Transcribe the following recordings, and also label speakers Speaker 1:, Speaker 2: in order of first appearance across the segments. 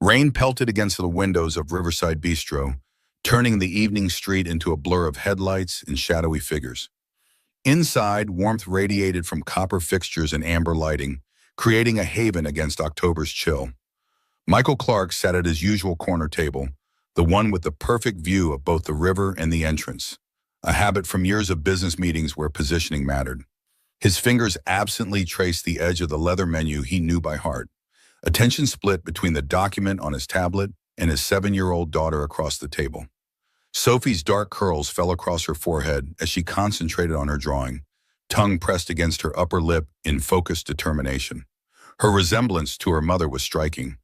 Speaker 1: Rain pelted against the windows of Riverside Bistro, turning the evening street into a blur of headlights and shadowy figures. Inside, warmth radiated from copper fixtures and amber lighting, creating a haven against October's chill. Michael Clark sat at his usual corner table, the one with the perfect view of both the river and the entrance, a habit from years of business meetings where positioning mattered. His fingers absently traced the edge of the leather menu he knew by heart. Attention split between the document on his tablet and his 7-year-old daughter across the table. Sophie's dark curls fell across her forehead as she concentrated on her drawing, tongue pressed against her upper lip in focused determination. Her resemblance to her mother was striking.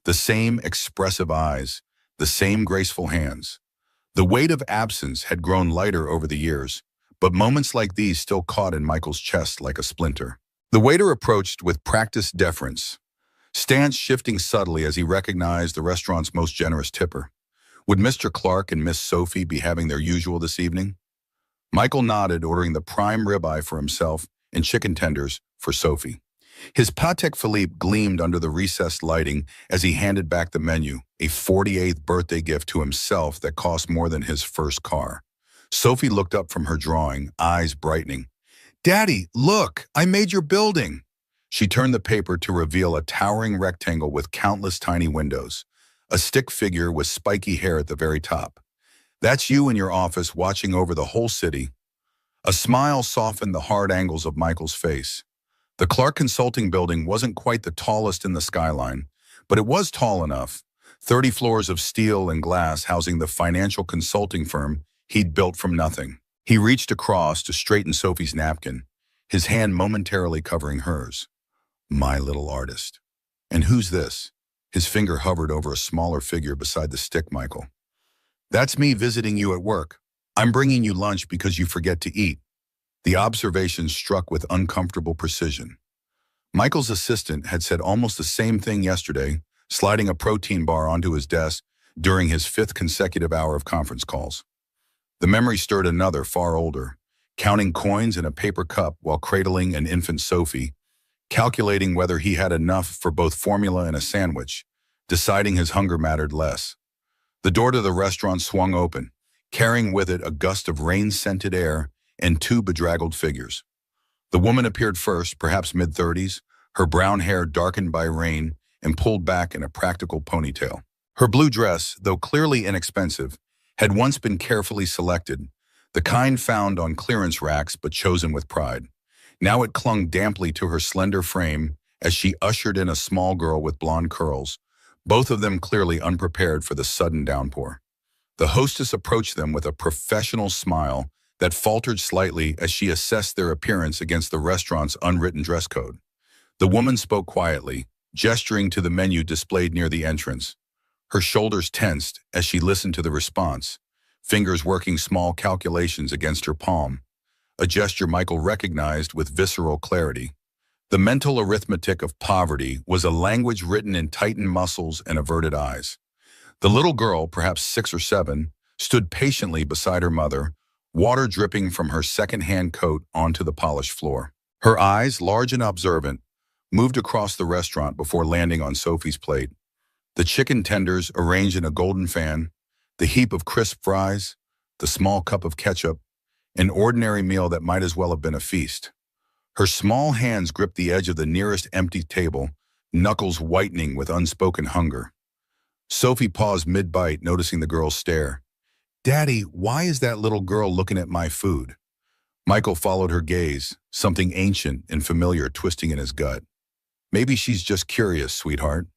Speaker 1: The same expressive eyes, the same graceful hands. The weight of absence had grown lighter over the years, but moments like these still caught in Michael's chest like a splinter. The waiter approached with practiced deference, stance shifting subtly as he recognized the restaurant's most generous tipper. Would Mr. Clark and Miss Sophie be having their usual this evening? Michael nodded, ordering the prime ribeye for himself and chicken tenders for Sophie. His Patek Philippe gleamed under the recessed lighting as he handed back the menu, a 48th birthday gift to himself that cost more than his first car. Sophie looked up from her drawing, eyes brightening. "Daddy, look, I made your building." She turned the paper to reveal a towering rectangle with countless tiny windows, a stick figure with spiky hair at the very top. "That's you in your office watching over the whole city." A smile softened the hard angles of Michael's face. The Clark Consulting Building wasn't quite the tallest in the skyline, but it was tall enough. 30 floors of steel and glass housing the financial consulting firm he'd built from nothing. He reached across to straighten Sophie's napkin, his hand momentarily covering hers. "My little artist." "And who's this?" His finger hovered over a smaller figure beside the stick, Michael. "That's me visiting you at work. I'm bringing you lunch because you forget to eat." The observation struck with uncomfortable precision. Michael's assistant had said almost the same thing yesterday, sliding a protein bar onto his desk during his 5th consecutive hour of conference calls. The memory stirred another, far older, counting coins in a paper cup while cradling an infant Sophie, calculating whether he had enough for both formula and a sandwich, deciding his hunger mattered less. The door to the restaurant swung open, carrying with it a gust of rain-scented air and 2 bedraggled figures. The woman appeared first, perhaps mid-30s, her brown hair darkened by rain and pulled back in a practical ponytail. Her blue dress, though clearly inexpensive, had once been carefully selected, the kind found on clearance racks but chosen with pride. Now it clung damply to her slender frame as she ushered in a small girl with blonde curls, both of them clearly unprepared for the sudden downpour. The hostess approached them with a professional smile that faltered slightly as she assessed their appearance against the restaurant's unwritten dress code. The woman spoke quietly, gesturing to the menu displayed near the entrance. Her shoulders tensed as she listened to the response, fingers working small calculations against her palm, a gesture Michael recognized with visceral clarity. The mental arithmetic of poverty was a language written in tightened muscles and averted eyes. The little girl, perhaps 6 or 7, stood patiently beside her mother, water dripping from her second-hand coat onto the polished floor. Her eyes, large and observant, moved across the restaurant before landing on Sophie's plate. The chicken tenders arranged in a golden fan, the heap of crisp fries, the small cup of ketchup, an ordinary meal that might as well have been a feast. Her small hands gripped the edge of the nearest empty table, knuckles whitening with unspoken hunger. Sophie paused mid-bite, noticing the girl's stare. "Daddy, why is that little girl looking at my food?" Michael followed her gaze, something ancient and familiar twisting in his gut. "Maybe she's just curious, sweetheart."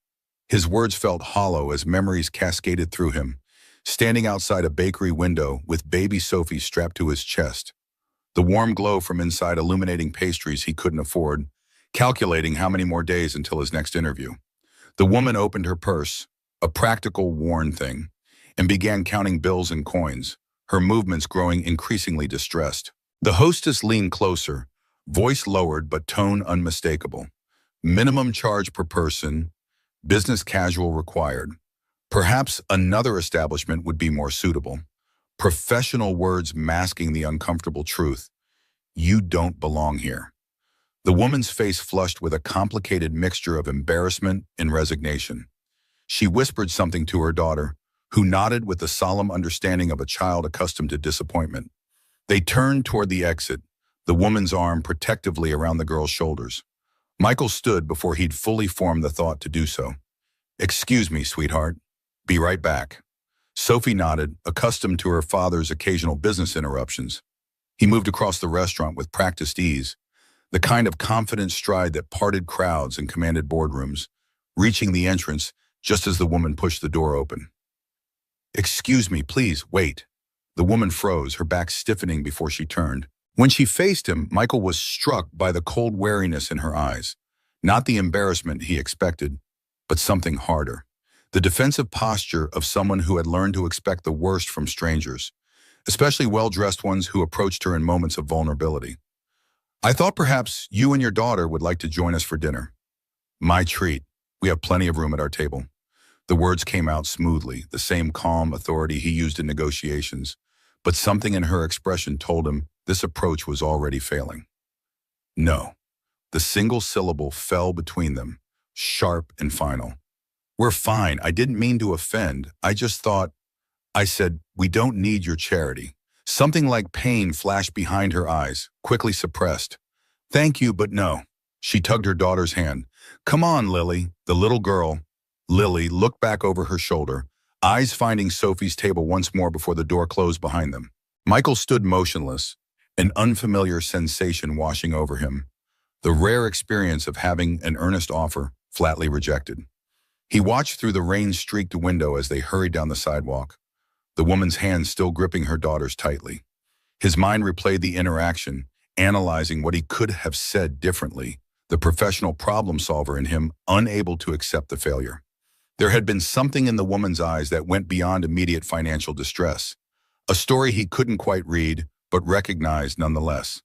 Speaker 1: His words felt hollow as memories cascaded through him, standing outside a bakery window with baby Sophie strapped to his chest, the warm glow from inside illuminating pastries he couldn't afford, calculating how many more days until his next interview. The woman opened her purse, a practical, worn thing, and began counting bills and coins, her movements growing increasingly distressed. The hostess leaned closer, voice lowered but tone unmistakable. "Minimum charge per person, business casual required." Perhaps another establishment would be more suitable. Professional words masking the uncomfortable truth. "You don't belong here." The woman's face flushed with a complicated mixture of embarrassment and resignation. She whispered something to her daughter, who nodded with the solemn understanding of a child accustomed to disappointment. They turned toward the exit, the woman's arm protectively around the girl's shoulders. Michael stood before he'd fully formed the thought to do so. "Excuse me, sweetheart. Be right back." Sophie nodded, accustomed to her father's occasional business interruptions. He moved across the restaurant with practiced ease, the kind of confident stride that parted crowds and commanded boardrooms, reaching the entrance just as the woman pushed the door open. "Excuse me, please, wait." The woman froze, her back stiffening before she turned. When she faced him, Michael was struck by the cold wariness in her eyes. Not the embarrassment he expected, but something harder. The defensive posture of someone who had learned to expect the worst from strangers, especially well-dressed ones who approached her in moments of vulnerability. "I thought perhaps you and your daughter would like to join us for dinner." "My treat. We have plenty of room at our table." The words came out smoothly, the same calm authority he used in negotiations, but something in her expression told him this approach was already failing. "No." The single syllable fell between them, sharp and final. "We're fine. I didn't mean to offend. I just thought—" I said, "We don't need your charity." Something like pain flashed behind her eyes, quickly suppressed. "Thank you, but no." She tugged her daughter's hand. "Come on, Lily." The little girl, Lily, looked back over her shoulder, eyes finding Sophie's table once more before the door closed behind them. Michael stood motionless, an unfamiliar sensation washing over him, the rare experience of having an earnest offer flatly rejected. He watched through the rain-streaked window as they hurried down the sidewalk, the woman's hand still gripping her daughter's tightly. His mind replayed the interaction, analyzing what he could have said differently, the professional problem solver in him unable to accept the failure. There had been something in the woman's eyes that went beyond immediate financial distress, a story he couldn't quite read, but recognized nonetheless.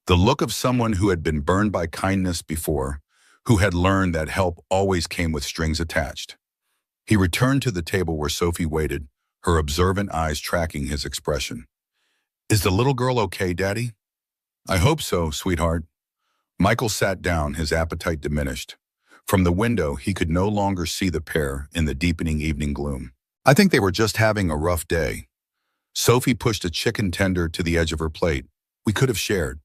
Speaker 1: The look of someone who had been burned by kindness before, who had learned that help always came with strings attached. He returned to the table where Sophie waited, her observant eyes tracking his expression. "Is the little girl okay, Daddy?" "I hope so, sweetheart." Michael sat down, his appetite diminished. From the window, he could no longer see the pair in the deepening evening gloom. "I think they were just having a rough day." Sophie pushed a chicken tender to the edge of her plate. "We could have shared."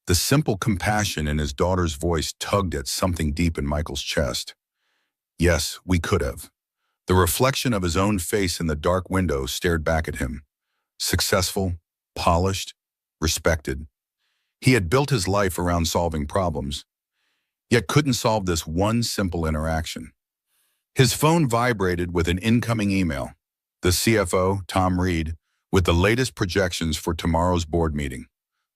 Speaker 1: The simple compassion in his daughter's voice tugged at something deep in Michael's chest. Yes, we could have. The reflection of his own face in the dark window stared back at him. Successful, polished, respected. He had built his life around solving problems, yet couldn't solve this one simple interaction. His phone vibrated with an incoming email. The CFO, Tom Reed, with the latest projections for tomorrow's board meeting.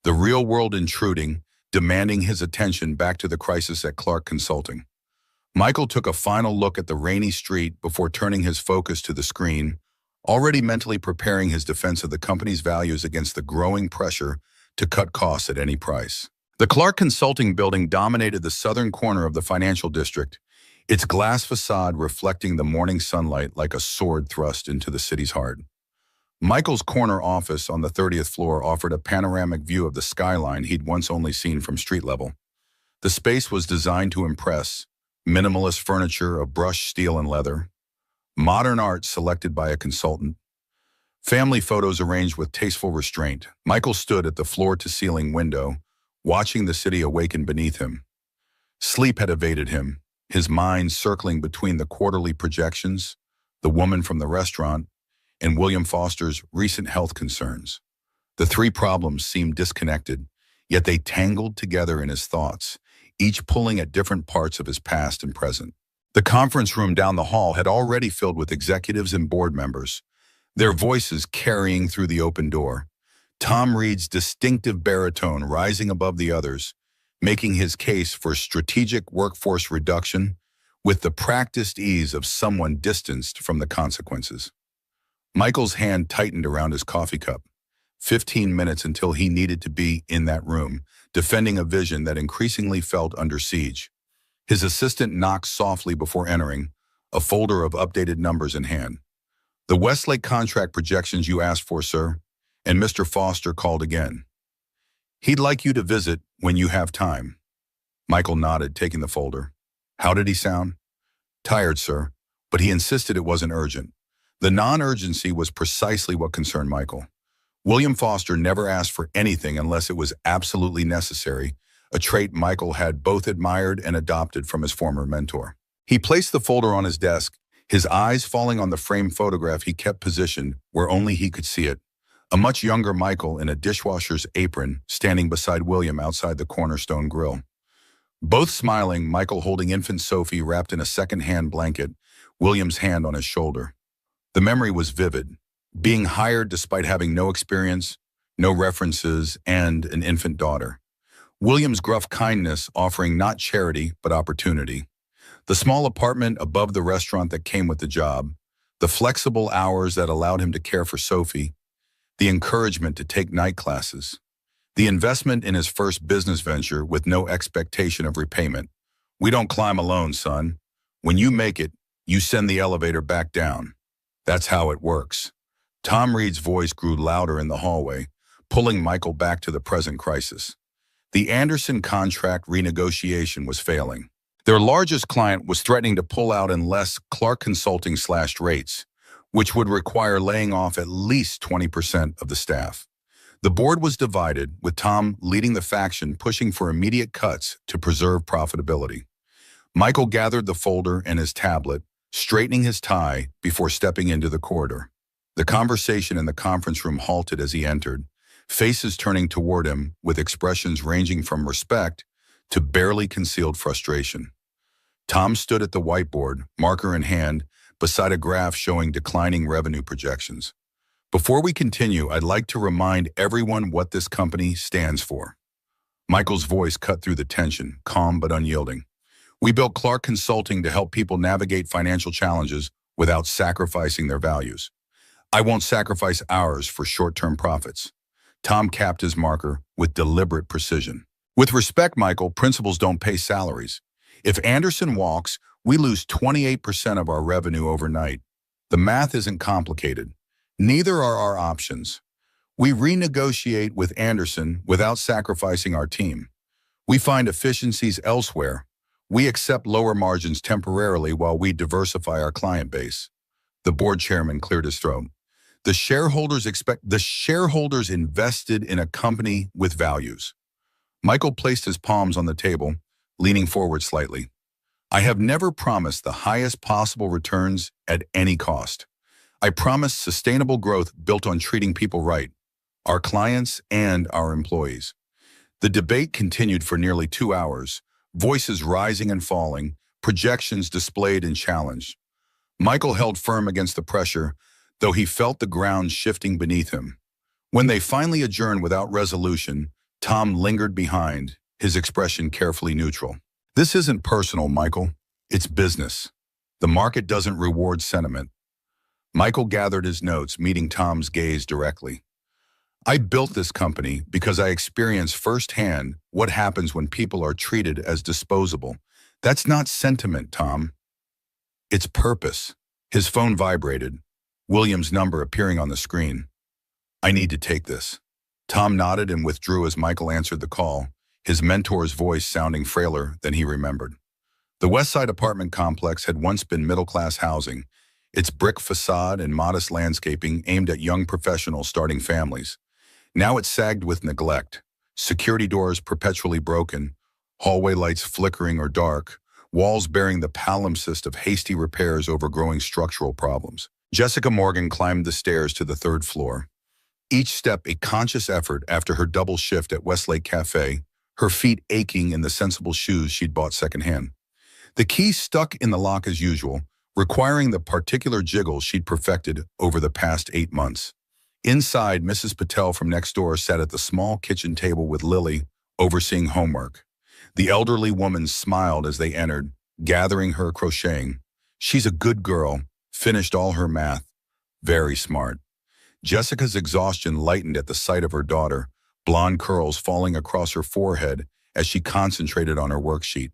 Speaker 1: The real world intruding, demanding his attention back to the crisis at Clark Consulting. Michael took a final look at the rainy street before turning his focus to the screen, already mentally preparing his defense of the company's values against the growing pressure to cut costs at any price. The Clark Consulting building dominated the southern corner of the financial district, its glass facade reflecting the morning sunlight like a sword thrust into the city's heart. Michael's corner office on the 30th floor offered a panoramic view of the skyline he'd once only seen from street level. The space was designed to impress, minimalist furniture of brushed steel and leather, modern art selected by a consultant, family photos arranged with tasteful restraint. Michael stood at the floor-to-ceiling window, watching the city awaken beneath him. Sleep had evaded him, his mind circling between the quarterly projections, the woman from the restaurant, and William Foster's recent health concerns. The three problems seemed disconnected, yet they tangled together in his thoughts, each pulling at different parts of his past and present. The conference room down the hall had already filled with executives and board members, their voices carrying through the open door. Tom Reed's distinctive baritone rising above the others, making his case for strategic workforce reduction with the practiced ease of someone distanced from the consequences. Michael's hand tightened around his coffee cup. 15 minutes until he needed to be in that room, defending a vision that increasingly felt under siege. His assistant knocked softly before entering, a folder of updated numbers in hand. "The Westlake contract projections you asked for, sir," and Mr. Foster called again. "He'd like you to visit when you have time." Michael nodded, taking the folder. How did he sound? "Tired, sir. but he insisted it wasn't urgent. The non-urgency was precisely what concerned Michael. William Foster never asked for anything unless it was absolutely necessary, a trait Michael had both admired and adopted from his former mentor. He placed the folder on his desk, his eyes falling on the framed photograph he kept positioned where only he could see it. A much younger Michael in a dishwasher's apron standing beside William outside the Cornerstone Grill. Both smiling, Michael holding infant Sophie wrapped in a second-hand blanket, William's hand on his shoulder. The memory was vivid. Being hired despite having no experience, no references, and an infant daughter. William's gruff kindness offering not charity, but opportunity. The small apartment above the restaurant that came with the job. The flexible hours that allowed him to care for Sophie. The encouragement to take night classes. The investment in his first business venture with no expectation of repayment. We don't climb alone, son. When you make it, you send the elevator back down. That's how it works. Tom Reed's voice grew louder in the hallway, pulling Michael back to the present crisis. The Anderson contract renegotiation was failing. Their largest client was threatening to pull out unless Clark Consulting slashed rates, which would require laying off at least 20% of the staff. The board was divided, with Tom leading the faction pushing for immediate cuts to preserve profitability. Michael gathered the folder and his tablet, straightening his tie before stepping into the corridor. The conversation in the conference room halted as he entered, faces turning toward him with expressions ranging from respect to barely concealed frustration. Tom stood at the whiteboard, marker in hand, beside a graph showing declining revenue projections. Before we continue, I'd like to remind everyone what this company stands for. Michael's voice cut through the tension, calm but unyielding. We built Clark Consulting to help people navigate financial challenges without sacrificing their values. I won't sacrifice ours for short-term profits. Tom capped his marker with deliberate precision. With respect, Michael, principals don't pay salaries. If Anderson walks, we lose 28% of our revenue overnight. The math isn't complicated. Neither are our options. We renegotiate with Anderson without sacrificing our team. We find efficiencies elsewhere. We accept lower margins temporarily while we diversify our client base. The board chairman cleared his throat. The shareholders invested in a company with values. Michael placed his palms on the table, leaning forward slightly. I have never promised the highest possible returns at any cost. I promised sustainable growth built on treating people right, our clients and our employees. The debate continued for nearly 2 hours, voices rising and falling, projections displayed and challenged. Michael held firm against the pressure, though he felt the ground shifting beneath him. When they finally adjourned without resolution, Tom lingered behind, his expression carefully neutral. This isn't personal, Michael. It's business. The market doesn't reward sentiment. Michael gathered his notes, meeting Tom's gaze directly. I built this company because I experienced firsthand what happens when people are treated as disposable. That's not sentiment, Tom. It's purpose. His phone vibrated, William's number appearing on the screen. I need to take this. Tom nodded and withdrew as Michael answered the call, his mentor's voice sounding frailer than he remembered. The Westside apartment complex had once been middle-class housing, its brick facade and modest landscaping aimed at young professionals starting families. Now it sagged with neglect, security doors perpetually broken, hallway lights flickering or dark, walls bearing the palimpsest of hasty repairs over growing structural problems. Jessica Morgan climbed the stairs to the 3rd floor, each step a conscious effort after her double shift at Westlake Cafe, her feet aching in the sensible shoes she'd bought secondhand. The key stuck in the lock as usual, requiring the particular jiggle she'd perfected over the past 8 months. Inside, Mrs. Patel from next door sat at the small kitchen table with Lily, overseeing homework. The elderly woman smiled as they entered, gathering her crocheting. She's a good girl, finished all her math. Very smart. Jessica's exhaustion lightened at the sight of her daughter, blonde curls falling across her forehead as she concentrated on her worksheet.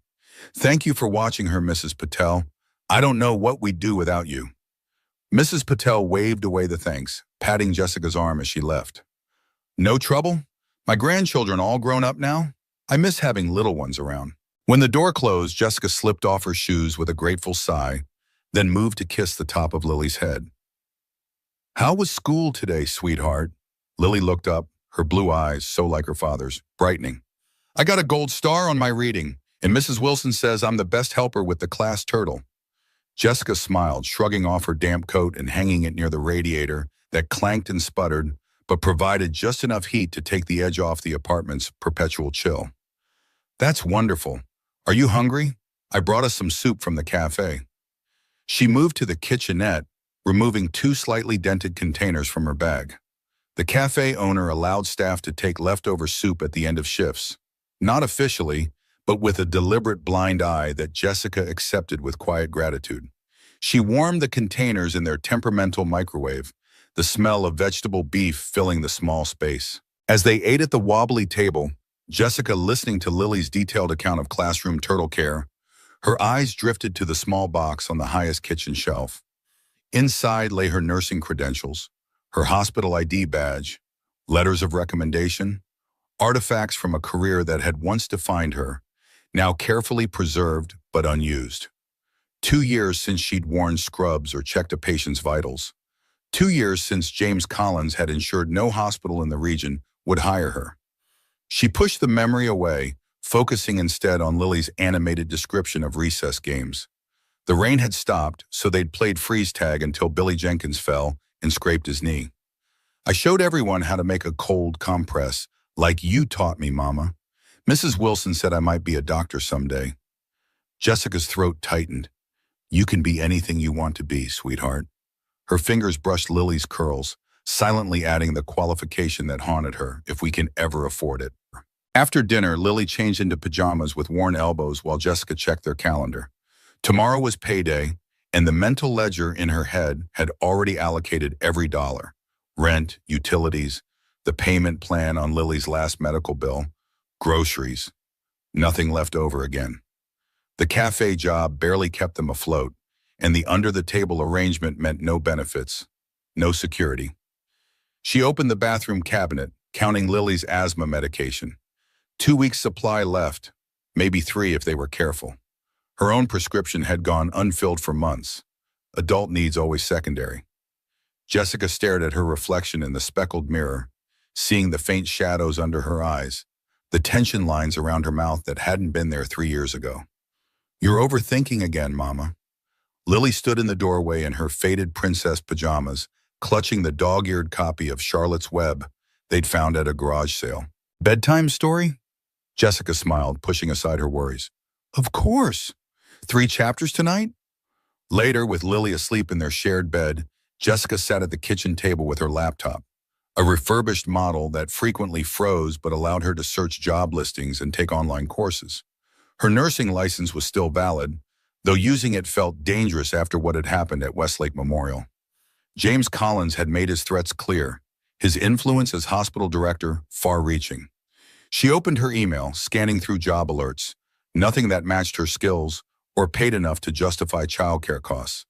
Speaker 1: Thank you for watching her, Mrs. Patel. I don't know what we'd do without you. Mrs. Patel waved away the thanks, patting Jessica's arm as she left. No trouble? My grandchildren all grown up now? I miss having little ones around. When the door closed, Jessica slipped off her shoes with a grateful sigh. then moved to kiss the top of Lily's head. "How was school today, sweetheart?" Lily looked up, her blue eyes, so like her father's, brightening. "I got a gold star on my reading, and Mrs. Wilson says I'm the best helper with the class turtle." Jessica smiled, shrugging off her damp coat and hanging it near the radiator that clanked and sputtered, but provided just enough heat to take the edge off the apartment's perpetual chill. "That's wonderful. Are you hungry? I brought us some soup from the cafe." She moved to the kitchenette, removing 2 slightly dented containers from her bag. The cafe owner allowed staff to take leftover soup at the end of shifts. Not officially, but with a deliberate blind eye that Jessica accepted with quiet gratitude. She warmed the containers in their temperamental microwave, the smell of vegetable beef filling the small space. As they ate at the wobbly table, Jessica listening to Lily's detailed account of classroom turtle care, her eyes drifted to the small box on the highest kitchen shelf. Inside lay her nursing credentials, her hospital ID badge, letters of recommendation, artifacts from a career that had once defined her, now carefully preserved but unused. 2 years since she'd worn scrubs or checked a patient's vitals. 2 years since James Collins had ensured no hospital in the region would hire her. She pushed the memory away, focusing instead on Lily's animated description of recess games. The rain had stopped, so they'd played freeze tag until Billy Jenkins fell and scraped his knee. "I showed everyone how to make a cold compress, like you taught me, Mama. Mrs. Wilson said I might be a doctor someday." Jessica's throat tightened. "You can be anything you want to be, sweetheart." Her fingers brushed Lily's curls, silently adding the qualification that haunted her, "if we can ever afford it." After dinner, Lily changed into pajamas with worn elbows while Jessica checked their calendar. Tomorrow was payday, and the mental ledger in her head had already allocated every dollar. Rent, utilities, the payment plan on Lily's last medical bill, groceries. Nothing left over again. The cafe job barely kept them afloat, and the under-the-table arrangement meant no benefits, no security. She opened the bathroom cabinet, counting Lily's asthma medication. 2 weeks' supply left, maybe 3 if they were careful. Her own prescription had gone unfilled for months. Adult needs always secondary. Jessica stared at her reflection in the speckled mirror, seeing the faint shadows under her eyes, the tension lines around her mouth that hadn't been there 3 years ago. "You're overthinking again, Mama." Lily stood in the doorway in her faded princess pajamas, clutching the dog-eared copy of Charlotte's Web they'd found at a garage sale. "Bedtime story?" Jessica smiled, pushing aside her worries. "Of course. 3 chapters tonight?" Later, with Lily asleep in their shared bed, Jessica sat at the kitchen table with her laptop, a refurbished model that frequently froze but allowed her to search job listings and take online courses. Her nursing license was still valid, though using it felt dangerous after what had happened at Westlake Memorial. James Collins had made his threats clear, his influence as hospital director far-reaching. She opened her email, scanning through job alerts, nothing that matched her skills or paid enough to justify childcare costs.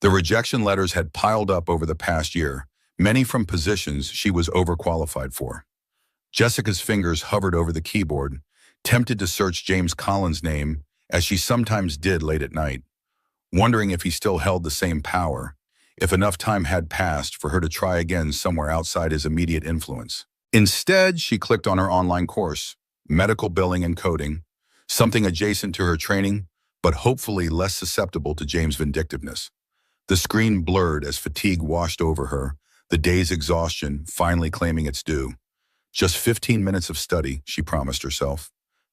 Speaker 1: The rejection letters had piled up over the past year, many from positions she was overqualified for. Jessica's fingers hovered over the keyboard, tempted to search James Collins' name, as she sometimes did late at night, wondering if he still held the same power, if enough time had passed for her to try again somewhere outside his immediate influence. Instead, she clicked on her online course, medical billing and coding, something adjacent to her training, but hopefully less susceptible to James' vindictiveness. The screen blurred as fatigue washed over her, the day's exhaustion finally claiming its due. Just 15 minutes of study, she promised herself.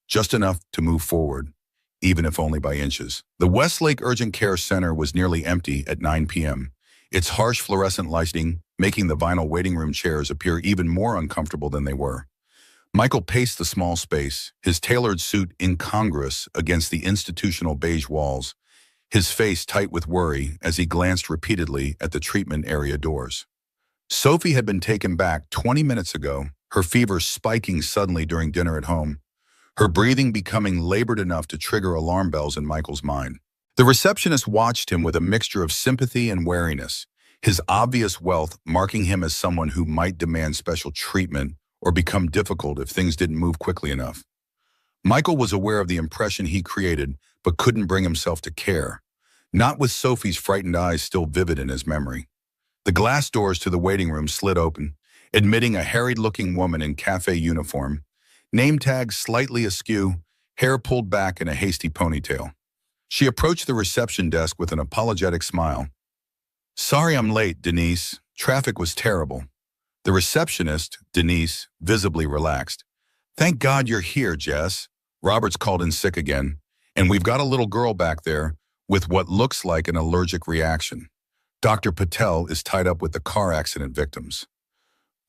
Speaker 1: Just enough to move forward, even if only by inches. The Westlake Urgent Care Center was nearly empty at 9 p.m., its harsh fluorescent lighting making the vinyl waiting room chairs appear even more uncomfortable than they were. Michael paced the small space, his tailored suit incongruous against the institutional beige walls, his face tight with worry as he glanced repeatedly at the treatment area doors. Sophie had been taken back 20 minutes ago, her fever spiking suddenly during dinner at home, her breathing becoming labored enough to trigger alarm bells in Michael's mind. The receptionist watched him with a mixture of sympathy and wariness, his obvious wealth marking him as someone who might demand special treatment or become difficult if things didn't move quickly enough. Michael was aware of the impression he created, but couldn't bring himself to care. not with Sophie's frightened eyes still vivid in his memory. The glass doors to the waiting room slid open, admitting a harried-looking woman in cafe uniform, name tag slightly askew, hair pulled back in a hasty ponytail. She approached the reception desk with an apologetic smile. "Sorry I'm late, Denise. Traffic was terrible." The receptionist, Denise, visibly relaxed. "Thank God you're here, Jess. Robert's called in sick again, and we've got a little girl back there with what looks like an allergic reaction. Dr. Patel is tied up with the car accident victims."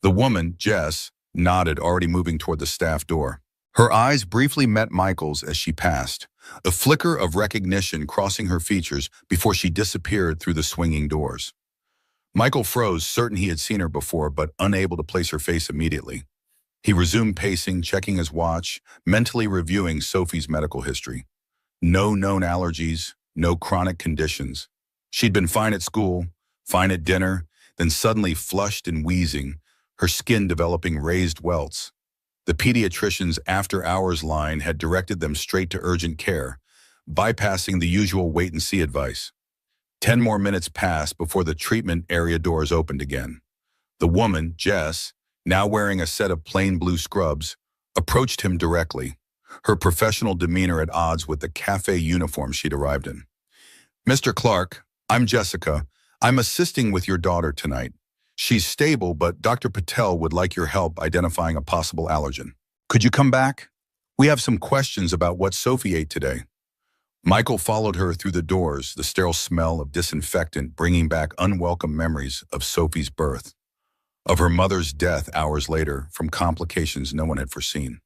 Speaker 1: The woman, Jess, nodded, already moving toward the staff door. Her eyes briefly met Michael's as she passed, a flicker of recognition crossing her features before she disappeared through the swinging doors. Michael froze, certain he had seen her before, but unable to place her face immediately. He resumed pacing, checking his watch, mentally reviewing Sophie's medical history. No known allergies, no chronic conditions. She'd been fine at school, fine at dinner, then suddenly flushed and wheezing, her skin developing raised welts. The pediatrician's after-hours line had directed them straight to urgent care, bypassing the usual wait-and-see advice. 10 more minutes passed before the treatment area doors opened again. The woman, Jess, now wearing a set of plain blue scrubs, approached him directly, her professional demeanor at odds with the cafe uniform she'd arrived in. "Mr. Clark, I'm Jessica. I'm assisting with your daughter tonight. She's stable, but Dr. Patel would like your help identifying a possible allergen. Could you come back? We have some questions about what Sophie ate today." Michael followed her through the doors, the sterile smell of disinfectant bringing back unwelcome memories of Sophie's birth, of her mother's death hours later from complications no one had foreseen.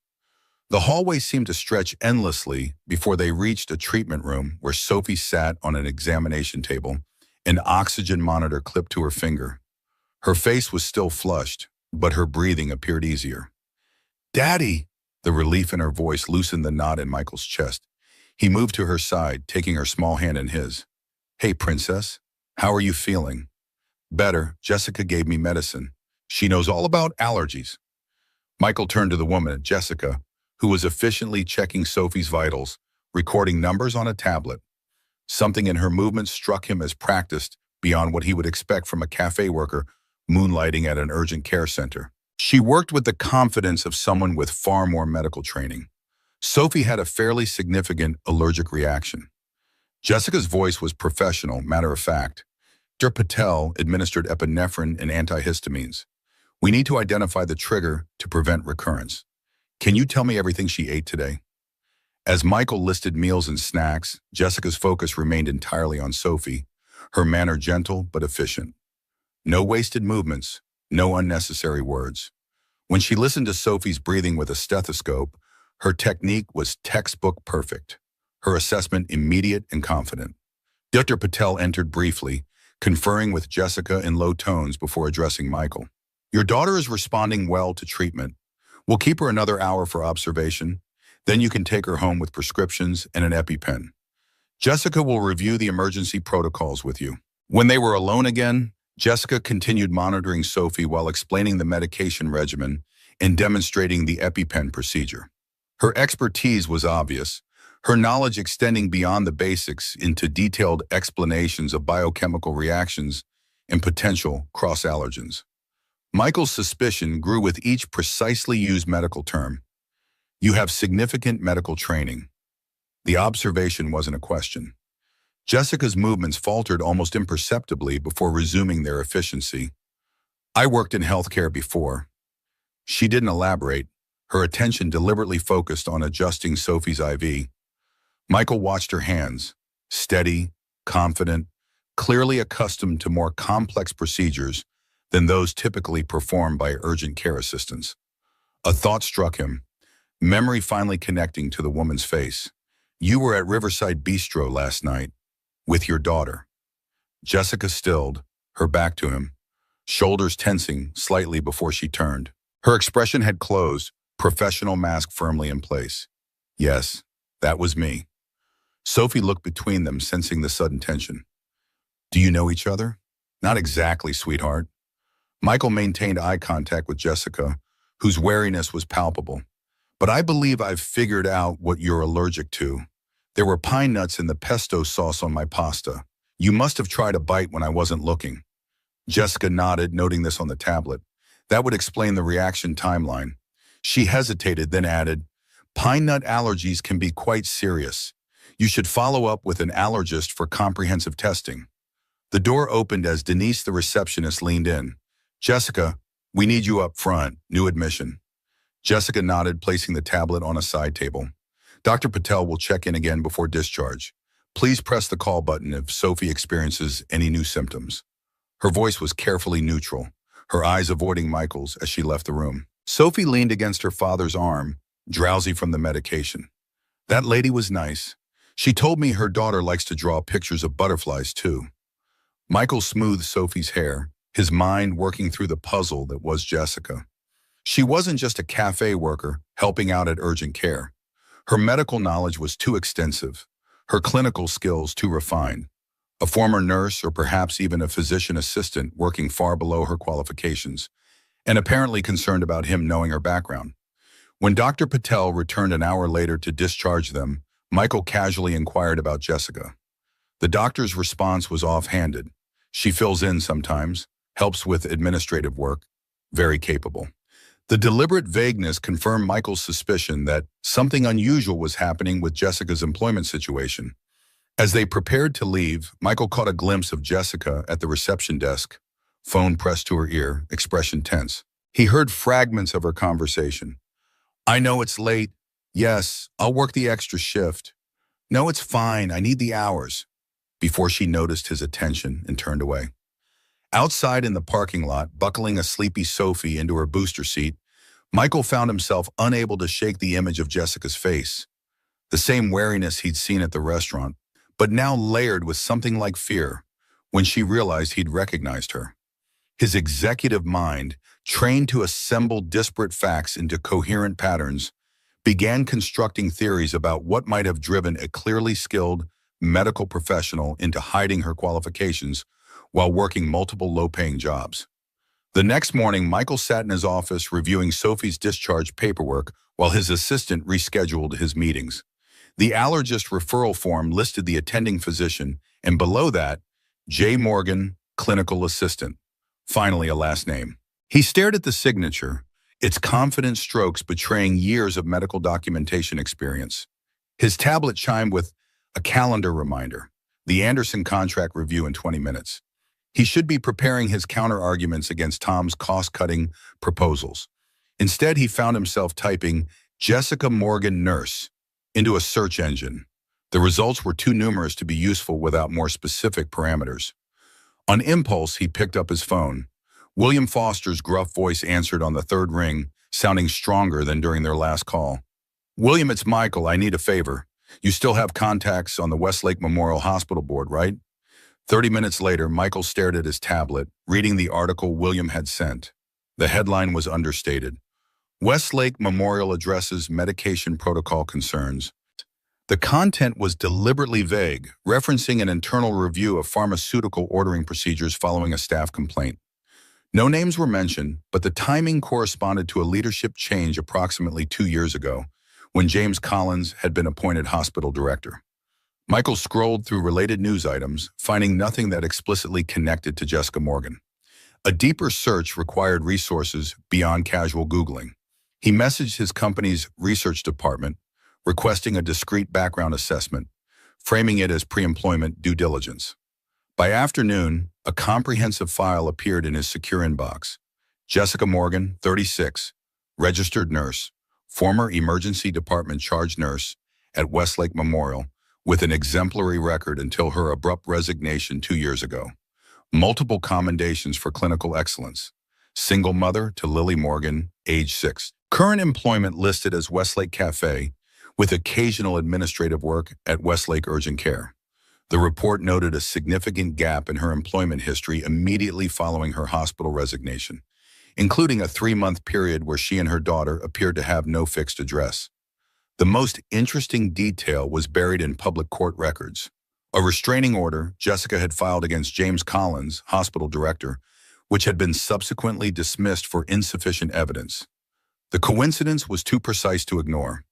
Speaker 1: The hallway seemed to stretch endlessly before they reached a treatment room where Sophie sat on an examination table, an oxygen monitor clipped to her finger. Her face was still flushed, but her breathing appeared easier. "Daddy!" The relief in her voice loosened the knot in Michael's chest. He moved to her side, taking her small hand in his. "Hey, princess. How are you feeling?" "Better. Jessica gave me medicine. She knows all about allergies." Michael turned to the woman, Jessica, who was efficiently checking Sophie's vitals, recording numbers on a tablet. Something in her movements struck him as practiced beyond what he would expect from a cafe worker moonlighting at an urgent care center. She worked with the confidence of someone with far more medical training. Sophie had a fairly significant allergic reaction. Jessica's voice was professional, matter-of-fact. Dr. Patel administered epinephrine and antihistamines. We need to identify the trigger to prevent recurrence. Can you tell me everything she ate today? As Michael listed meals and snacks, Jessica's focus remained entirely on Sophie, her manner gentle but efficient. No wasted movements, no unnecessary words. When she listened to Sophie's breathing with a stethoscope, her technique was textbook perfect, her assessment immediate and confident. Dr. Patel entered briefly, conferring with Jessica in low tones before addressing Michael. "Your daughter is responding well to treatment. We'll keep her another hour for observation. Then you can take her home with prescriptions and an EpiPen. Jessica will review the emergency protocols with you." When they were alone again, Jessica continued monitoring Sophie while explaining the medication regimen and demonstrating the EpiPen procedure. Her expertise was obvious, her knowledge extending beyond the basics into detailed explanations of biochemical reactions and potential cross-allergens. Michael's suspicion grew with each precisely used medical term. "You have significant medical training." The observation wasn't a question. Jessica's movements faltered almost imperceptibly before resuming their efficiency. "I worked in healthcare before." She didn't elaborate, her attention deliberately focused on adjusting Sophie's IV. Michael watched her hands, steady, confident, clearly accustomed to more complex procedures than those typically performed by urgent care assistants. A thought struck him, memory finally connecting to the woman's face. "You were at Riverside Bistro last night, with your daughter." Jessica stilled, her back to him, shoulders tensing slightly before she turned. Her expression had closed, professional mask firmly in place. "Yes, that was me." Sophie looked between them, sensing the sudden tension. "Do you know each other?" "Not exactly, sweetheart." Michael maintained eye contact with Jessica, whose wariness was palpable. "But I believe I've figured out what you're allergic to. There were pine nuts in the pesto sauce on my pasta. You must have tried a bite when I wasn't looking. Jessica nodded, noting this on the tablet. That would explain the reaction timeline. She hesitated, then added, pine nut allergies can be quite serious. You should follow up with an allergist for comprehensive testing. The door opened as Denise, the receptionist, leaned in. Jessica, we need you up front. New admission. Jessica nodded, placing the tablet on a side table. Dr. Patel will check in again before discharge. Please press the call button if Sophie experiences any new symptoms. Her voice was carefully neutral, her eyes avoiding Michael's as she left the room. Sophie leaned against her father's arm, drowsy from the medication. That lady was nice. She told me her daughter likes to draw pictures of butterflies too. Michael smoothed Sophie's hair, his mind working through the puzzle that was Jessica. She wasn't just a cafe worker helping out at urgent care. Her medical knowledge was too extensive, her clinical skills too refined. A former nurse or perhaps even a physician assistant working far below her qualifications, and apparently concerned about him knowing her background. When Dr. Patel returned an hour later to discharge them, Michael casually inquired about Jessica. The doctor's response was offhanded. She fills in sometimes, helps with administrative work, very capable. The deliberate vagueness confirmed Michael's suspicion that something unusual was happening with Jessica's employment situation. As they prepared to leave, Michael caught a glimpse of Jessica at the reception desk, phone pressed to her ear, expression tense. He heard fragments of her conversation. I know it's late. Yes, I'll work the extra shift. No, it's fine. I need the hours. Before she noticed his attention and turned away. Outside in the parking lot, buckling a sleepy Sophie into her booster seat, Michael found himself unable to shake the image of Jessica's face. The same wariness he'd seen at the restaurant, but now layered with something like fear when she realized he'd recognized her. His executive mind, trained to assemble disparate facts into coherent patterns, began constructing theories about what might have driven a clearly skilled medical professional into hiding her qualifications while working multiple low-paying jobs. The next morning, Michael sat in his office reviewing Sophie's discharge paperwork while his assistant rescheduled his meetings. The allergist referral form listed the attending physician, and below that, J. Morgan, clinical assistant. Finally, a last name. He stared at the signature, its confident strokes betraying years of medical documentation experience. His tablet chimed with a calendar reminder, the Anderson contract review in 20 minutes. He should be preparing his counter-arguments against Tom's cost-cutting proposals. Instead, he found himself typing Jessica Morgan nurse into a search engine. The results were too numerous to be useful without more specific parameters. On impulse, he picked up his phone. William Foster's gruff voice answered on the third ring, sounding stronger than during their last call. William, it's Michael. I need a favor. You still have contacts on the Westlake Memorial Hospital board, right? 30 minutes later, Michael stared at his tablet, reading the article William had sent. The headline was understated. Westlake Memorial addresses medication protocol concerns. The content was deliberately vague, referencing an internal review of pharmaceutical ordering procedures following a staff complaint. No names were mentioned, but the timing corresponded to a leadership change approximately 2 years ago, when James Collins had been appointed hospital director. Michael scrolled through related news items, finding nothing that explicitly connected to Jessica Morgan. A deeper search required resources beyond casual Googling. He messaged his company's research department, requesting a discrete background assessment, framing it as pre-employment due diligence. By afternoon, a comprehensive file appeared in his secure inbox. Jessica Morgan, 36, registered nurse, former emergency department charge nurse at Westlake Memorial, with an exemplary record until her abrupt resignation 2 years ago. Multiple commendations for clinical excellence. Single mother to Lily Morgan, age 6. Current employment listed as Westlake Cafe, with occasional administrative work at Westlake Urgent Care. The report noted a significant gap in her employment history immediately following her hospital resignation, including a 3-month period where she and her daughter appeared to have no fixed address. The most interesting detail was buried in public court records. A restraining order Jessica had filed against James Collins, hospital director, which had been subsequently dismissed for insufficient evidence. The coincidence was too precise to ignore.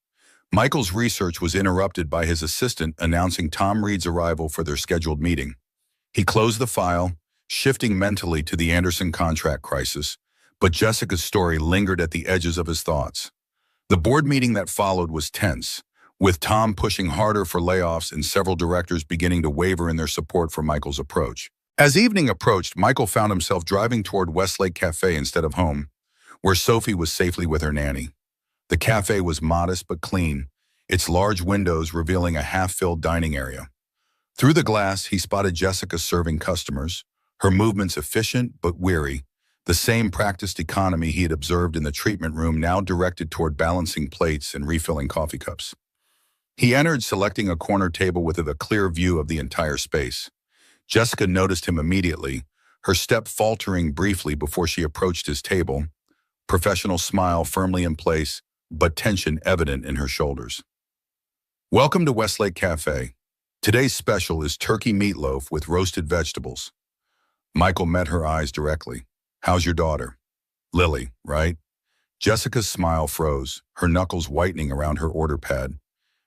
Speaker 1: Michael's research was interrupted by his assistant announcing Tom Reed's arrival for their scheduled meeting. He closed the file, shifting mentally to the Anderson contract crisis, but Jessica's story lingered at the edges of his thoughts. The board meeting that followed was tense, with Tom pushing harder for layoffs and several directors beginning to waver in their support for Michael's approach. As evening approached, Michael found himself driving toward Westlake Cafe instead of home, where Sophie was safely with her nanny. The cafe was modest but clean, its large windows revealing a half-filled dining area. Through the glass, he spotted Jessica serving customers, her movements efficient but weary, the same practiced economy he had observed in the treatment room now directed toward balancing plates and refilling coffee cups. He entered, selecting a corner table with a clear view of the entire space. Jessica noticed him immediately, her step faltering briefly before she approached his table, professional smile firmly in place, but tension evident in her shoulders. "Welcome to Westlake Cafe. Today's special is turkey meatloaf with roasted vegetables." Michael met her eyes directly. "How's your daughter?" "Lily, right?" Jessica's smile froze, her knuckles whitening around her order pad.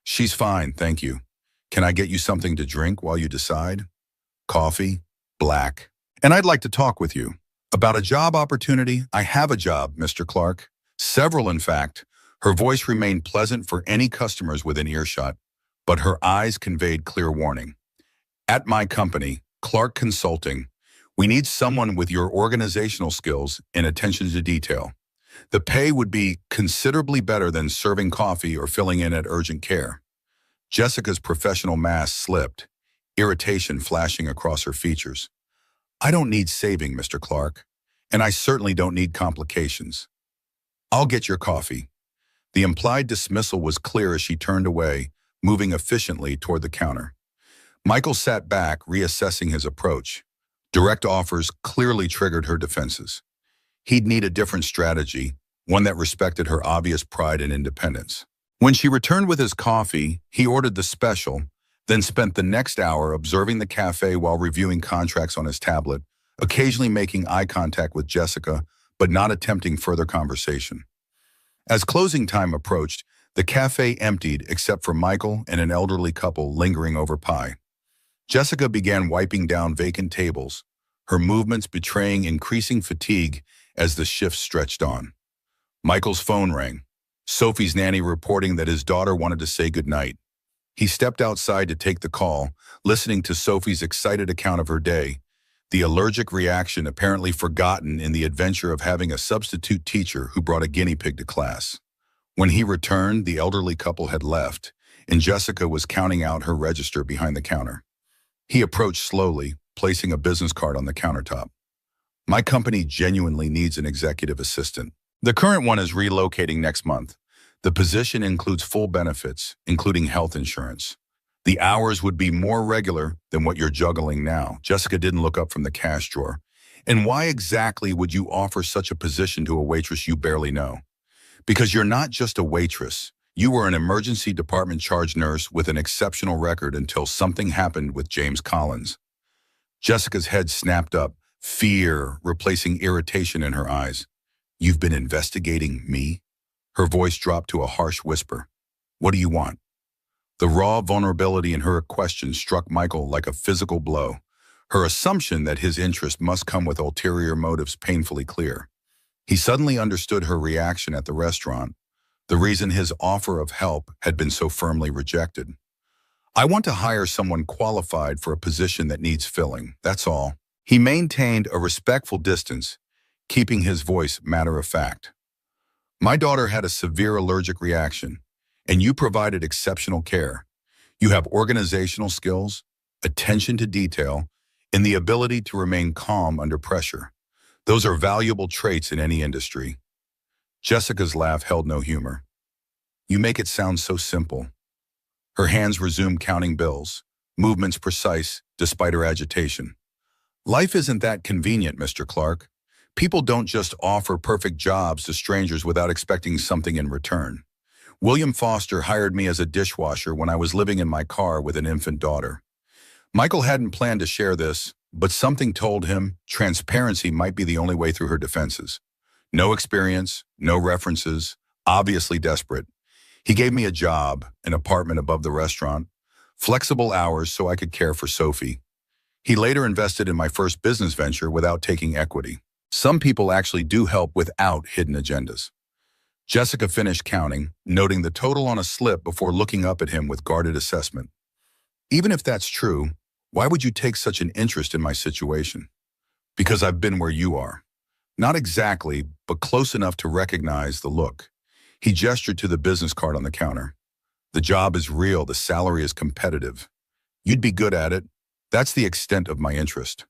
Speaker 1: "She's fine, thank you. Can I get you something to drink while you decide?" "Coffee, black. And I'd like to talk with you. About a job opportunity?" "I have a job, Mr. Clark. Several, in fact." Her voice remained pleasant for any customers within earshot, but her eyes conveyed clear warning. "At my company, Clark Consulting, we need someone with your organizational skills and attention to detail. The pay would be considerably better than serving coffee or filling in at urgent care." Jessica's professional mask slipped, irritation flashing across her features. "I don't need saving, Mr. Clark, and I certainly don't need complications. I'll get your coffee." The implied dismissal was clear as she turned away, moving efficiently toward the counter. Michael sat back, reassessing his approach. Direct offers clearly triggered her defenses. He'd need a different strategy, one that respected her obvious pride and independence. When she returned with his coffee, he ordered the special, then spent the next hour observing the cafe while reviewing contracts on his tablet, occasionally making eye contact with Jessica, but not attempting further conversation. As closing time approached, the cafe emptied except for Michael and an elderly couple lingering over pie. Jessica began wiping down vacant tables, her movements betraying increasing fatigue as the shift stretched on. Michael's phone rang, Sophie's nanny reporting that his daughter wanted to say goodnight. He stepped outside to take the call, listening to Sophie's excited account of her day, the allergic reaction apparently forgotten in the adventure of having a substitute teacher who brought a guinea pig to class. When he returned, the elderly couple had left, and Jessica was counting out her register behind the counter. He approached slowly, placing a business card on the countertop. "My company genuinely needs an executive assistant. The current one is relocating next month. The position includes full benefits, including health insurance. The hours would be more regular than what you're juggling now." Jessica didn't look up from the cash drawer. "And why exactly would you offer such a position to a waitress you barely know?" "Because you're not just a waitress. You were an emergency department charge nurse with an exceptional record until something happened with James Collins." Jessica's head snapped up, fear replacing irritation in her eyes. "You've been investigating me?" Her voice dropped to a harsh whisper. "What do you want?" The raw vulnerability in her question struck Michael like a physical blow, her assumption that his interest must come with ulterior motives painfully clear. He suddenly understood her reaction at the restaurant, the reason his offer of help had been so firmly rejected. "I want to hire someone qualified for a position that needs filling, that's all." He maintained a respectful distance, keeping his voice matter-of-fact. "My daughter had a severe allergic reaction, and you provided exceptional care. You have organizational skills, attention to detail, and the ability to remain calm under pressure. Those are valuable traits in any industry." Jessica's laugh held no humor. "You make it sound so simple." Her hands resumed counting bills, movements precise despite her agitation. "Life isn't that convenient, Mr. Clark. People don't just offer perfect jobs to strangers without expecting something in return. William Foster hired me as a dishwasher when I was living in my car with an infant daughter." Michael hadn't planned to share this, but something told him transparency might be the only way through her defenses. No experience, no references, obviously desperate. He gave me a job, an apartment above the restaurant, flexible hours so I could care for Sophie. He later invested in my first business venture without taking equity. Some people actually do help without hidden agendas. Jessica finished counting, noting the total on a slip before looking up at him with guarded assessment. Even if that's true, why would you take such an interest in my situation? Because I've been where you are. Not exactly, but close enough to recognize the look. He gestured to the business card on the counter. The job is real, the salary is competitive. You'd be good at it. That's the extent of my interest.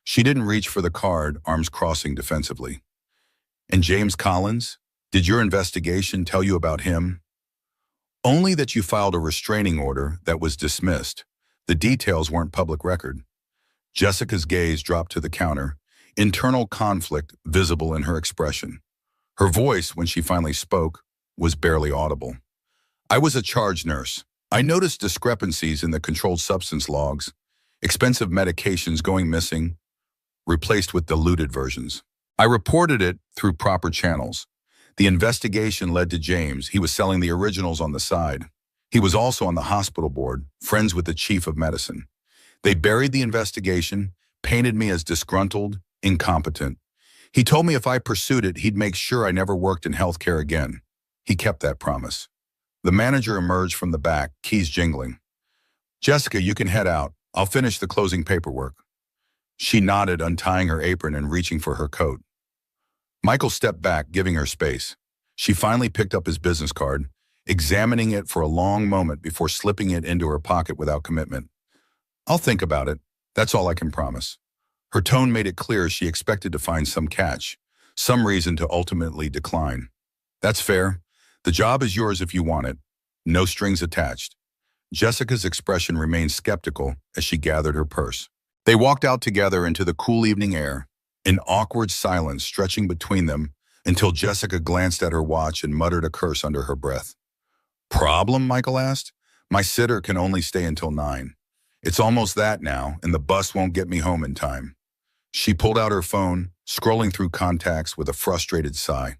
Speaker 1: She didn't reach for the card, arms crossing defensively. And James Collins? Did your investigation tell you about him? Only that you filed a restraining order that was dismissed. The details weren't public record. Jessica's gaze dropped to the counter, internal conflict visible in her expression. Her voice, when she finally spoke, was barely audible. I was a charge nurse. I noticed discrepancies in the controlled substance logs, expensive medications going missing, replaced with diluted versions. I reported it through proper channels. The investigation led to James. He was selling the originals on the side. He was also on the hospital board, friends with the chief of medicine. They buried the investigation, painted me as disgruntled, incompetent. He told me if I pursued it, he'd make sure I never worked in healthcare again. He kept that promise. The manager emerged from the back, keys jingling. Jessica, you can head out. I'll finish the closing paperwork. She nodded, untying her apron and reaching for her coat. Michael stepped back, giving her space. She finally picked up his business card, examining it for a long moment before slipping it into her pocket without commitment. I'll think about it. That's all I can promise. Her tone made it clear she expected to find some catch, some reason to ultimately decline. That's fair. The job is yours if you want it. No strings attached. Jessica's expression remained skeptical as she gathered her purse. They walked out together into the cool evening air, an awkward silence stretching between them until Jessica glanced at her watch and muttered a curse under her breath. Problem? Michael asked. My sitter can only stay until 9. It's almost that now, and the bus won't get me home in time. She pulled out her phone, scrolling through contacts with a frustrated sigh.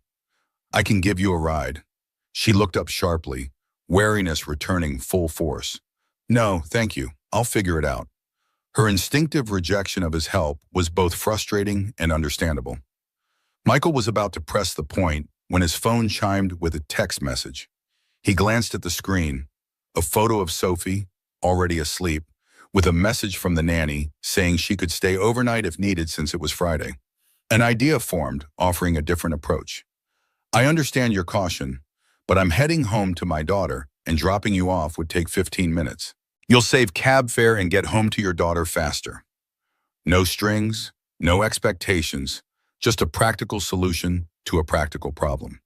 Speaker 1: I can give you a ride. She looked up sharply, wariness returning full force. No, thank you. I'll figure it out. Her instinctive rejection of his help was both frustrating and understandable. Michael was about to press the point when his phone chimed with a text message. He glanced at the screen, a photo of Sophie, already asleep, with a message from the nanny saying she could stay overnight if needed since it was Friday. An idea formed, offering a different approach. I understand your caution, but I'm heading home to my daughter, and dropping you off would take 15 minutes. You'll save cab fare and get home to your daughter faster. No strings, no expectations, just a practical solution to a practical problem.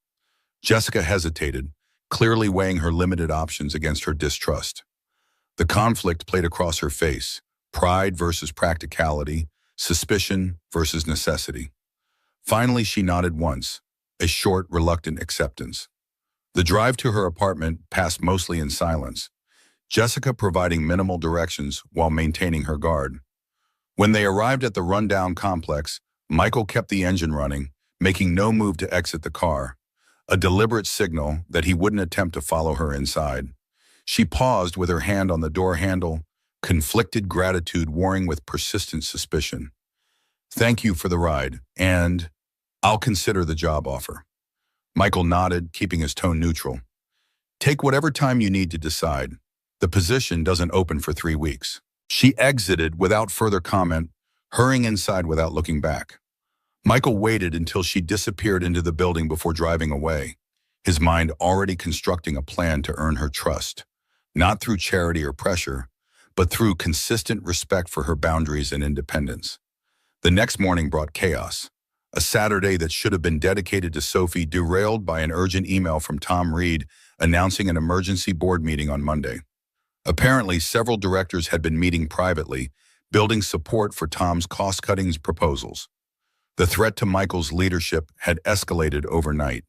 Speaker 1: Jessica hesitated, clearly weighing her limited options against her distrust. The conflict played across her face, pride versus practicality, suspicion versus necessity. Finally, she nodded once, a short, reluctant acceptance. The drive to her apartment passed mostly in silence, Jessica providing minimal directions while maintaining her guard. When they arrived at the rundown complex, Michael kept the engine running, making no move to exit the car, a deliberate signal that he wouldn't attempt to follow her inside. She paused with her hand on the door handle, conflicted gratitude warring with persistent suspicion. Thank you for the ride, and I'll consider the job offer. Michael nodded, keeping his tone neutral. Take whatever time you need to decide. The position doesn't open for 3 weeks. She exited without further comment, hurrying inside without looking back. Michael waited until she disappeared into the building before driving away, his mind already constructing a plan to earn her trust, not through charity or pressure, but through consistent respect for her boundaries and independence. The next morning brought chaos. A Saturday that should have been dedicated to Sophie derailed by an urgent email from Tom Reed announcing an emergency board meeting on Monday. Apparently, several directors had been meeting privately, building support for Tom's cost-cutting proposals. The threat to Michael's leadership had escalated overnight.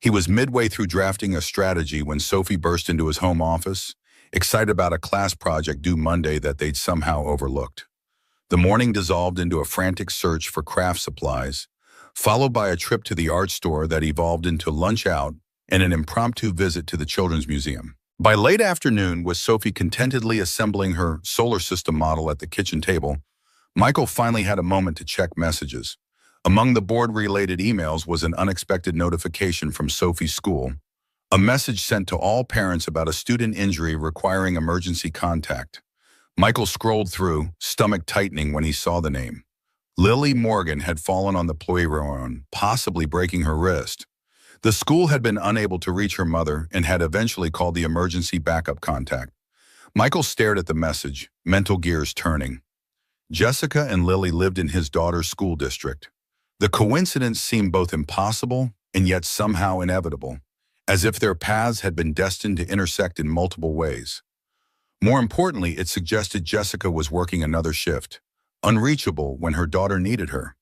Speaker 1: He was midway through drafting a strategy when Sophie burst into his home office, excited about a class project due Monday that they'd somehow overlooked. The morning dissolved into a frantic search for craft supplies, followed by a trip to the art store that evolved into lunch out and an impromptu visit to the Children's Museum. By late afternoon, with Sophie contentedly assembling her solar system model at the kitchen table, Michael finally had a moment to check messages. Among the board-related emails was an unexpected notification from Sophie's school, a message sent to all parents about a student injury requiring emergency contact. Michael scrolled through, stomach tightening when he saw the name. Lily Morgan had fallen on the playground, possibly breaking her wrist. The school had been unable to reach her mother and had eventually called the emergency backup contact. Michael stared at the message, mental gears turning. Jessica and Lily lived in his daughter's school district. The coincidence seemed both impossible and yet somehow inevitable, as if their paths had been destined to intersect in multiple ways. More importantly, it suggested Jessica was working another shift, unreachable when her daughter needed her.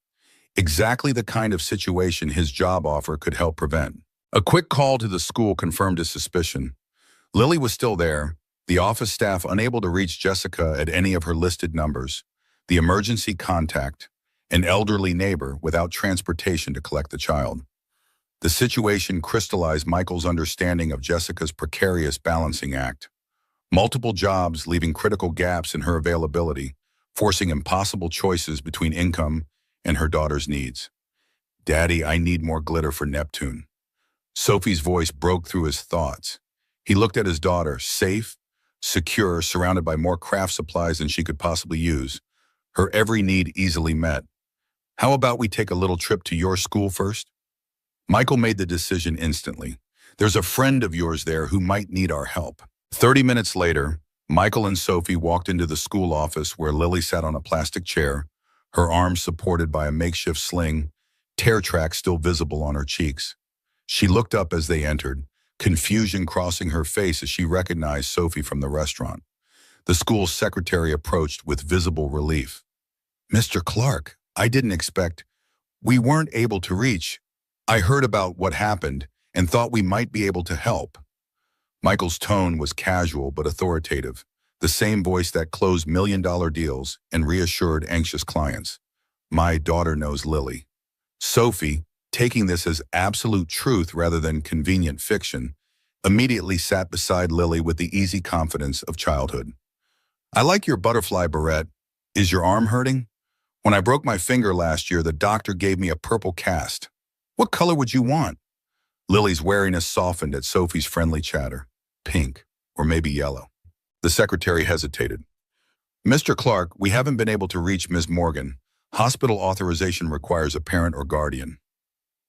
Speaker 1: Exactly the kind of situation his job offer could help prevent. A quick call to the school confirmed his suspicion. Lily was still there, the office staff unable to reach Jessica at any of her listed numbers, the emergency contact, an elderly neighbor without transportation to collect the child. The situation crystallized Michael's understanding of Jessica's precarious balancing act. Multiple jobs leaving critical gaps in her availability, forcing impossible choices between income and her daughter's needs. "Daddy, I need more glitter for Neptune." Sophie's voice broke through his thoughts. He looked at his daughter, safe, secure, surrounded by more craft supplies than she could possibly use, her every need easily met. "How about we take a little trip to your school first?" Michael made the decision instantly. "There's a friend of yours there who might need our help." 30 minutes later, Michael and Sophie walked into the school office where Lily sat on a plastic chair, her arms supported by a makeshift sling, tear tracks still visible on her cheeks. She looked up as they entered, confusion crossing her face as she recognized Sophie from the restaurant. The school secretary approached with visible relief. "Mr. Clark, I didn't expect. We weren't able to reach. I heard about what happened and thought we might be able to help." Michael's tone was casual but authoritative, the same voice that closed million-dollar deals and reassured anxious clients. "My daughter knows Lily." Sophie, taking this as absolute truth rather than convenient fiction, immediately sat beside Lily with the easy confidence of childhood. "I like your butterfly beret. Is your arm hurting? When I broke my finger last year, the doctor gave me a purple cast. What color would you want?" Lily's wariness softened at Sophie's friendly chatter. "Pink, or maybe yellow." The secretary hesitated. "Mr. Clark, we haven't been able to reach Ms. Morgan. Hospital authorization requires a parent or guardian."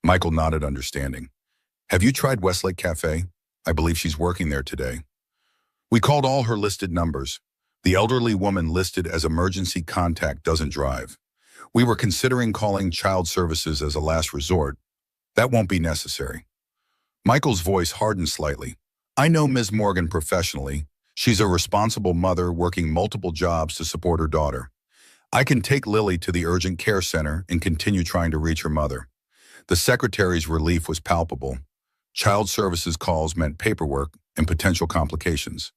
Speaker 1: Michael nodded understanding. "Have you tried Westlake Cafe? I believe she's working there today." "We called all her listed numbers. The elderly woman listed as emergency contact doesn't drive. We were considering calling child services as a last resort. That won't be necessary." Michael's voice hardened slightly. "I know Ms. Morgan professionally. She's a responsible mother working multiple jobs to support her daughter. I can take Lily to the urgent care center and continue trying to reach her mother." The secretary's relief was palpable. Child services calls meant paperwork and potential complications.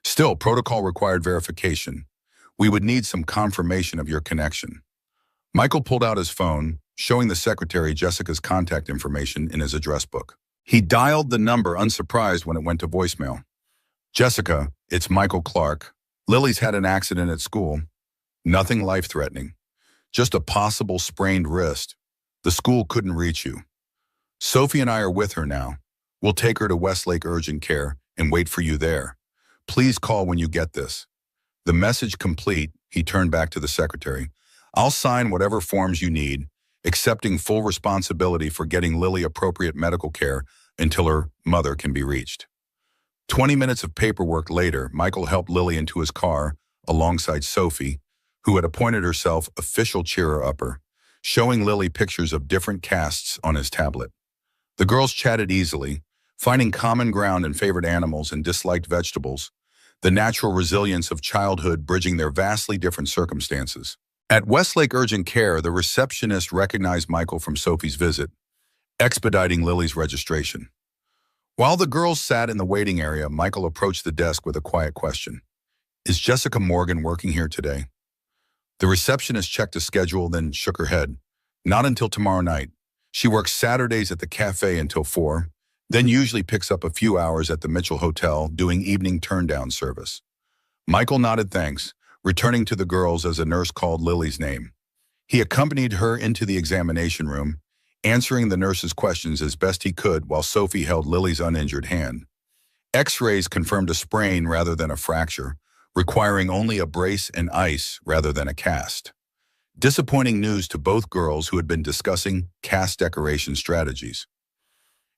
Speaker 1: "Still, protocol required verification. We would need some confirmation of your connection." Michael pulled out his phone, showing the secretary Jessica's contact information in his address book. He dialed the number, unsurprised when it went to voicemail. "Jessica, it's Michael Clark. Lily's had an accident at school. Nothing life-threatening. Just a possible sprained wrist. The school couldn't reach you. Sophie and I are with her now. We'll take her to Westlake Urgent Care and wait for you there. Please call when you get this." The message complete, he turned back to the secretary. "I'll sign whatever forms you need, accepting full responsibility for getting Lily appropriate medical care until her mother can be reached." 20 minutes of paperwork later, Michael helped Lily into his car alongside Sophie, who had appointed herself official cheerer-upper, showing Lily pictures of different casts on his tablet. The girls chatted easily, finding common ground in favorite animals and disliked vegetables, the natural resilience of childhood bridging their vastly different circumstances. At Westlake Urgent Care, the receptionist recognized Michael from Sophie's visit, expediting Lily's registration. While the girls sat in the waiting area, Michael approached the desk with a quiet question. "Is Jessica Morgan working here today?" The receptionist checked a schedule, then shook her head. "Not until tomorrow night. She works Saturdays at the cafe until 4, then usually picks up a few hours at the Mitchell Hotel doing evening turn-down service. Michael nodded thanks, returning to the girls as a nurse called Lily's name. He accompanied her into the examination room, answering the nurse's questions as best he could while Sophie held Lily's uninjured hand. X-rays confirmed a sprain rather than a fracture, requiring only a brace and ice rather than a cast. Disappointing news to both girls who had been discussing cast decoration strategies.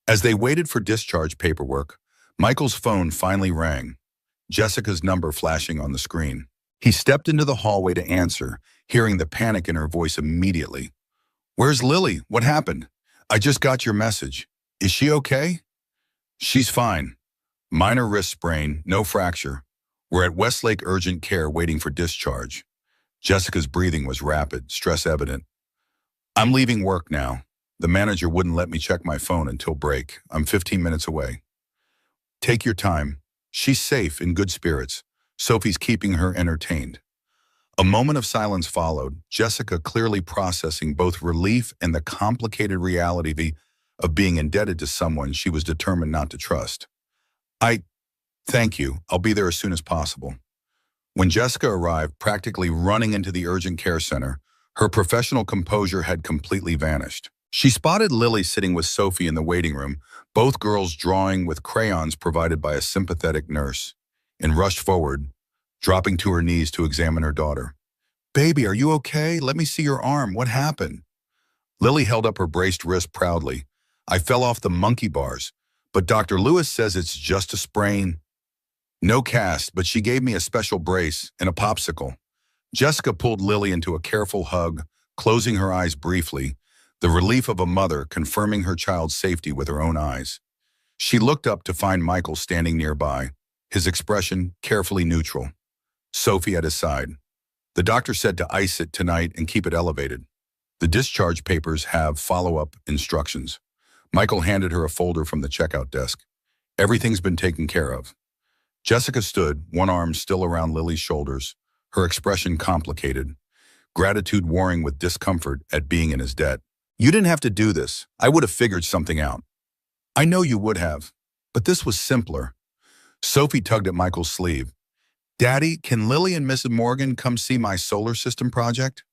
Speaker 1: As they waited for discharge paperwork, Michael's phone finally rang, Jessica's number flashing on the screen. He stepped into the hallway to answer, hearing the panic in her voice immediately. "Where's Lily? What happened? I just got your message. Is she okay?" "She's fine. Minor wrist sprain, no fracture. We're at Westlake Urgent Care waiting for discharge." Jessica's breathing was rapid, stress evident. "I'm leaving work now. The manager wouldn't let me check my phone until break. I'm 15 minutes away." "Take your time. She's safe, in good spirits. Sophie's keeping her entertained." A moment of silence followed, Jessica clearly processing both relief and the complicated reality of being indebted to someone she was determined not to trust. Thank you. I'll be there as soon as possible." When Jessica arrived, practically running into the urgent care center, her professional composure had completely vanished. She spotted Lily sitting with Sophie in the waiting room, both girls drawing with crayons provided by a sympathetic nurse, and rushed forward, dropping to her knees to examine her daughter. "Baby, are you okay? Let me see your arm. What happened?" Lily held up her braced wrist proudly. "I fell off the monkey bars, but Dr. Lewis says it's just a sprain. No cast, but she gave me a special brace and a popsicle." Jessica pulled Lily into a careful hug, closing her eyes briefly, the relief of a mother confirming her child's safety with her own eyes. She looked up to find Michael standing nearby, his expression carefully neutral. Sophie at his side. "The doctor said to ice it tonight and keep it elevated. The discharge papers have follow-up instructions." Michael handed her a folder from the checkout desk. "Everything's been taken care of." Jessica stood, one arm still around Lily's shoulders, her expression complicated, gratitude warring with discomfort at being in his debt. "You didn't have to do this. I would have figured something out." "I know you would have, but this was simpler." Sophie tugged at Michael's sleeve. "Daddy, can Lily and Mrs. Morgan come see my solar system project?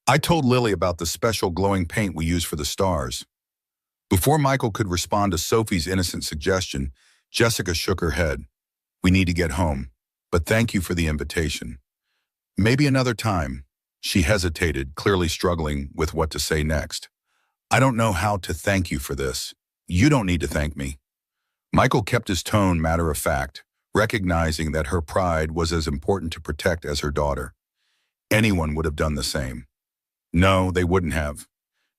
Speaker 1: I told Lily about the special glowing paint we use for the stars." Before Michael could respond to Sophie's innocent suggestion, Jessica shook her head. "We need to get home, but thank you for the invitation. Maybe another time." She hesitated, clearly struggling with what to say next. "I don't know how to thank you for this. You don't need to thank me." Michael kept his tone matter of fact, recognizing that her pride was as important to protect as her daughter. Anyone would have done the same. No, they wouldn't have.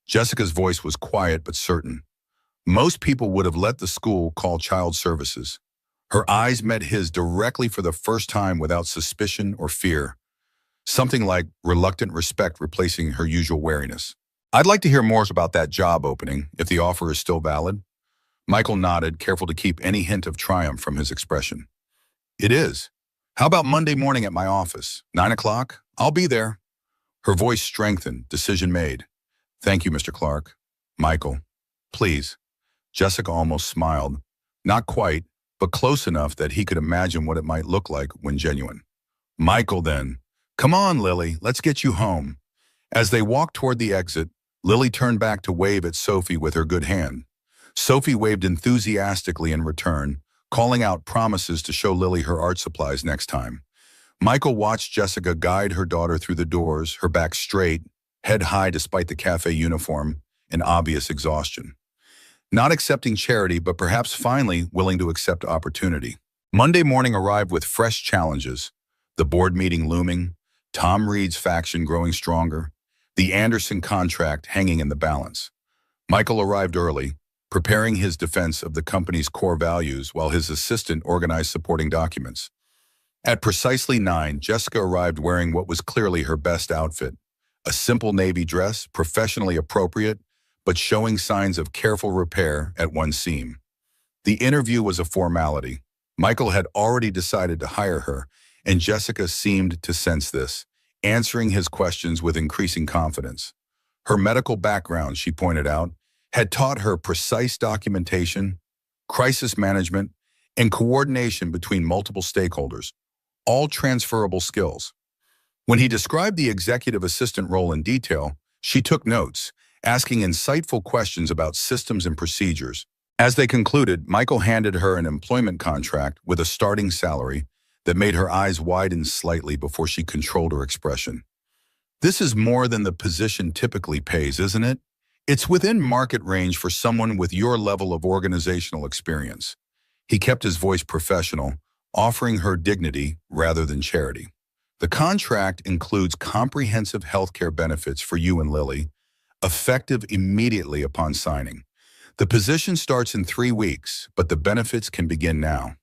Speaker 1: Jessica's voice was quiet but certain. Most people would have let the school call child services. Her eyes met his directly for the first time without suspicion or fear. Something like reluctant respect replacing her usual wariness. "I'd like to hear more about that job opening, if the offer is still valid." Michael nodded, careful to keep any hint of triumph from his expression. "It is. How about Monday morning at my office? 9 o'clock? I'll be there." Her voice strengthened, decision made. "Thank you, Mr. Clark." "Michael, please." Jessica almost smiled. Not quite, but close enough that he could imagine what it might look like when genuine. "Michael, then. Come on, Lily, let's get you home." As they walked toward the exit, Lily turned back to wave at Sophie with her good hand. Sophie waved enthusiastically in return, calling out promises to show Lily her art supplies next time. Michael watched Jessica guide her daughter through the doors, her back straight, head high despite the cafe uniform, and obvious exhaustion. Not accepting charity, but perhaps finally willing to accept opportunity. Monday morning arrived with fresh challenges. The board meeting looming, Tom Reed's faction growing stronger, the Anderson contract hanging in the balance. Michael arrived early, preparing his defense of the company's core values while his assistant organized supporting documents. At precisely 9, Jessica arrived wearing what was clearly her best outfit, a simple navy dress, professionally appropriate, but showing signs of careful repair at one seam. The interview was a formality. Michael had already decided to hire her, and Jessica seemed to sense this, answering his questions with increasing confidence. Her medical background, she pointed out, had taught her precise documentation, crisis management, and coordination between multiple stakeholders, all transferable skills. When he described the executive assistant role in detail, she took notes, asking insightful questions about systems and procedures. As they concluded, Michael handed her an employment contract with a starting salary that made her eyes widen slightly before she controlled her expression. This is more than the position typically pays, isn't it? It's within market range for someone with your level of organizational experience. He kept his voice professional, offering her dignity rather than charity. The contract includes comprehensive healthcare benefits for you and Lily, effective immediately upon signing. The position starts in 3 weeks, but the benefits can begin now.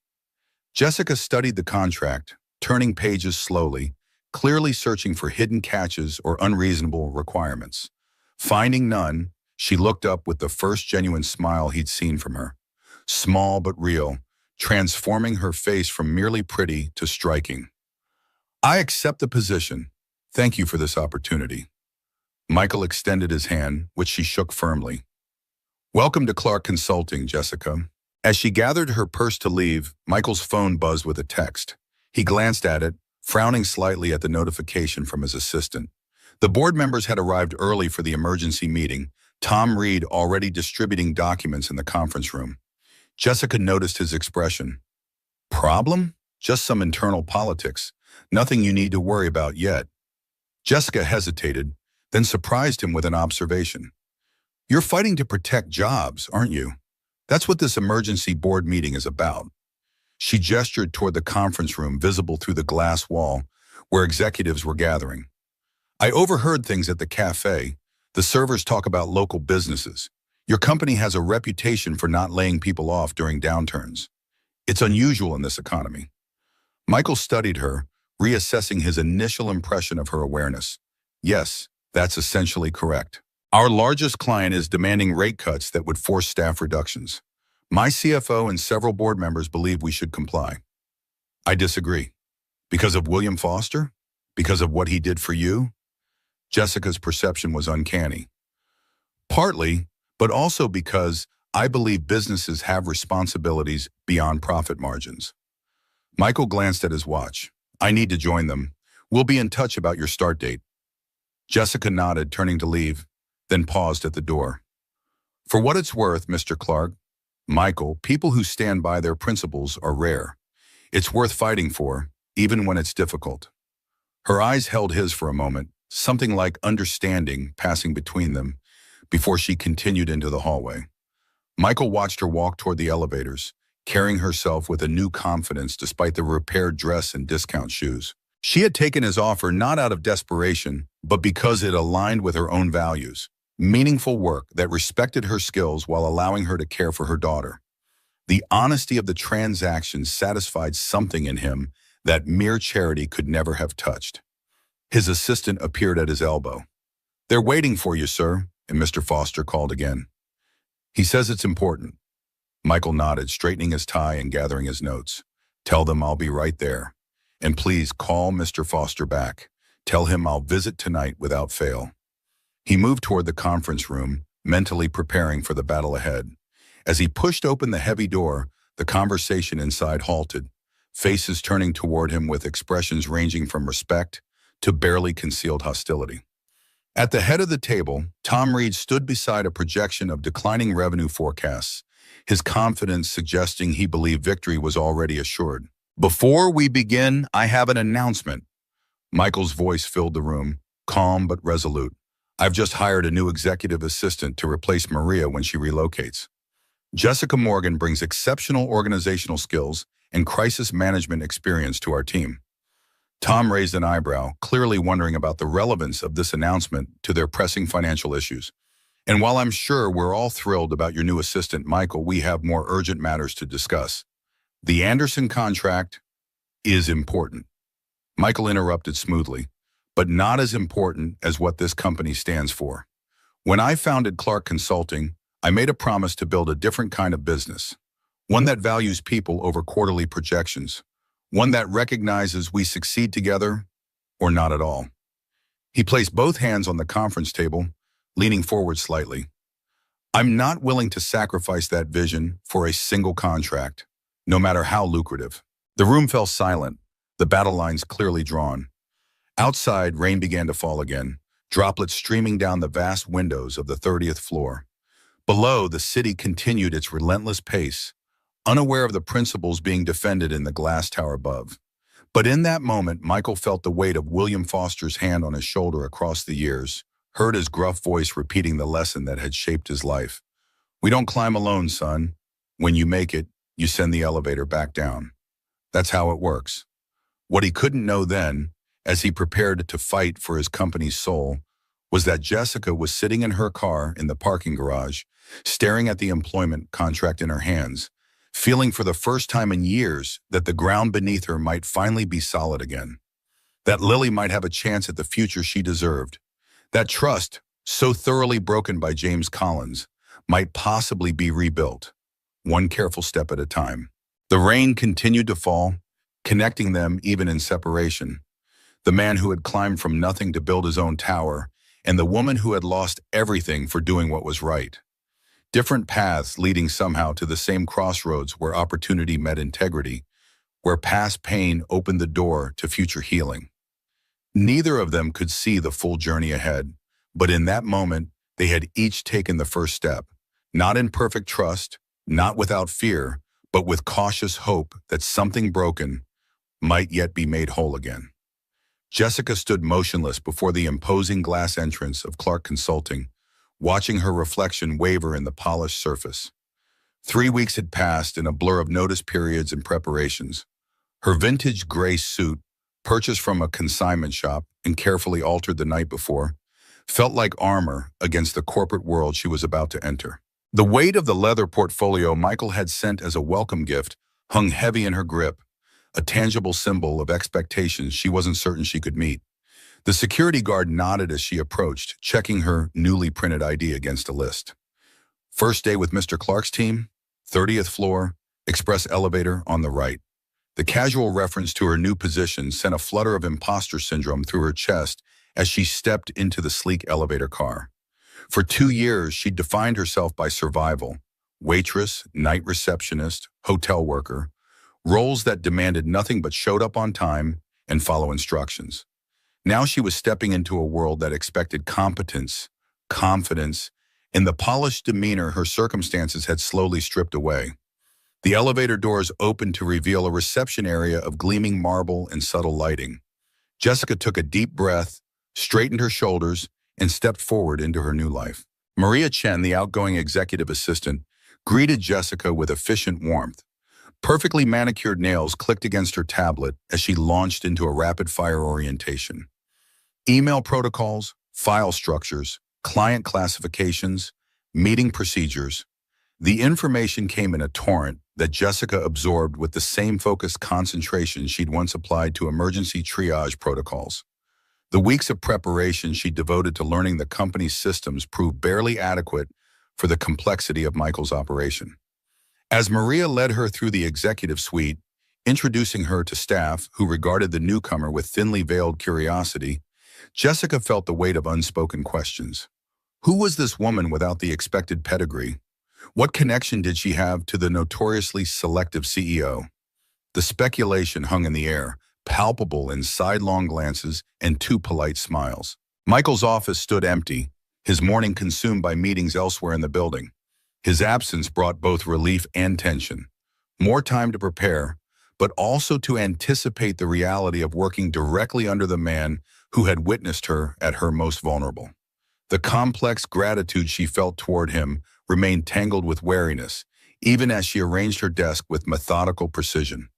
Speaker 1: Jessica studied the contract, turning pages slowly, clearly searching for hidden catches or unreasonable requirements. Finding none, she looked up with the first genuine smile he'd seen from her. Small but real, transforming her face from merely pretty to striking. I accept the position. Thank you for this opportunity. Michael extended his hand, which she shook firmly. Welcome to Clark Consulting, Jessica. As she gathered her purse to leave, Michael's phone buzzed with a text. He glanced at it, frowning slightly at the notification from his assistant. The board members had arrived early for the emergency meeting, Tom Reed already distributing documents in the conference room. Jessica noticed his expression. Problem? Just some internal politics. Nothing you need to worry about yet. Jessica hesitated, then surprised him with an observation. You're fighting to protect jobs, aren't you? That's what this emergency board meeting is about. She gestured toward the conference room visible through the glass wall where executives were gathering. I overheard things at the cafe. The servers talk about local businesses. Your company has a reputation for not laying people off during downturns. It's unusual in this economy. Michael studied her, reassessing his initial impression of her awareness. Yes, that's essentially correct. Our largest client is demanding rate cuts that would force staff reductions. My CFO and several board members believe we should comply. I disagree. Because of William Foster? Because of what he did for you? Jessica's perception was uncanny. Partly, but also because I believe businesses have responsibilities beyond profit margins. Michael glanced at his watch. I need to join them. We'll be in touch about your start date. Jessica nodded, turning to leave, then paused at the door. For what it's worth, Mr. Clark, Michael, people who stand by their principles are rare. It's worth fighting for, even when it's difficult. Her eyes held his for a moment, something like understanding passing between them, before she continued into the hallway. Michael watched her walk toward the elevators, carrying herself with a new confidence despite the repaired dress and discount shoes. She had taken his offer not out of desperation, but because it aligned with her own values. Meaningful work that respected her skills while allowing her to care for her daughter. The honesty of the transaction satisfied something in him that mere charity could never have touched. His assistant appeared at his elbow. They're waiting for you, sir, and Mr. Foster called again. He says it's important. Michael nodded, straightening his tie and gathering his notes. Tell them I'll be right there. And please call Mr. Foster back. Tell him I'll visit tonight without fail. He moved toward the conference room, mentally preparing for the battle ahead. As he pushed open the heavy door, the conversation inside halted, faces turning toward him with expressions ranging from respect to barely concealed hostility. At the head of the table, Tom Reed stood beside a projection of declining revenue forecasts, his confidence suggesting he believed victory was already assured. Before we begin, I have an announcement. Michael's voice filled the room, calm but resolute. I've just hired a new executive assistant to replace Maria when she relocates. Jessica Morgan brings exceptional organizational skills and crisis management experience to our team. Tom raised an eyebrow, clearly wondering about the relevance of this announcement to their pressing financial issues. And while I'm sure we're all thrilled about your new assistant, Michael, we have more urgent matters to discuss. The Anderson contract is important. Michael interrupted smoothly, but not as important as what this company stands for. When I founded Clark Consulting, I made a promise to build a different kind of business, one that values people over quarterly projections, one that recognizes we succeed together or not at all. He placed both hands on the conference table, leaning forward slightly. I'm not willing to sacrifice that vision for a single contract, no matter how lucrative. The room fell silent, the battle lines clearly drawn. Outside, rain began to fall again, droplets streaming down the vast windows of the 30th floor. Below, the city continued its relentless pace, unaware of the principles being defended in the glass tower above. But in that moment, Michael felt the weight of William Foster's hand on his shoulder across the years, heard his gruff voice repeating the lesson that had shaped his life. We don't climb alone, son. When you make it, you send the elevator back down. That's how it works. What he couldn't know then, as he prepared to fight for his company's soul, was that Jessica was sitting in her car in the parking garage, staring at the employment contract in her hands, feeling for the first time in years that the ground beneath her might finally be solid again. That Lily might have a chance at the future she deserved. That trust, so thoroughly broken by James Collins, might possibly be rebuilt, one careful step at a time. The rain continued to fall, connecting them even in separation. The man who had climbed from nothing to build his own tower, and the woman who had lost everything for doing what was right. Different paths leading somehow to the same crossroads where opportunity met integrity, where past pain opened the door to future healing. Neither of them could see the full journey ahead, but in that moment, they had each taken the first step, not in perfect trust, not without fear, but with cautious hope that something broken might yet be made whole again. Jessica stood motionless before the imposing glass entrance of Clark Consulting, watching her reflection waver in the polished surface. 3 weeks had passed in a blur of notice periods and preparations. Her vintage gray suit, purchased from a consignment shop and carefully altered the night before, felt like armor against the corporate world she was about to enter. The weight of the leather portfolio Michael had sent as a welcome gift hung heavy in her grip, a tangible symbol of expectations she wasn't certain she could meet. The security guard nodded as she approached, checking her newly printed ID against a list. First day with Mr. Clark's team, 30th floor, express elevator on the right. The casual reference to her new position sent a flutter of imposter syndrome through her chest as she stepped into the sleek elevator car. For 2 years, she'd defined herself by survival: waitress, night receptionist, hotel worker, roles that demanded nothing but showed up on time and follow instructions. Now she was stepping into a world that expected competence, confidence, and the polished demeanor her circumstances had slowly stripped away. The elevator doors opened to reveal a reception area of gleaming marble and subtle lighting. Jessica took a deep breath, straightened her shoulders, and stepped forward into her new life. Maria Chen, the outgoing executive assistant, greeted Jessica with efficient warmth. Perfectly manicured nails clicked against her tablet as she launched into a rapid-fire orientation. Email protocols, file structures, client classifications, meeting procedures. The information came in a torrent that Jessica absorbed with the same focused concentration she'd once applied to emergency triage protocols. The weeks of preparation she devoted to learning the company's systems proved barely adequate for the complexity of Michael's operation. As Maria led her through the executive suite, introducing her to staff who regarded the newcomer with thinly veiled curiosity, Jessica felt the weight of unspoken questions. Who was this woman without the expected pedigree? What connection did she have to the notoriously selective CEO? The speculation hung in the air, palpable in sidelong glances and 2 polite smiles. Michael's office stood empty, his morning consumed by meetings elsewhere in the building. His absence brought both relief and tension. More time to prepare, but also to anticipate the reality of working directly under the man who had witnessed her at her most vulnerable. The complex gratitude she felt toward him remained tangled with wariness, even as she arranged her desk with methodical precision.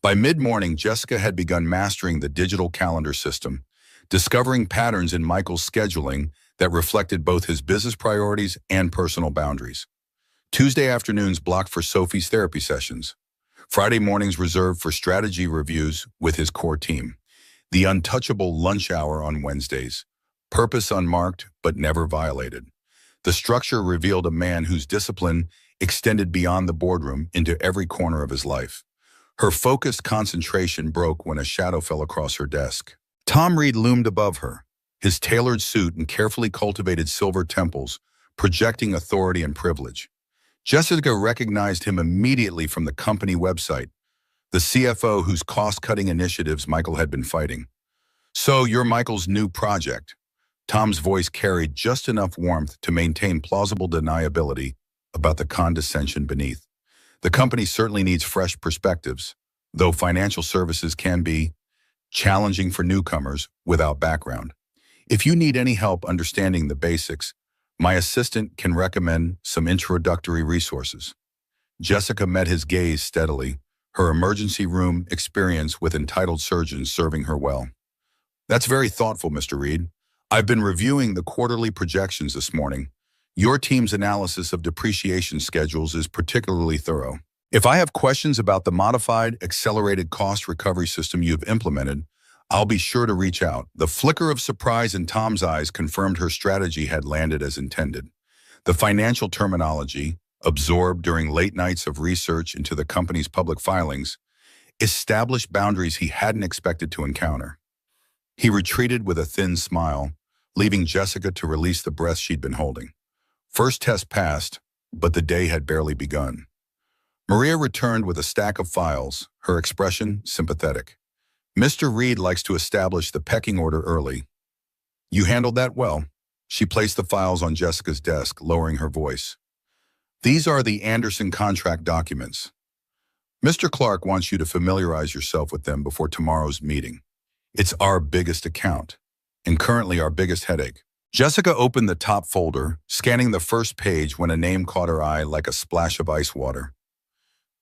Speaker 1: By mid-morning, Jessica had begun mastering the digital calendar system, discovering patterns in Michael's scheduling that reflected both his business priorities and personal boundaries. Tuesday afternoons blocked for Sophie's therapy sessions. Friday mornings reserved for strategy reviews with his core team. The untouchable lunch hour on Wednesdays. Purpose unmarked, but never violated. The structure revealed a man whose discipline extended beyond the boardroom into every corner of his life. Her focused concentration broke when a shadow fell across her desk. Tom Reed loomed above her, his tailored suit and carefully cultivated silver temples projecting authority and privilege. Jessica recognized him immediately from the company website, the CFO whose cost-cutting initiatives Michael had been fighting. "So you're Michael's new project." Tom's voice carried just enough warmth to maintain plausible deniability about the condescension beneath. "The company certainly needs fresh perspectives, though financial services can be challenging for newcomers without background. If you need any help understanding the basics, my assistant can recommend some introductory resources." Jessica met his gaze steadily, her emergency room experience with entitled surgeons serving her well. "That's very thoughtful, Mr. Reed. I've been reviewing the quarterly projections this morning. Your team's analysis of depreciation schedules is particularly thorough. If I have questions about the modified, accelerated cost recovery system you've implemented, I'll be sure to reach out." The flicker of surprise in Tom's eyes confirmed her strategy had landed as intended. The financial terminology, absorbed during late nights of research into the company's public filings, established boundaries he hadn't expected to encounter. He retreated with a thin smile, leaving Jessica to release the breath she'd been holding. First test passed, but the day had barely begun. Maria returned with a stack of files, her expression sympathetic. "Mr. Reed likes to establish the pecking order early." "You handled that well." She placed the files on Jessica's desk, lowering her voice. "These are the Anderson contract documents. Mr. Clark wants you to familiarize yourself with them before tomorrow's meeting. It's our biggest account, and currently our biggest headache." Jessica opened the top folder, scanning the first page when a name caught her eye like a splash of ice water.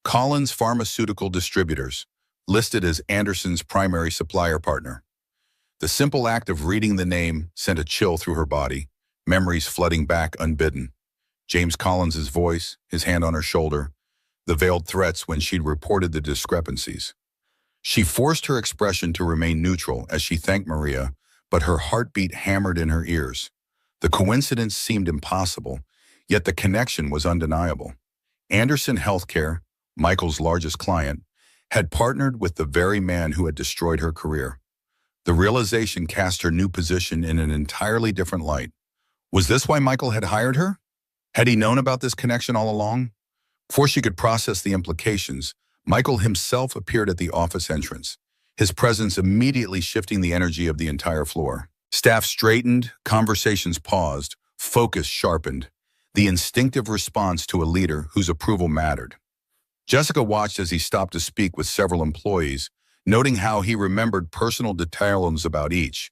Speaker 1: Collins Pharmaceutical Distributors, listed as Anderson's primary supplier partner. The simple act of reading the name sent a chill through her body, memories flooding back unbidden. James Collins's voice, his hand on her shoulder, the veiled threats when she'd reported the discrepancies. She forced her expression to remain neutral as she thanked Maria, but her heartbeat hammered in her ears. The coincidence seemed impossible, yet the connection was undeniable. Anderson Healthcare, Michael's largest client, had partnered with the very man who had destroyed her career. The realization cast her new position in an entirely different light. Was this why Michael had hired her? Had he known about this connection all along? Before she could process the implications, Michael himself appeared at the office entrance, his presence immediately shifting the energy of the entire floor. Staff straightened, conversations paused, focus sharpened, the instinctive response to a leader whose approval mattered. Jessica watched as he stopped to speak with several employees, noting how he remembered personal details about each,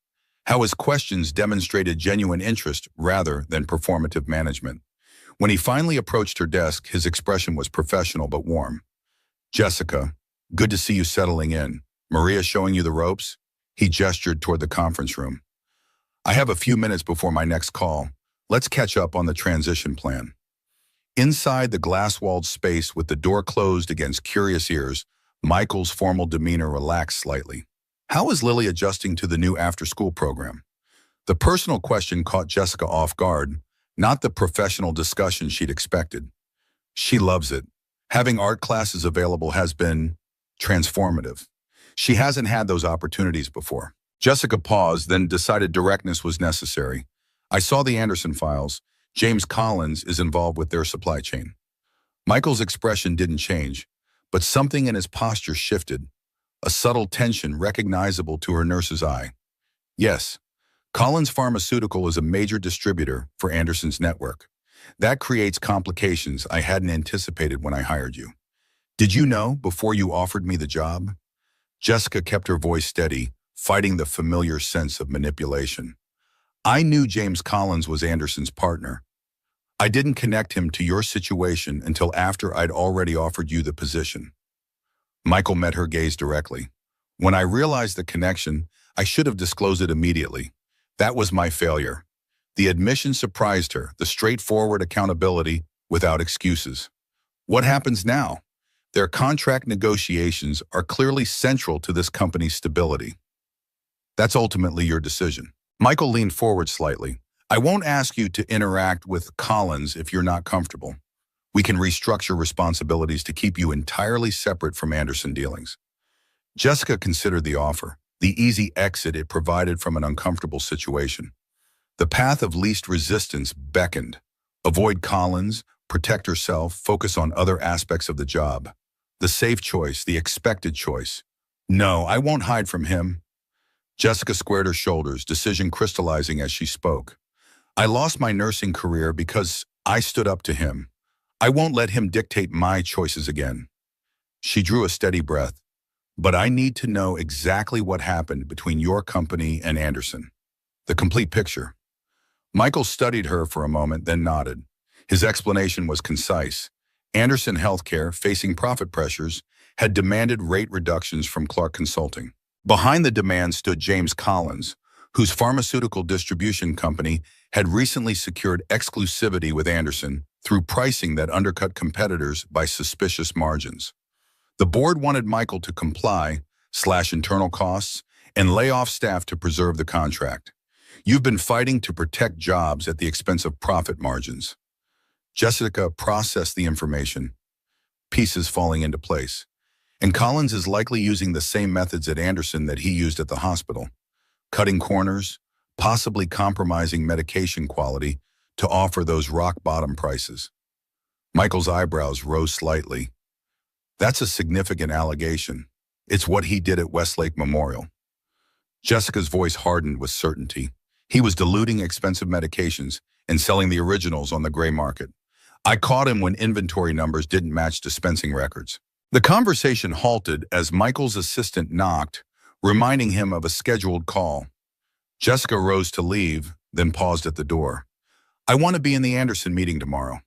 Speaker 1: how his questions demonstrated genuine interest rather than performative management. When he finally approached her desk, his expression was professional but warm. "Jessica, good to see you settling in. Maria showing you the ropes?" He gestured toward the conference room. "I have a few minutes before my next call. Let's catch up on the transition plan." Inside the glass-walled space with the door closed against curious ears, Michael's formal demeanor relaxed slightly. How is Lily adjusting to the new after-school program? The personal question caught Jessica off guard, not the professional discussion she'd expected. "She loves it. Having art classes available has been transformative. She hasn't had those opportunities before." Jessica paused, then decided directness was necessary. "I saw the Anderson files. James Collins is involved with their supply chain." Michael's expression didn't change, but something in his posture shifted, a subtle tension recognizable to her nurse's eye. "Yes, Collins Pharmaceutical is a major distributor for Anderson's network. That creates complications I hadn't anticipated when I hired you. Did you know before you offered me the job?" Jessica kept her voice steady, fighting the familiar sense of manipulation. "I knew James Collins was Anderson's partner. I didn't connect him to your situation until after I'd already offered you the position." Michael met her gaze directly. "When I realized the connection, I should have disclosed it immediately. That was my failure." The admission surprised her, the straightforward accountability without excuses. "What happens now?" "Their contract negotiations are clearly central to this company's stability. That's ultimately your decision." Michael leaned forward slightly. "I won't ask you to interact with Collins if you're not comfortable. We can restructure responsibilities to keep you entirely separate from Anderson dealings." Jessica considered the offer, the easy exit it provided from an uncomfortable situation. The path of least resistance beckoned, Avoid Collins, protect herself, focus on other aspects of the job. The safe choice, the expected choice. No, I won't hide from him. Jessica squared her shoulders, decision crystallizing as she spoke. I lost my nursing career because I stood up to him. I won't let him dictate my choices again. She drew a steady breath. But I need to know exactly what happened between your company and Anderson. The complete picture. Michael studied her for a moment, then nodded. His explanation was concise. Anderson Healthcare, facing profit pressures, had demanded rate reductions from Clark Consulting. Behind the demand stood James Collins, whose pharmaceutical distribution company had recently secured exclusivity with Anderson through pricing that undercut competitors by suspicious margins. The board wanted Michael to comply, slash internal costs, and lay off staff to preserve the contract. You've been fighting to protect jobs at the expense of profit margins. Jessica processed the information, pieces falling into place. And Collins is likely using the same methods at Anderson that he used at the hospital, cutting corners, possibly compromising medication quality to offer those rock-bottom prices. Michael's eyebrows rose slightly. That's a significant allegation. It's what he did at Westlake Memorial. Jessica's voice hardened with certainty. He was diluting expensive medications and selling the originals on the gray market. I caught him when inventory numbers didn't match dispensing records. The conversation halted as Michael's assistant knocked, reminding him of a scheduled call. Jessica rose to leave, then paused at the door. I want to be in the Anderson meeting tomorrow.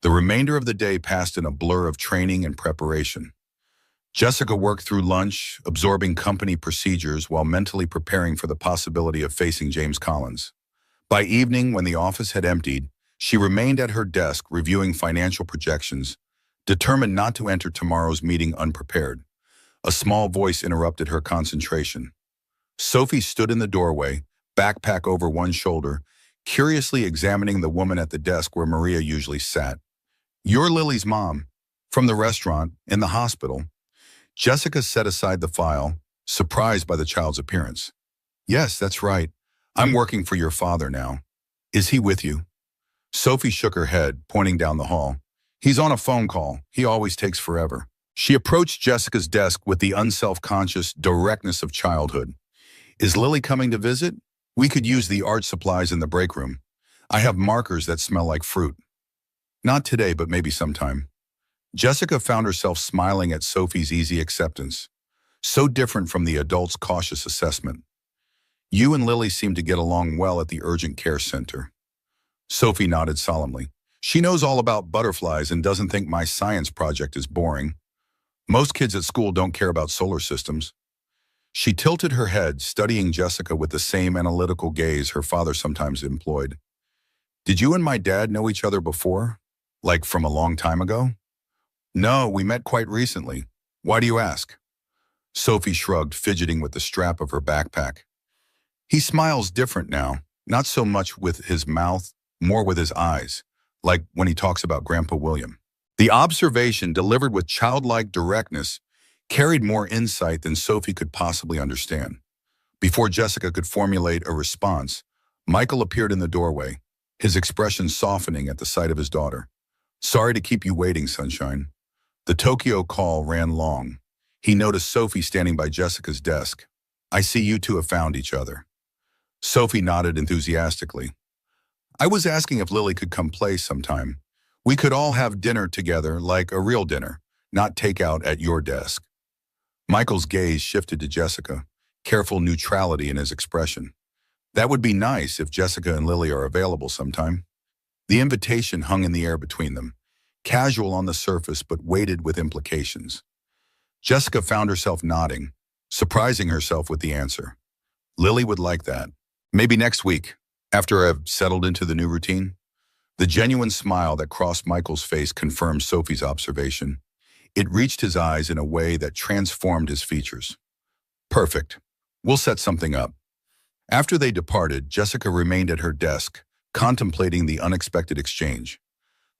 Speaker 1: The remainder of the day passed in a blur of training and preparation. Jessica worked through lunch, absorbing company procedures while mentally preparing for the possibility of facing James Collins. By evening, when the office had emptied, she remained at her desk reviewing financial projections, determined not to enter tomorrow's meeting unprepared. A small voice interrupted her concentration. Sophie stood in the doorway, backpack over one shoulder, curiously examining the woman at the desk where Maria usually sat. You're Lily's mom, from the restaurant, in the hospital. Jessica set aside the file, surprised by the child's appearance. Yes, that's right. I'm working for your father now. Is he with you? Sophie shook her head, pointing down the hall. He's on a phone call. He always takes forever. She approached Jessica's desk with the unself-conscious directness of childhood. Is Lily coming to visit? We could use the art supplies in the break room. I have markers that smell like fruit. Not today, but maybe sometime. Jessica found herself smiling at Sophie's easy acceptance, so different from the adult's cautious assessment. You and Lily seem to get along well at the urgent care center. Sophie nodded solemnly. She knows all about butterflies and doesn't think my science project is boring. Most kids at school don't care about solar systems. She tilted her head, studying Jessica with the same analytical gaze her father sometimes employed. Did you and my dad know each other before? Like from a long time ago? No, we met quite recently. Why do you ask? Sophie shrugged, fidgeting with the strap of her backpack. He smiles different now, not so much with his mouth, more with his eyes, like when he talks about Grandpa William. The observation, delivered with childlike directness, carried more insight than Sophie could possibly understand. Before Jessica could formulate a response, Michael appeared in the doorway, his expression softening at the sight of his daughter. Sorry to keep you waiting, Sunshine. The Tokyo call ran long. He noticed Sophie standing by Jessica's desk. I see you two have found each other. Sophie nodded enthusiastically. I was asking if Lily could come play sometime. We could all have dinner together, like a real dinner, not takeout at your desk. Michael's gaze shifted to Jessica, careful neutrality in his expression. That would be nice if Jessica and Lily are available sometime. The invitation hung in the air between them, casual on the surface but weighted with implications. Jessica found herself nodding, surprising herself with the answer. Lily would like that. Maybe next week, after I've settled into the new routine. The genuine smile that crossed Michael's face confirmed Sophie's observation. It reached his eyes in a way that transformed his features. Perfect. We'll set something up. After they departed, Jessica remained at her desk, contemplating the unexpected exchange.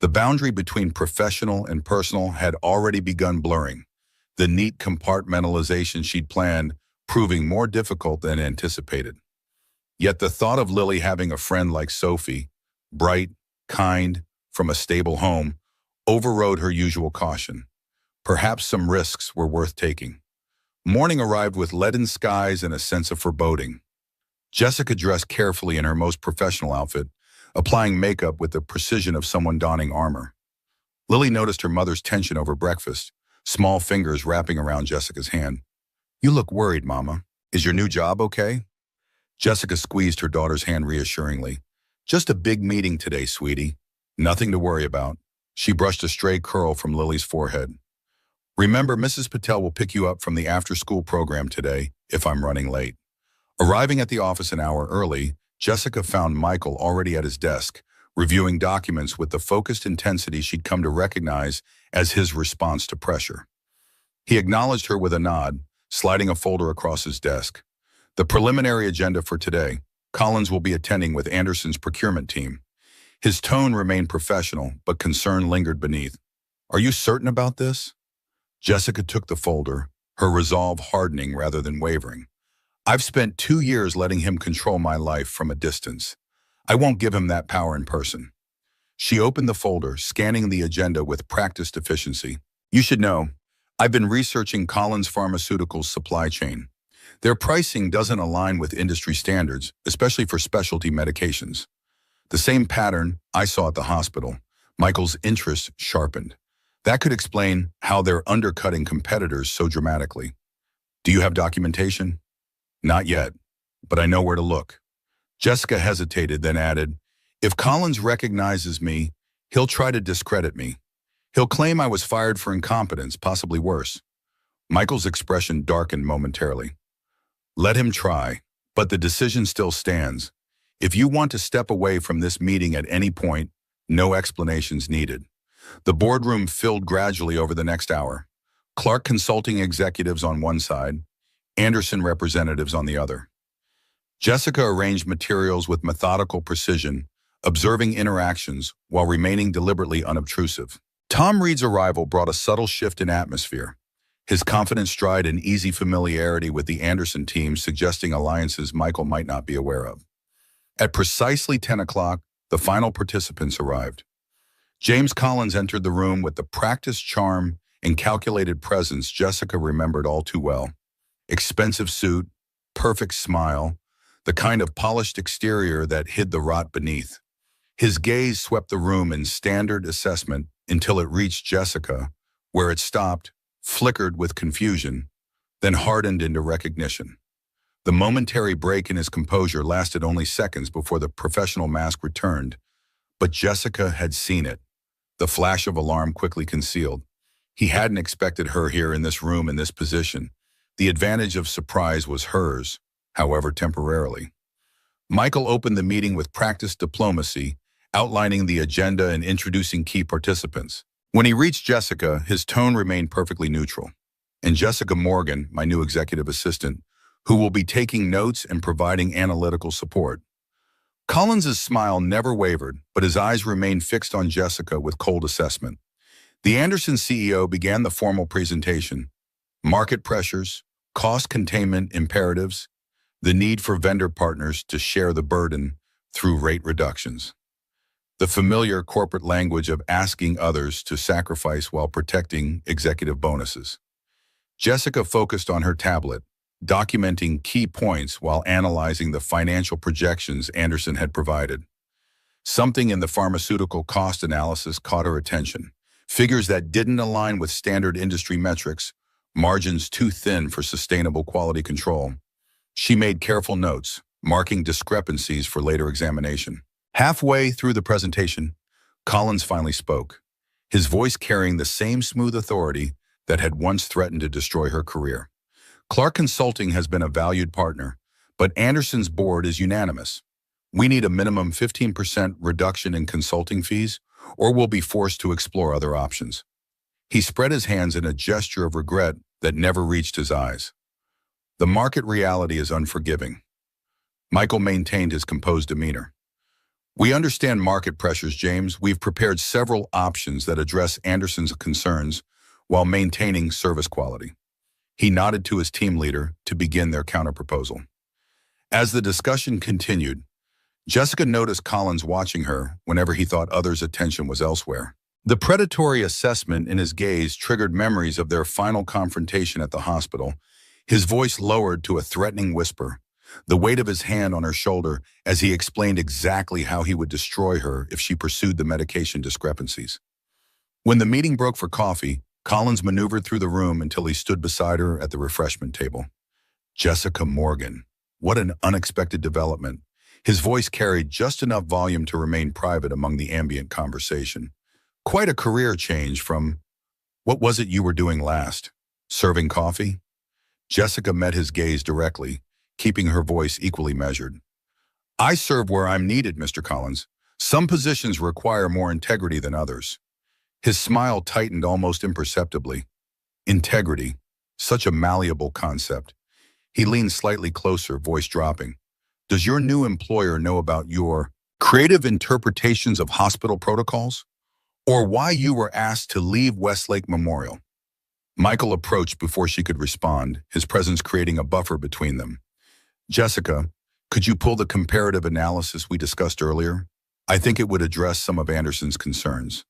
Speaker 1: The boundary between professional and personal had already begun blurring, the neat compartmentalization she'd planned proving more difficult than anticipated. Yet the thought of Lily having a friend like Sophie, bright, kind, from a stable home, overrode her usual caution. Perhaps some risks were worth taking. Morning arrived with leaden skies and a sense of foreboding. Jessica dressed carefully in her most professional outfit, applying makeup with the precision of someone donning armor. Lily noticed her mother's tension over breakfast, small fingers wrapping around Jessica's hand. "You look worried, Mama. Is your new job okay?" Jessica squeezed her daughter's hand reassuringly. "Just a big meeting today, sweetie. Nothing to worry about." She brushed a stray curl from Lily's forehead. "Remember, Mrs. Patel will pick you up from the after-school program today if I'm running late." Arriving at the office an hour early, Jessica found Michael already at his desk, reviewing documents with the focused intensity she'd come to recognize as his response to pressure. He acknowledged her with a nod, sliding a folder across his desk. The preliminary agenda for today: Collins will be attending with Anderson's procurement team. His tone remained professional, but concern lingered beneath. "Are you certain about this?" Jessica took the folder, her resolve hardening rather than wavering. "I've spent 2 years letting him control my life from a distance. I won't give him that power in person." She opened the folder, scanning the agenda with practiced efficiency. "You should know, I've been researching Collins Pharmaceuticals' supply chain. Their pricing doesn't align with industry standards, especially for specialty medications." The same pattern I saw at the hospital. Michael's interest sharpened. That could explain how they're undercutting competitors so dramatically. "Do you have documentation?" "Not yet, but I know where to look." Jessica hesitated, then added, "If Collins recognizes me, he'll try to discredit me. He'll claim I was fired for incompetence, possibly worse." Michael's expression darkened momentarily. "Let him try, but the decision still stands. If you want to step away from this meeting at any point, no explanations needed." The boardroom filled gradually over the next hour. Clark Consulting executives on one side, Anderson representatives on the other. Jessica arranged materials with methodical precision, observing interactions while remaining deliberately unobtrusive. Tom Reed's arrival brought a subtle shift in atmosphere. His confident stride and easy familiarity with the Anderson team suggesting alliances Michael might not be aware of. At precisely 10 o'clock, the final participants arrived. James Collins entered the room with the practiced charm and calculated presence Jessica remembered all too well. Expensive suit, perfect smile, the kind of polished exterior that hid the rot beneath. His gaze swept the room in standard assessment until it reached Jessica, where it stopped, flickered with confusion, then hardened into recognition. The momentary break in his composure lasted only seconds before the professional mask returned, but Jessica had seen it. The flash of alarm quickly concealed. He hadn't expected her here in this room in this position. The advantage of surprise was hers, however temporarily. Michael opened the meeting with practiced diplomacy, outlining the agenda and introducing key participants. When he reached Jessica, his tone remained perfectly neutral. "And Jessica Morgan, my new executive assistant, who will be taking notes and providing analytical support." Collins's smile never wavered, but his eyes remained fixed on Jessica with cold assessment. The Anderson CEO began the formal presentation. Market pressures, cost containment imperatives, the need for vendor partners to share the burden through rate reductions. The familiar corporate language of asking others to sacrifice while protecting executive bonuses. Jessica focused on her tablet, documenting key points while analyzing the financial projections Anderson had provided. Something in the pharmaceutical cost analysis caught her attention. Figures that didn't align with standard industry metrics, margins too thin for sustainable quality control. She made careful notes, marking discrepancies for later examination. Halfway through the presentation, Collins finally spoke, his voice carrying the same smooth authority that had once threatened to destroy her career. "Clark Consulting has been a valued partner, but Anderson's board is unanimous. We need a minimum 15% reduction in consulting fees, or we'll be forced to explore other options." He spread his hands in a gesture of regret that never reached his eyes. "The market reality is unforgiving." Michael maintained his composed demeanor. "We understand market pressures, James. We've prepared several options that address Anderson's concerns while maintaining service quality." He nodded to his team leader to begin their counterproposal. As the discussion continued, Jessica noticed Collins watching her whenever he thought others' attention was elsewhere. The predatory assessment in his gaze triggered memories of their final confrontation at the hospital, his voice lowered to a threatening whisper, the weight of his hand on her shoulder as he explained exactly how he would destroy her if she pursued the medication discrepancies. When the meeting broke for coffee, Collins maneuvered through the room until he stood beside her at the refreshment table. Jessica Morgan. What an unexpected development. His voice carried just enough volume to remain private among the ambient conversation. Quite a career change from, what was it you were doing last? Serving coffee? Jessica met his gaze directly, keeping her voice equally measured. I serve where I'm needed, Mr. Collins. Some positions require more integrity than others. His smile tightened almost imperceptibly. Integrity, such a malleable concept. He leaned slightly closer, voice dropping. Does your new employer know about your creative interpretations of hospital protocols? Or why you were asked to leave Westlake Memorial? Michael approached before she could respond, his presence creating a buffer between them. Jessica, could you pull the comparative analysis we discussed earlier? I think it would address some of Anderson's concerns.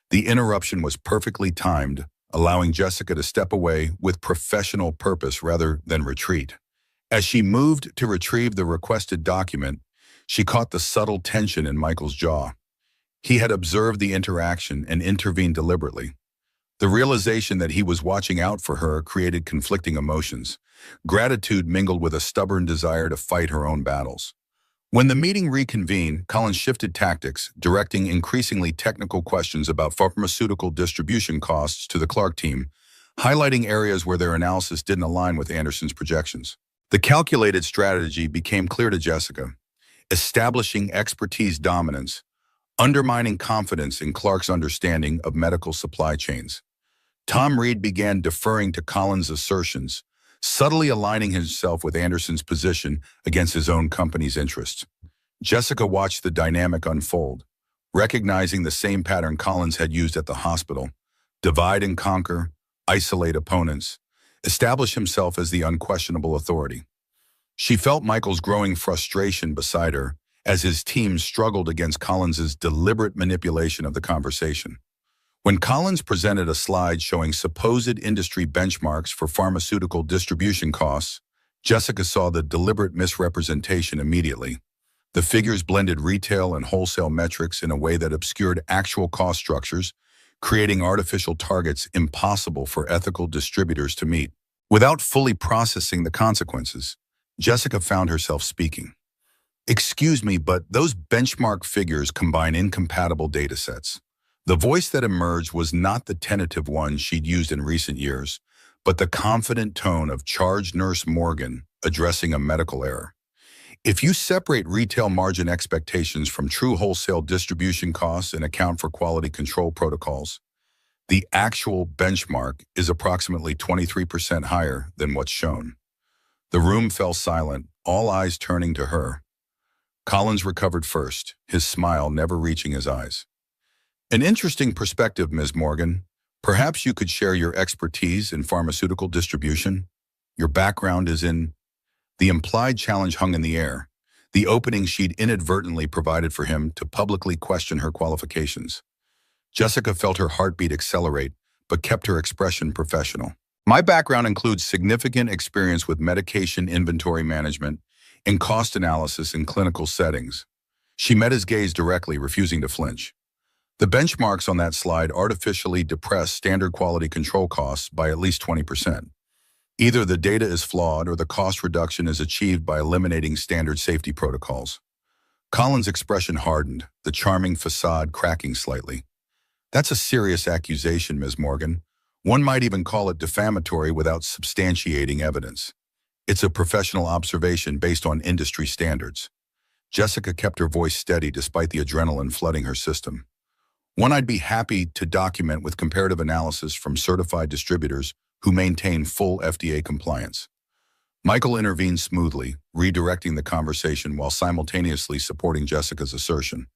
Speaker 1: The interruption was perfectly timed, allowing Jessica to step away with professional purpose rather than retreat. As she moved to retrieve the requested document, she caught the subtle tension in Michael's jaw. He had observed the interaction and intervened deliberately. The realization that he was watching out for her created conflicting emotions. Gratitude mingled with a stubborn desire to fight her own battles. When the meeting reconvened, Collins shifted tactics, directing increasingly technical questions about pharmaceutical distribution costs to the Clark team, highlighting areas where their analysis didn't align with Anderson's projections. The calculated strategy became clear to Jessica, establishing expertise dominance, undermining confidence in Clark's understanding of medical supply chains. Tom Reed began deferring to Collins' assertions, subtly aligning himself with Anderson's position against his own company's interests. Jessica watched the dynamic unfold, recognizing the same pattern Collins had used at the hospital: divide and conquer, isolate opponents, establish himself as the unquestionable authority. She felt Michael's growing frustration beside her as his team struggled against Collins' deliberate manipulation of the conversation. When Collins presented a slide showing supposed industry benchmarks for pharmaceutical distribution costs, Jessica saw the deliberate misrepresentation immediately. The figures blended retail and wholesale metrics in a way that obscured actual cost structures, creating artificial targets impossible for ethical distributors to meet. Without fully processing the consequences, Jessica found herself speaking. Excuse me, but those benchmark figures combine incompatible datasets. The voice that emerged was not the tentative one she'd used in recent years, but the confident tone of charge nurse Morgan addressing a medical error. If you separate retail margin expectations from true wholesale distribution costs and account for quality control protocols, the actual benchmark is approximately 23% higher than what's shown. The room fell silent, all eyes turning to her. Collins recovered first, his smile never reaching his eyes. An interesting perspective, Ms. Morgan. Perhaps you could share your expertise in pharmaceutical distribution. Your background is in... The implied challenge hung in the air, the opening she'd inadvertently provided for him to publicly question her qualifications. Jessica felt her heartbeat accelerate, but kept her expression professional. My background includes significant experience with medication inventory management and cost analysis in clinical settings. She met his gaze directly, refusing to flinch. The benchmarks on that slide artificially depress standard quality control costs by at least 20%. Either the data is flawed or the cost reduction is achieved by eliminating standard safety protocols. Collins' expression hardened, the charming facade cracking slightly. That's a serious accusation, Ms. Morgan. One might even call it defamatory without substantiating evidence. It's a professional observation based on industry standards. Jessica kept her voice steady despite the adrenaline flooding her system. One I'd be happy to document with comparative analysis from certified distributors who maintain full FDA compliance. Michael intervened smoothly, redirecting the conversation while simultaneously supporting Jessica's assertion.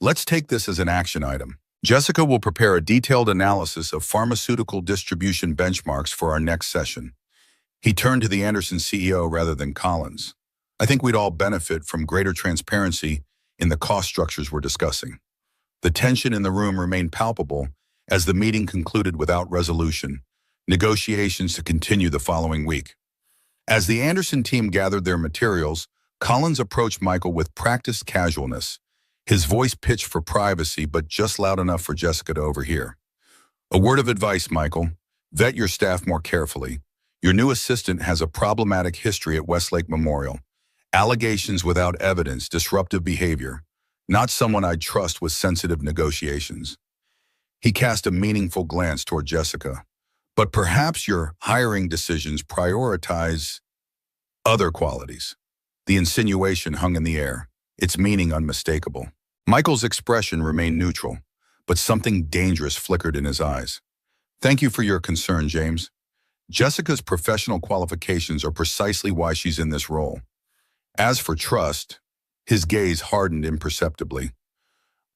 Speaker 1: Let's take this as an action item. Jessica will prepare a detailed analysis of pharmaceutical distribution benchmarks for our next session. He turned to the Anderson CEO rather than Collins. I think we'd all benefit from greater transparency in the cost structures we're discussing. The tension in the room remained palpable as the meeting concluded without resolution, negotiations to continue the following week. As the Anderson team gathered their materials, Collins approached Michael with practiced casualness, his voice pitched for privacy but just loud enough for Jessica to overhear. A word of advice, Michael. Vet your staff more carefully. Your new assistant has a problematic history at Westlake Memorial. Allegations without evidence, disruptive behavior. Not someone I'd trust with sensitive negotiations. He cast a meaningful glance toward Jessica. But perhaps your hiring decisions prioritize other qualities. The insinuation hung in the air, its meaning unmistakable. Michael's expression remained neutral, but something dangerous flickered in his eyes. Thank you for your concern, James. Jessica's professional qualifications are precisely why she's in this role. As for trust, his gaze hardened imperceptibly.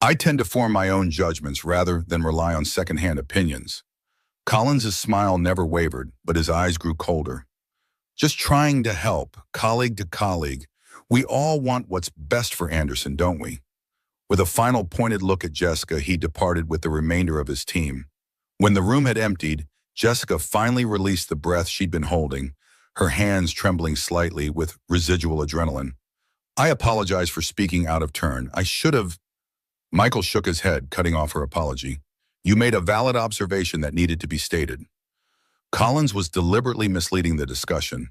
Speaker 1: I tend to form my own judgments rather than rely on second-hand opinions. Collins's smile never wavered, but his eyes grew colder. Just trying to help, colleague to colleague. We all want what's best for Anderson, don't we? With a final pointed look at Jessica, he departed with the remainder of his team. When the room had emptied, Jessica finally released the breath she'd been holding, her hands trembling slightly with residual adrenaline. I apologize for speaking out of turn. I should have... Michael shook his head, cutting off her apology. You made a valid observation that needed to be stated. Collins was deliberately misleading the discussion.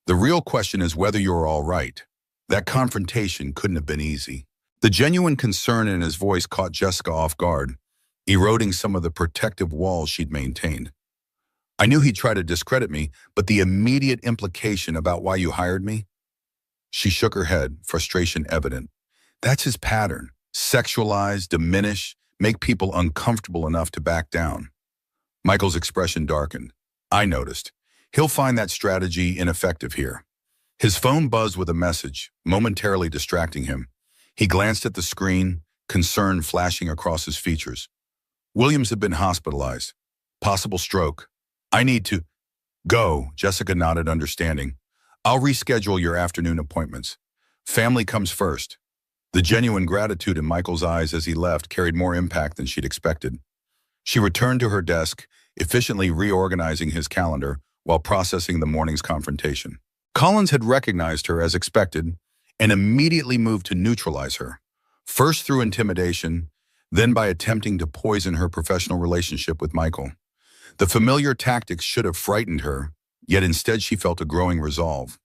Speaker 1: The real question is whether you're all right. That confrontation couldn't have been easy. The genuine concern in his voice caught Jessica off guard, eroding some of the protective walls she'd maintained. I knew he'd try to discredit me, but the immediate implication about why you hired me? She shook her head, frustration evident. That's his pattern. Sexualize, diminish, make people uncomfortable enough to back down. Michael's expression darkened. I noticed. He'll find that strategy ineffective here. His phone buzzed with a message, momentarily distracting him. He glanced at the screen, concern flashing across his features. Williams had been hospitalized. Possible stroke. I need to... Go, Jessica nodded, understanding. I'll reschedule your afternoon appointments. Family comes first. The genuine gratitude in Michael's eyes as he left carried more impact than she'd expected. She returned to her desk, efficiently reorganizing his calendar while processing the morning's confrontation. Collins had recognized her as expected and immediately moved to neutralize her, first through intimidation, then by attempting to poison her professional relationship with Michael. The familiar tactics should have frightened her, yet instead she felt a growing resolve.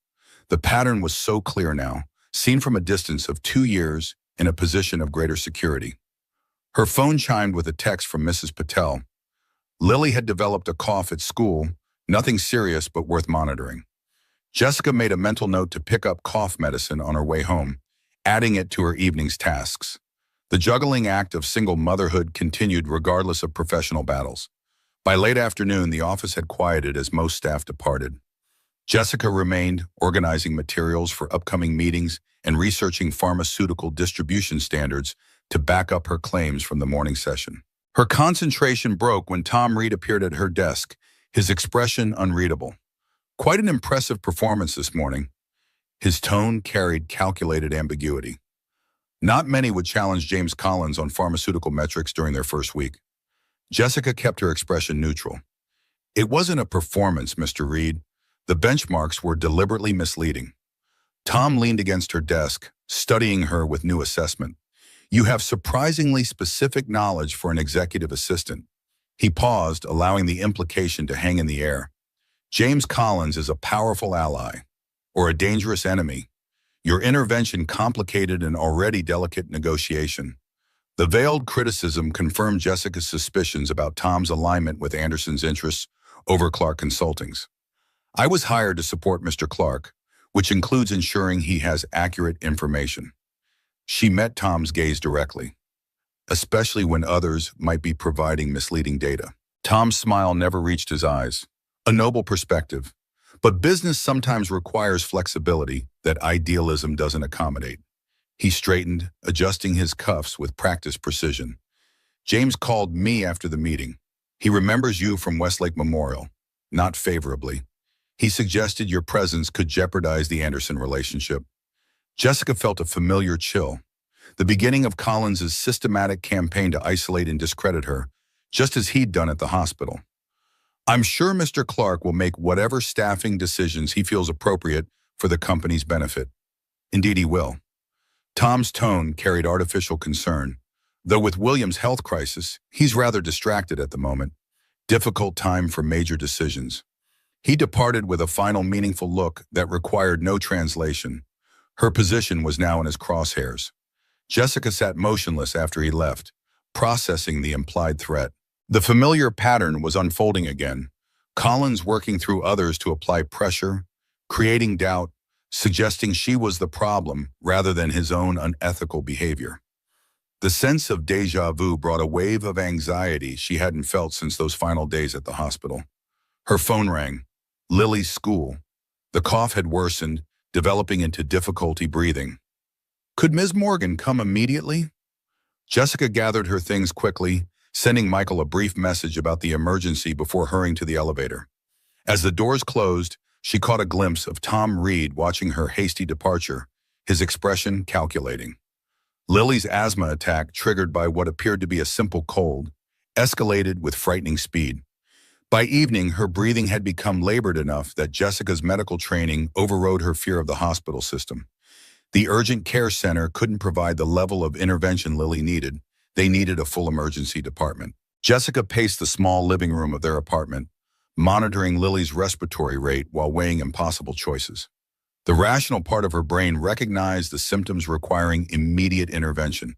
Speaker 1: The pattern was so clear now, seen from a distance of 2 years in a position of greater security. Her phone chimed with a text from Mrs. Patel. Lily had developed a cough at school, nothing serious but worth monitoring. Jessica made a mental note to pick up cough medicine on her way home, adding it to her evening's tasks. The juggling act of single motherhood continued regardless of professional battles. By late afternoon, the office had quieted as most staff departed. Jessica remained, organizing materials for upcoming meetings and researching pharmaceutical distribution standards to back up her claims from the morning session. Her concentration broke when Tom Reed appeared at her desk, his expression unreadable. Quite an impressive performance this morning. His tone carried calculated ambiguity. Not many would challenge James Collins on pharmaceutical metrics during their first week. Jessica kept her expression neutral. It wasn't a performance, Mr. Reed. The benchmarks were deliberately misleading. Tom leaned against her desk, studying her with new assessment. You have surprisingly specific knowledge for an executive assistant. He paused, allowing the implication to hang in the air. James Collins is a powerful ally, or a dangerous enemy. Your intervention complicated an already delicate negotiation. The veiled criticism confirmed Jessica's suspicions about Tom's alignment with Anderson's interests over Clark Consulting's. I was hired to support Mr. Clark, which includes ensuring he has accurate information. She met Tom's gaze directly, especially when others might be providing misleading data. Tom's smile never reached his eyes. A noble perspective, but business sometimes requires flexibility that idealism doesn't accommodate. He straightened, adjusting his cuffs with practiced precision. James called me after the meeting. He remembers you from Westlake Memorial, not favorably. He suggested your presence could jeopardize the Anderson relationship. Jessica felt a familiar chill, the beginning of Collins's systematic campaign to isolate and discredit her, just as he'd done at the hospital. I'm sure Mr. Clark will make whatever staffing decisions he feels appropriate for the company's benefit. Indeed he will. Tom's tone carried artificial concern, though with William's health crisis, he's rather distracted at the moment. Difficult time for major decisions. He departed with a final meaningful look that required no translation. Her position was now in his crosshairs. Jessica sat motionless after he left, processing the implied threat. The familiar pattern was unfolding again. Collins working through others to apply pressure, creating doubt, suggesting she was the problem rather than his own unethical behavior. The sense of déjà vu brought a wave of anxiety she hadn't felt since those final days at the hospital. Her phone rang. Lily's school. The cough had worsened, developing into difficulty breathing. Could Ms. Morgan come immediately? Jessica gathered her things quickly, sending Michael a brief message about the emergency before hurrying to the elevator. As the doors closed, she caught a glimpse of Tom Reed watching her hasty departure, his expression calculating. Lily's asthma attack, triggered by what appeared to be a simple cold, escalated with frightening speed. By evening, her breathing had become labored enough that Jessica's medical training overrode her fear of the hospital system. The urgent care center couldn't provide the level of intervention Lily needed. They needed a full emergency department. Jessica paced the small living room of their apartment, monitoring Lily's respiratory rate while weighing impossible choices. The rational part of her brain recognized the symptoms requiring immediate intervention,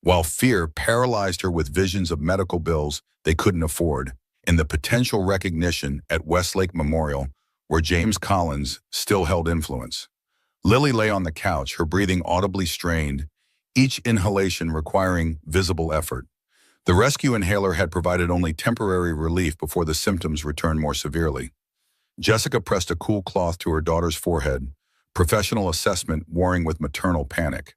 Speaker 1: while fear paralyzed her with visions of medical bills they couldn't afford and the potential recognition at Westlake Memorial, where James Collins still held influence. Lily lay on the couch, her breathing audibly strained, each inhalation requiring visible effort. The rescue inhaler had provided only temporary relief before the symptoms returned more severely. Jessica pressed a cool cloth to her daughter's forehead, professional assessment warring with maternal panic.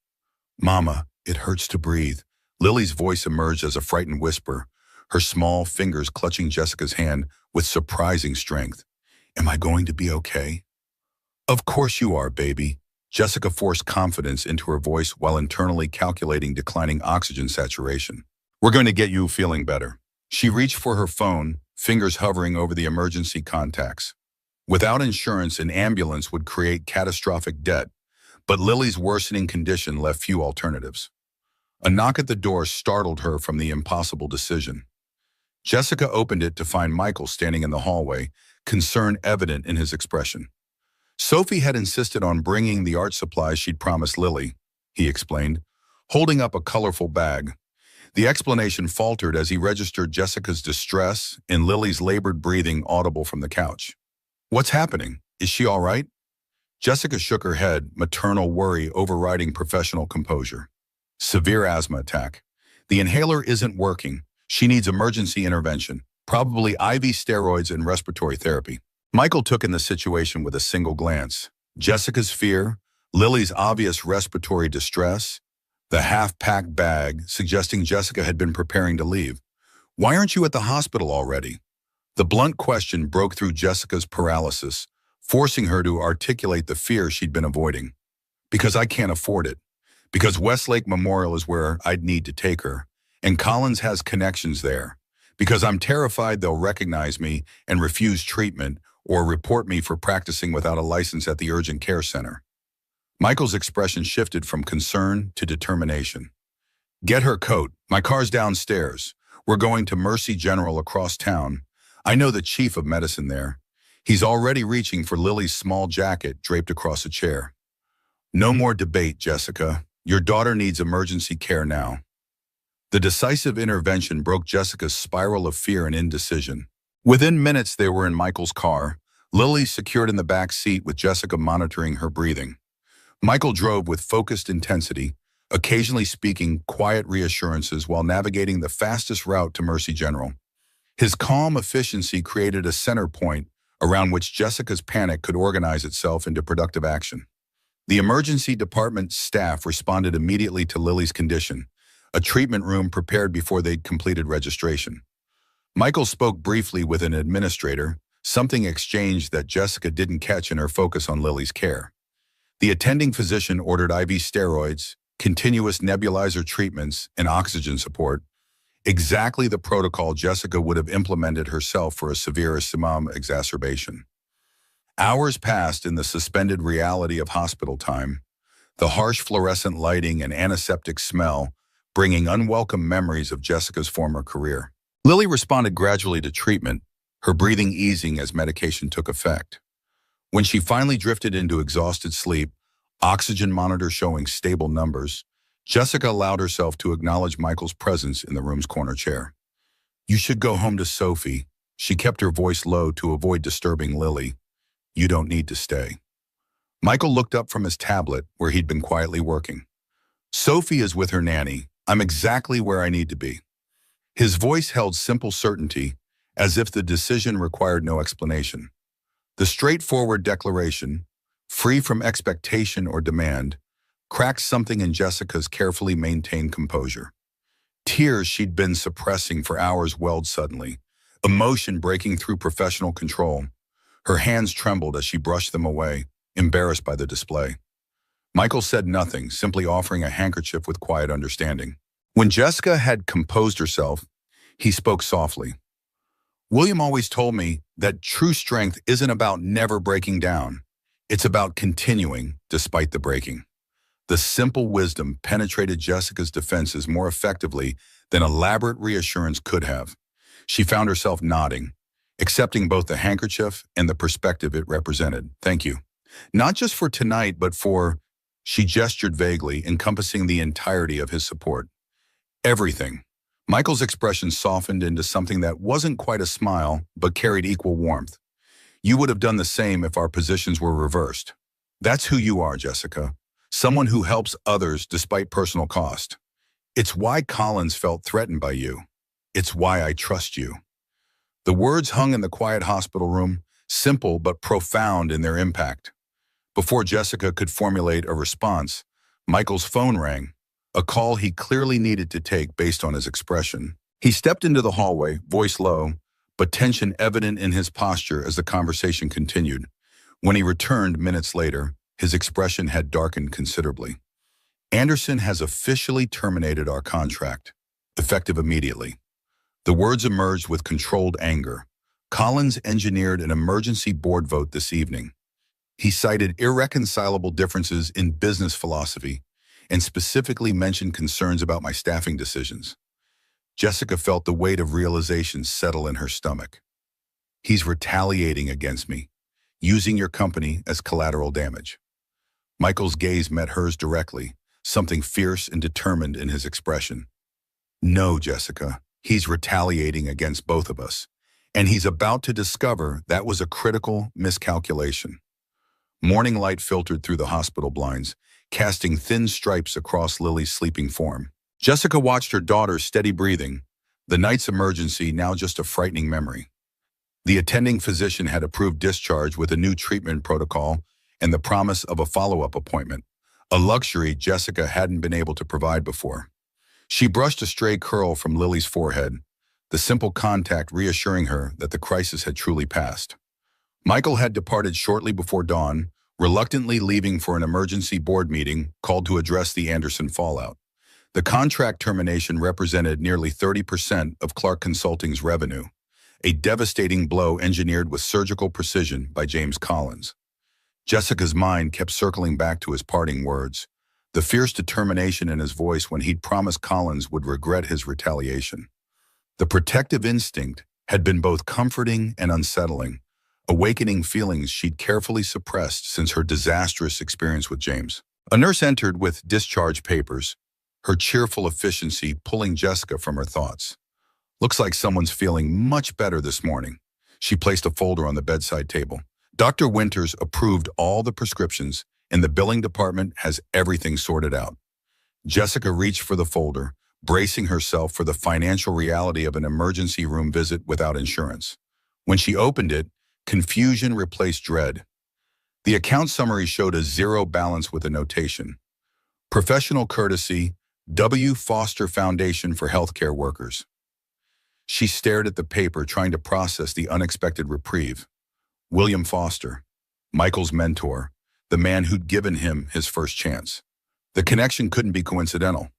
Speaker 1: "Mama, it hurts to breathe." Lily's voice emerged as a frightened whisper, her small fingers clutching Jessica's hand with surprising strength. "Am I going to be okay?" "Of course you are, baby." Jessica forced confidence into her voice while internally calculating declining oxygen saturation. "We're going to get you feeling better." She reached for her phone, fingers hovering over the emergency contacts. Without insurance, an ambulance would create catastrophic debt, but Lily's worsening condition left few alternatives. A knock at the door startled her from the impossible decision. Jessica opened it to find Michael standing in the hallway, concern evident in his expression. Sophie had insisted on bringing the art supplies she'd promised Lily, he explained, holding up a colorful bag. The explanation faltered as he registered Jessica's distress and Lily's labored breathing audible from the couch. "What's happening? Is she all right?" Jessica shook her head, maternal worry overriding professional composure. "Severe asthma attack. The inhaler isn't working. She needs emergency intervention, probably IV steroids and respiratory therapy." Michael took in the situation with a single glance. Jessica's fear, Lily's obvious respiratory distress, the half-packed bag suggesting Jessica had been preparing to leave. "Why aren't you at the hospital already?" The blunt question broke through Jessica's paralysis, forcing her to articulate the fear she'd been avoiding. "Because I can't afford it. Because Westlake Memorial is where I'd need to take her, and Collins has connections there. Because I'm terrified they'll recognize me and refuse treatment or report me for practicing without a license at the urgent care center." Michael's expression shifted from concern to determination. "Get her coat. My car's downstairs. We're going to Mercy General across town. I know the chief of medicine there. He's already reaching for Lily's small jacket draped across a chair." "No more debate, Jessica. Your daughter needs emergency care now." The decisive intervention broke Jessica's spiral of fear and indecision. Within minutes, they were in Michael's car, Lily secured in the back seat with Jessica monitoring her breathing. Michael drove with focused intensity, occasionally speaking quiet reassurances while navigating the fastest route to Mercy General. His calm efficiency created a center point around which Jessica's panic could organize itself into productive action. The emergency department staff responded immediately to Lily's condition, a treatment room prepared before they'd completed registration. Michael spoke briefly with an administrator, something exchanged that Jessica didn't catch in her focus on Lily's care. The attending physician ordered IV steroids, continuous nebulizer treatments, and oxygen support, exactly the protocol Jessica would have implemented herself for a severe simum exacerbation. Hours passed in the suspended reality of hospital time, the harsh fluorescent lighting and antiseptic smell bringing unwelcome memories of Jessica's former career. Lily responded gradually to treatment, her breathing easing as medication took effect. When she finally drifted into exhausted sleep, oxygen monitor showing stable numbers, Jessica allowed herself to acknowledge Michael's presence in the room's corner chair. "You should go home to Sophie." She kept her voice low to avoid disturbing Lily. "You don't need to stay." Michael looked up from his tablet, where he'd been quietly working. "Sophie is with her nanny. I'm exactly where I need to be." His voice held simple certainty, as if the decision required no explanation. The straightforward declaration, free from expectation or demand, cracked something in Jessica's carefully maintained composure. Tears she'd been suppressing for hours welled suddenly, emotion breaking through professional control. Her hands trembled as she brushed them away, embarrassed by the display. Michael said nothing, simply offering a handkerchief with quiet understanding. When Jessica had composed herself, he spoke softly. "William always told me that true strength isn't about never breaking down. It's about continuing despite the breaking." The simple wisdom penetrated Jessica's defenses more effectively than elaborate reassurance could have. She found herself nodding, accepting both the handkerchief and the perspective it represented. "Thank you. Not just for tonight, but for—" She gestured vaguely, encompassing the entirety of his support. "Everything." Michael's expression softened into something that wasn't quite a smile, but carried equal warmth. "You would have done the same if our positions were reversed. That's who you are, Jessica. Someone who helps others despite personal cost. It's why Collins felt threatened by you. It's why I trust you." The words hung in the quiet hospital room, simple but profound in their impact. Before Jessica could formulate a response, Michael's phone rang, a call he clearly needed to take based on his expression. He stepped into the hallway, voice low, but tension evident in his posture as the conversation continued. When he returned minutes later, his expression had darkened considerably. "Anderson has officially terminated our contract, effective immediately." The words emerged with controlled anger. "Collins engineered an emergency board vote this evening. He cited irreconcilable differences in business philosophy and specifically mentioned concerns about my staffing decisions." Jessica felt the weight of realization settle in her stomach. "He's retaliating against me, using your company as collateral damage." Michael's gaze met hers directly, something fierce and determined in his expression. "No, Jessica, he's retaliating against both of us, and he's about to discover that was a critical miscalculation." Morning light filtered through the hospital blinds, casting thin stripes across Lily's sleeping form. Jessica watched her daughter's steady breathing, the night's emergency now just a frightening memory. The attending physician had approved discharge with a new treatment protocol and the promise of a follow-up appointment, a luxury Jessica hadn't been able to provide before. She brushed a stray curl from Lily's forehead, the simple contact reassuring her that the crisis had truly passed. Michael had departed shortly before dawn, reluctantly leaving for an emergency board meeting called to address the Anderson fallout. The contract termination represented nearly 30% of Clark Consulting's revenue, a devastating blow engineered with surgical precision by James Collins. Jessica's mind kept circling back to his parting words, the fierce determination in his voice when he'd promised Collins would regret his retaliation. The protective instinct had been both comforting and unsettling, awakening feelings she'd carefully suppressed since her disastrous experience with James. A nurse entered with discharge papers, her cheerful efficiency pulling Jessica from her thoughts. "Looks like someone's feeling much better this morning." She placed a folder on the bedside table. "Dr. Winters approved all the prescriptions, and the billing department has everything sorted out." Jessica reached for the folder, bracing herself for the financial reality of an emergency room visit without insurance. When she opened it, confusion replaced dread. The account summary showed a zero balance with a notation. "Professional courtesy, W. Foster Foundation for Healthcare Workers." She stared at the paper, trying to process the unexpected reprieve. William Foster, Michael's mentor, the man who'd given him his first chance. The connection couldn't be coincidental.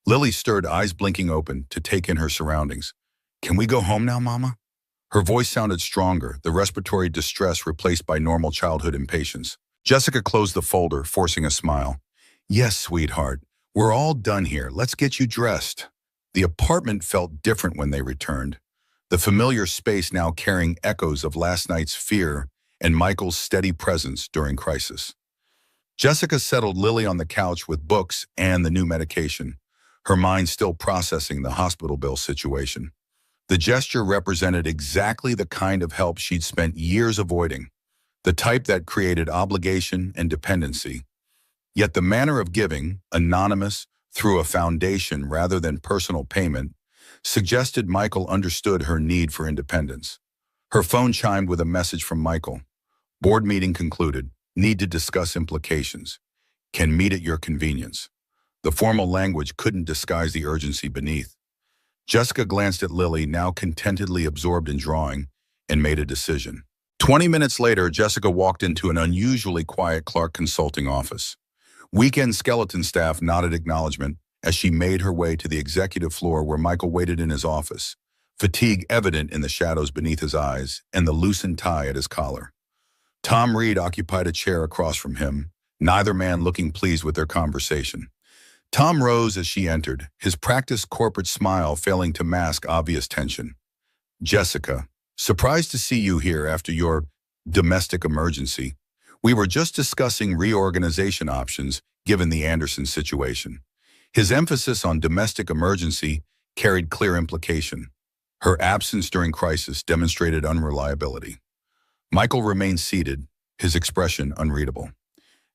Speaker 1: Lily stirred, eyes blinking open, to take in her surroundings. "Can we go home now, Mama?" Her voice sounded stronger, the respiratory distress replaced by normal childhood impatience. Jessica closed the folder, forcing a smile. "Yes, sweetheart. We're all done here. Let's get you dressed." The apartment felt different when they returned, the familiar space now carrying echoes of last night's fear and Michael's steady presence during crisis. Jessica settled Lily on the couch with books and the new medication, her mind still processing the hospital bill situation. The gesture represented exactly the kind of help she'd spent years avoiding, the type that created obligation and dependency. Yet the manner of giving, anonymous, through a foundation rather than personal payment, suggested Michael understood her need for independence. Her phone chimed with a message from Michael. "Board meeting concluded. Need to discuss implications. Can meet at your convenience." The formal language couldn't disguise the urgency beneath. Jessica glanced at Lily, now contentedly absorbed in drawing, and made a decision. 20 minutes later, Jessica walked into an unusually quiet Clark Consulting office. Weekend skeleton staff nodded acknowledgement as she made her way to the executive floor where Michael waited in his office, fatigue evident in the shadows beneath his eyes and the loosened tie at his collar. Tom Reed occupied a chair across from him, neither man looking pleased with their conversation. Tom rose as she entered, his practiced corporate smile failing to mask obvious tension. "Jessica, surprised to see you here after your domestic emergency. We were just discussing reorganization options given the Anderson situation." His emphasis on domestic emergency carried clear implication. Her absence during crisis demonstrated unreliability. Michael remained seated, his expression unreadable.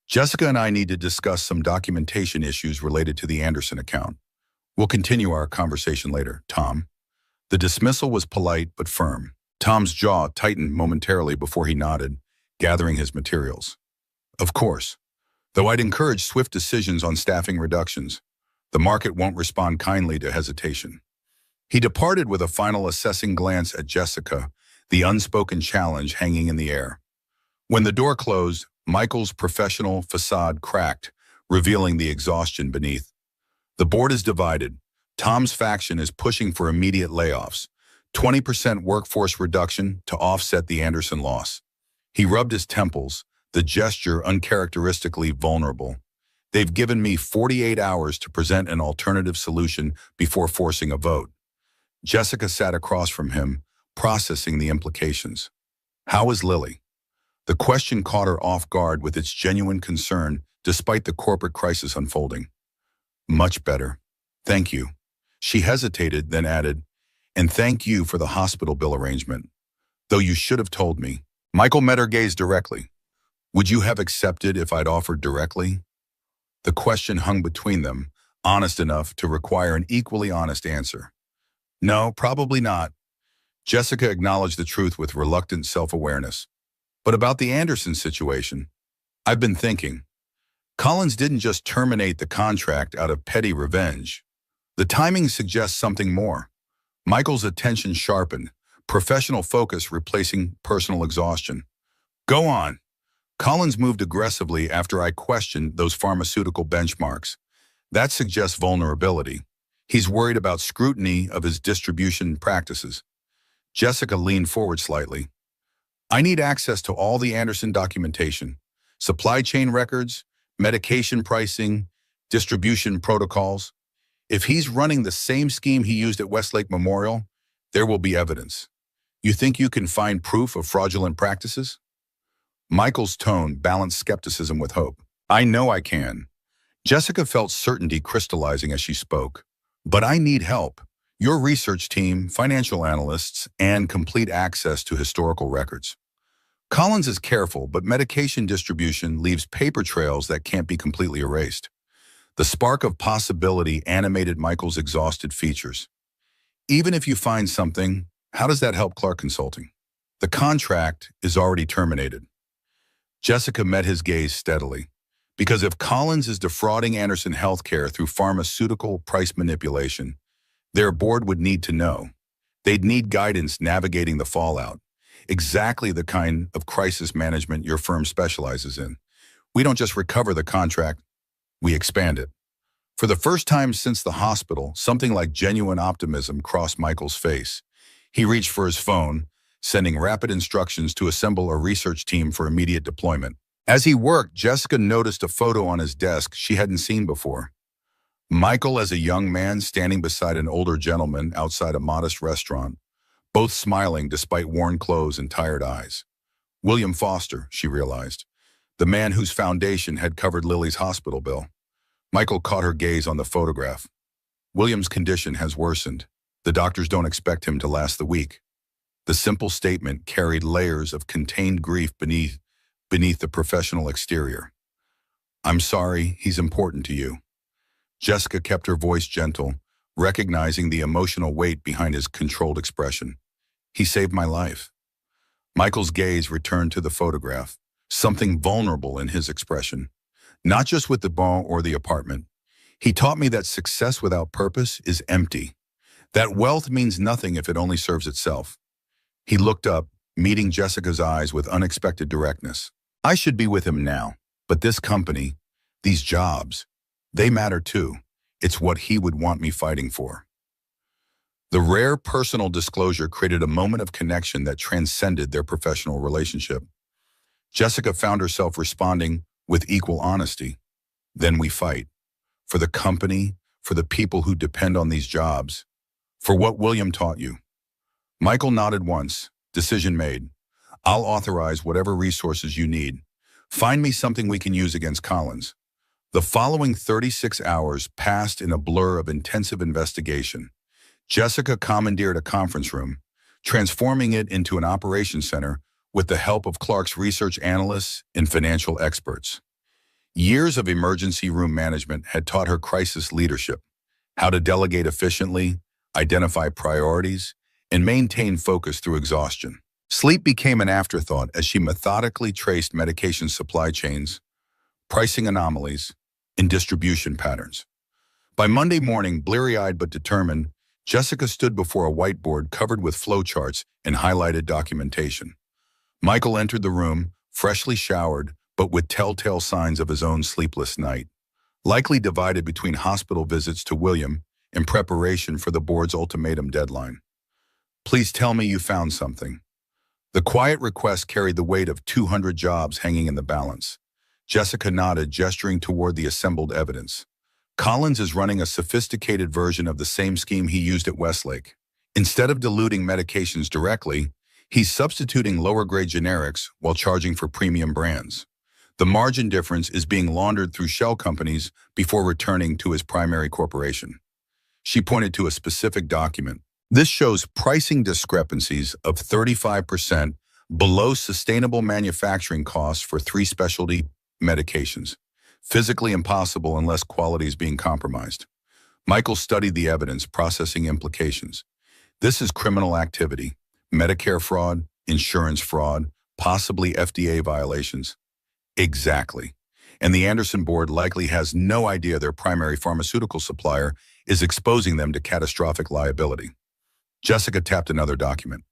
Speaker 1: "Jessica and I need to discuss some documentation issues related to the Anderson account. We'll continue our conversation later, Tom." The dismissal was polite but firm. Tom's jaw tightened momentarily before he nodded, gathering his materials. "Of course. Though I'd encourage swift decisions on staffing reductions. The market won't respond kindly to hesitation." He departed with a final assessing glance at Jessica, the unspoken challenge hanging in the air. When the door closed, Michael's professional facade cracked, revealing the exhaustion beneath. The board is divided. Tom's faction is pushing for immediate layoffs, 20% workforce reduction to offset the Anderson loss. He rubbed his temples, the gesture uncharacteristically vulnerable. "They've given me 48 hours to present an alternative solution before forcing a vote." Jessica sat across from him, processing the implications. "How is Lily?" The question caught her off guard with its genuine concern despite the corporate crisis unfolding. "Much better. Thank you." She hesitated, then added, "And thank you for the hospital bill arrangement. Though you should have told me." Michael met her gaze directly. "Would you have accepted if I'd offered directly?" The question hung between them, honest enough to require an equally honest answer. "No, probably not." Jessica acknowledged the truth with reluctant self-awareness. "But about the Anderson situation, I've been thinking. Collins didn't just terminate the contract out of petty revenge. The timing suggests something more." Michael's attention sharpened, professional focus replacing personal exhaustion. "Go on." "Collins moved aggressively after I questioned those pharmaceutical benchmarks. That suggests vulnerability. He's worried about scrutiny of his distribution practices." Jessica leaned forward slightly. "I need access to all the Anderson documentation, supply chain records, medication pricing, distribution protocols. If he's running the same scheme he used at Westlake Memorial, there will be evidence. You think you can find proof of fraudulent practices?" Michael's tone balanced skepticism with hope. "I know I can." Jessica felt certainty crystallizing as she spoke. "But I need help. Your research team, financial analysts, and complete access to historical records. Collins is careful, but medication distribution leaves paper trails that can't be completely erased." The spark of possibility animated Michael's exhausted features. "Even if you find something, how does that help Clark Consulting? The contract is already terminated." Jessica met his gaze steadily. "Because if Collins is defrauding Anderson Healthcare through pharmaceutical price manipulation, their board would need to know. They'd need guidance navigating the fallout, exactly the kind of crisis management your firm specializes in. We don't just recover the contract, we expand it. For the first time since the hospital, something like genuine optimism crossed Michael's face. He reached for his phone, sending rapid instructions to assemble a research team for immediate deployment. As he worked, Jessica noticed a photo on his desk she hadn't seen before. Michael as a young man standing beside an older gentleman outside a modest restaurant, both smiling despite worn clothes and tired eyes. William Foster, she realized, the man whose foundation had covered Lily's hospital bill. Michael caught her gaze on the photograph. William's condition has worsened. The doctors don't expect him to last the week. The simple statement carried layers of contained grief beneath the professional exterior. I'm sorry, he's important to you. Jessica kept her voice gentle, recognizing the emotional weight behind his controlled expression. He saved my life. Michael's gaze returned to the photograph, something vulnerable in his expression. Not just with the ball or the apartment. He taught me that success without purpose is empty. That wealth means nothing if it only serves itself. He looked up, meeting Jessica's eyes with unexpected directness. I should be with him now, but this company, these jobs, they matter too. It's what he would want me fighting for. The rare personal disclosure created a moment of connection that transcended their professional relationship. Jessica found herself responding with equal honesty. Then we fight. For the company, for the people who depend on these jobs, for what William taught you. Michael nodded once. Decision made. I'll authorize whatever resources you need. Find me something we can use against Collins. The following 36 hours passed in a blur of intensive investigation. Jessica commandeered a conference room, transforming it into an operations center with the help of Clark's research analysts and financial experts. Years of emergency room management had taught her crisis leadership, how to delegate efficiently, identify priorities, and maintain focus through exhaustion. Sleep became an afterthought as she methodically traced medication supply chains, pricing anomalies, and distribution patterns. By Monday morning, bleary-eyed but determined, Jessica stood before a whiteboard covered with flowcharts and highlighted documentation. Michael entered the room, freshly showered, but with telltale signs of his own sleepless night, likely divided between hospital visits to William in preparation for the board's ultimatum deadline. Please tell me you found something. The quiet request carried the weight of 200 jobs hanging in the balance. Jessica nodded, gesturing toward the assembled evidence. Collins is running a sophisticated version of the same scheme he used at Westlake. Instead of diluting medications directly, he's substituting lower-grade generics while charging for premium brands. The margin difference is being laundered through shell companies before returning to his primary corporation. She pointed to a specific document. This shows pricing discrepancies of 35% below sustainable manufacturing costs for 3 specialty medications. Physically impossible unless quality is being compromised. Michael studied the evidence, processing implications. This is criminal activity, Medicare fraud, insurance fraud, possibly FDA violations. Exactly. And the Anderson board likely has no idea their primary pharmaceutical supplier is exposing them to catastrophic liability. Jessica tapped another document.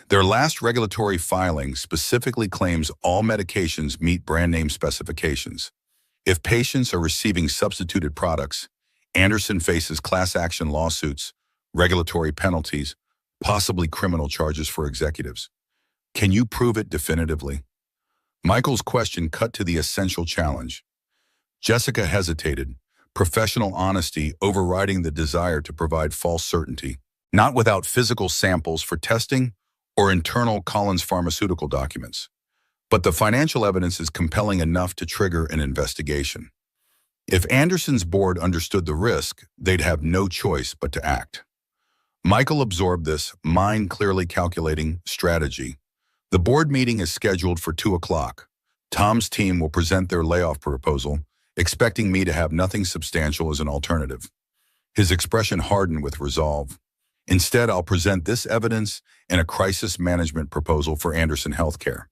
Speaker 1: Their last regulatory filing specifically claims all medications meet brand name specifications. If patients are receiving substituted products, Anderson faces class action lawsuits, regulatory penalties, possibly criminal charges for executives. Can you prove it definitively? Michael's question cut to the essential challenge. Jessica hesitated, professional honesty overriding the desire to provide false certainty, not without physical samples for testing or internal Collins pharmaceutical documents. But the financial evidence is compelling enough to trigger an investigation. If Anderson's board understood the risk, they'd have no choice but to act. Michael absorbed this, mind clearly calculating, strategy. The board meeting is scheduled for 2 o'clock. Tom's team will present their layoff proposal, expecting me to have nothing substantial as an alternative. His expression hardened with resolve. Instead, I'll present this evidence and a crisis management proposal for Anderson Healthcare.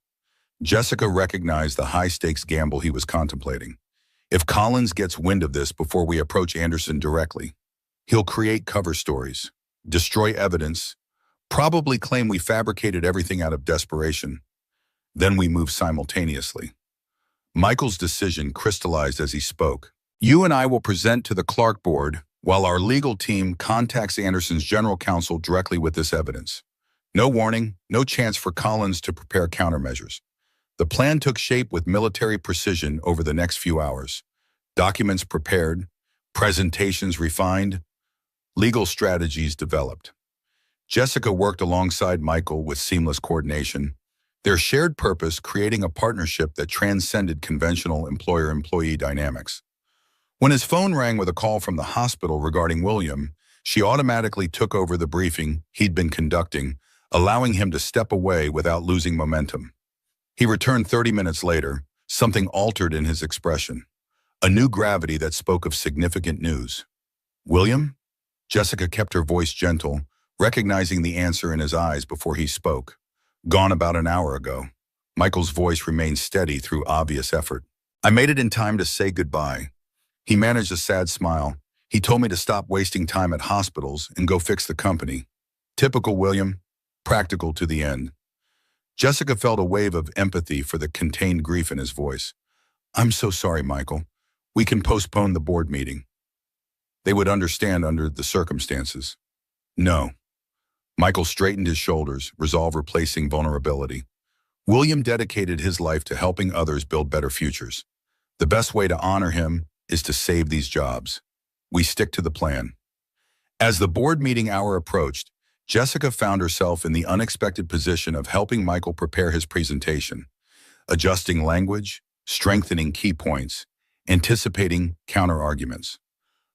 Speaker 1: Jessica recognized the high-stakes gamble he was contemplating. If Collins gets wind of this before we approach Anderson directly, he'll create cover stories, destroy evidence, probably claim we fabricated everything out of desperation. Then we move simultaneously. Michael's decision crystallized as he spoke. You and I will present to the Clark board while our legal team contacts Anderson's general counsel directly with this evidence. No warning, no chance for Collins to prepare countermeasures. The plan took shape with military precision over the next few hours. Documents prepared, presentations refined, legal strategies developed. Jessica worked alongside Michael with seamless coordination, their shared purpose creating a partnership that transcended conventional employer-employee dynamics. When his phone rang with a call from the hospital regarding William, she automatically took over the briefing he'd been conducting, allowing him to step away without losing momentum. He returned 30 minutes later, something altered in his expression, a new gravity that spoke of significant news. William? Jessica kept her voice gentle, recognizing the answer in his eyes before he spoke. Gone about an hour ago. Michael's voice remained steady through obvious effort. I made it in time to say goodbye. He managed a sad smile. He told me to stop wasting time at hospitals and go fix the company. Typical William, practical to the end. Jessica felt a wave of empathy for the contained grief in his voice. I'm so sorry, Michael. We can postpone the board meeting. They would understand under the circumstances. No. Michael straightened his shoulders, resolve replacing vulnerability. William dedicated his life to helping others build better futures. The best way to honor him is to save these jobs. We stick to the plan. As the board meeting hour approached, Jessica found herself in the unexpected position of helping Michael prepare his presentation, adjusting language, strengthening key points, anticipating counter-arguments.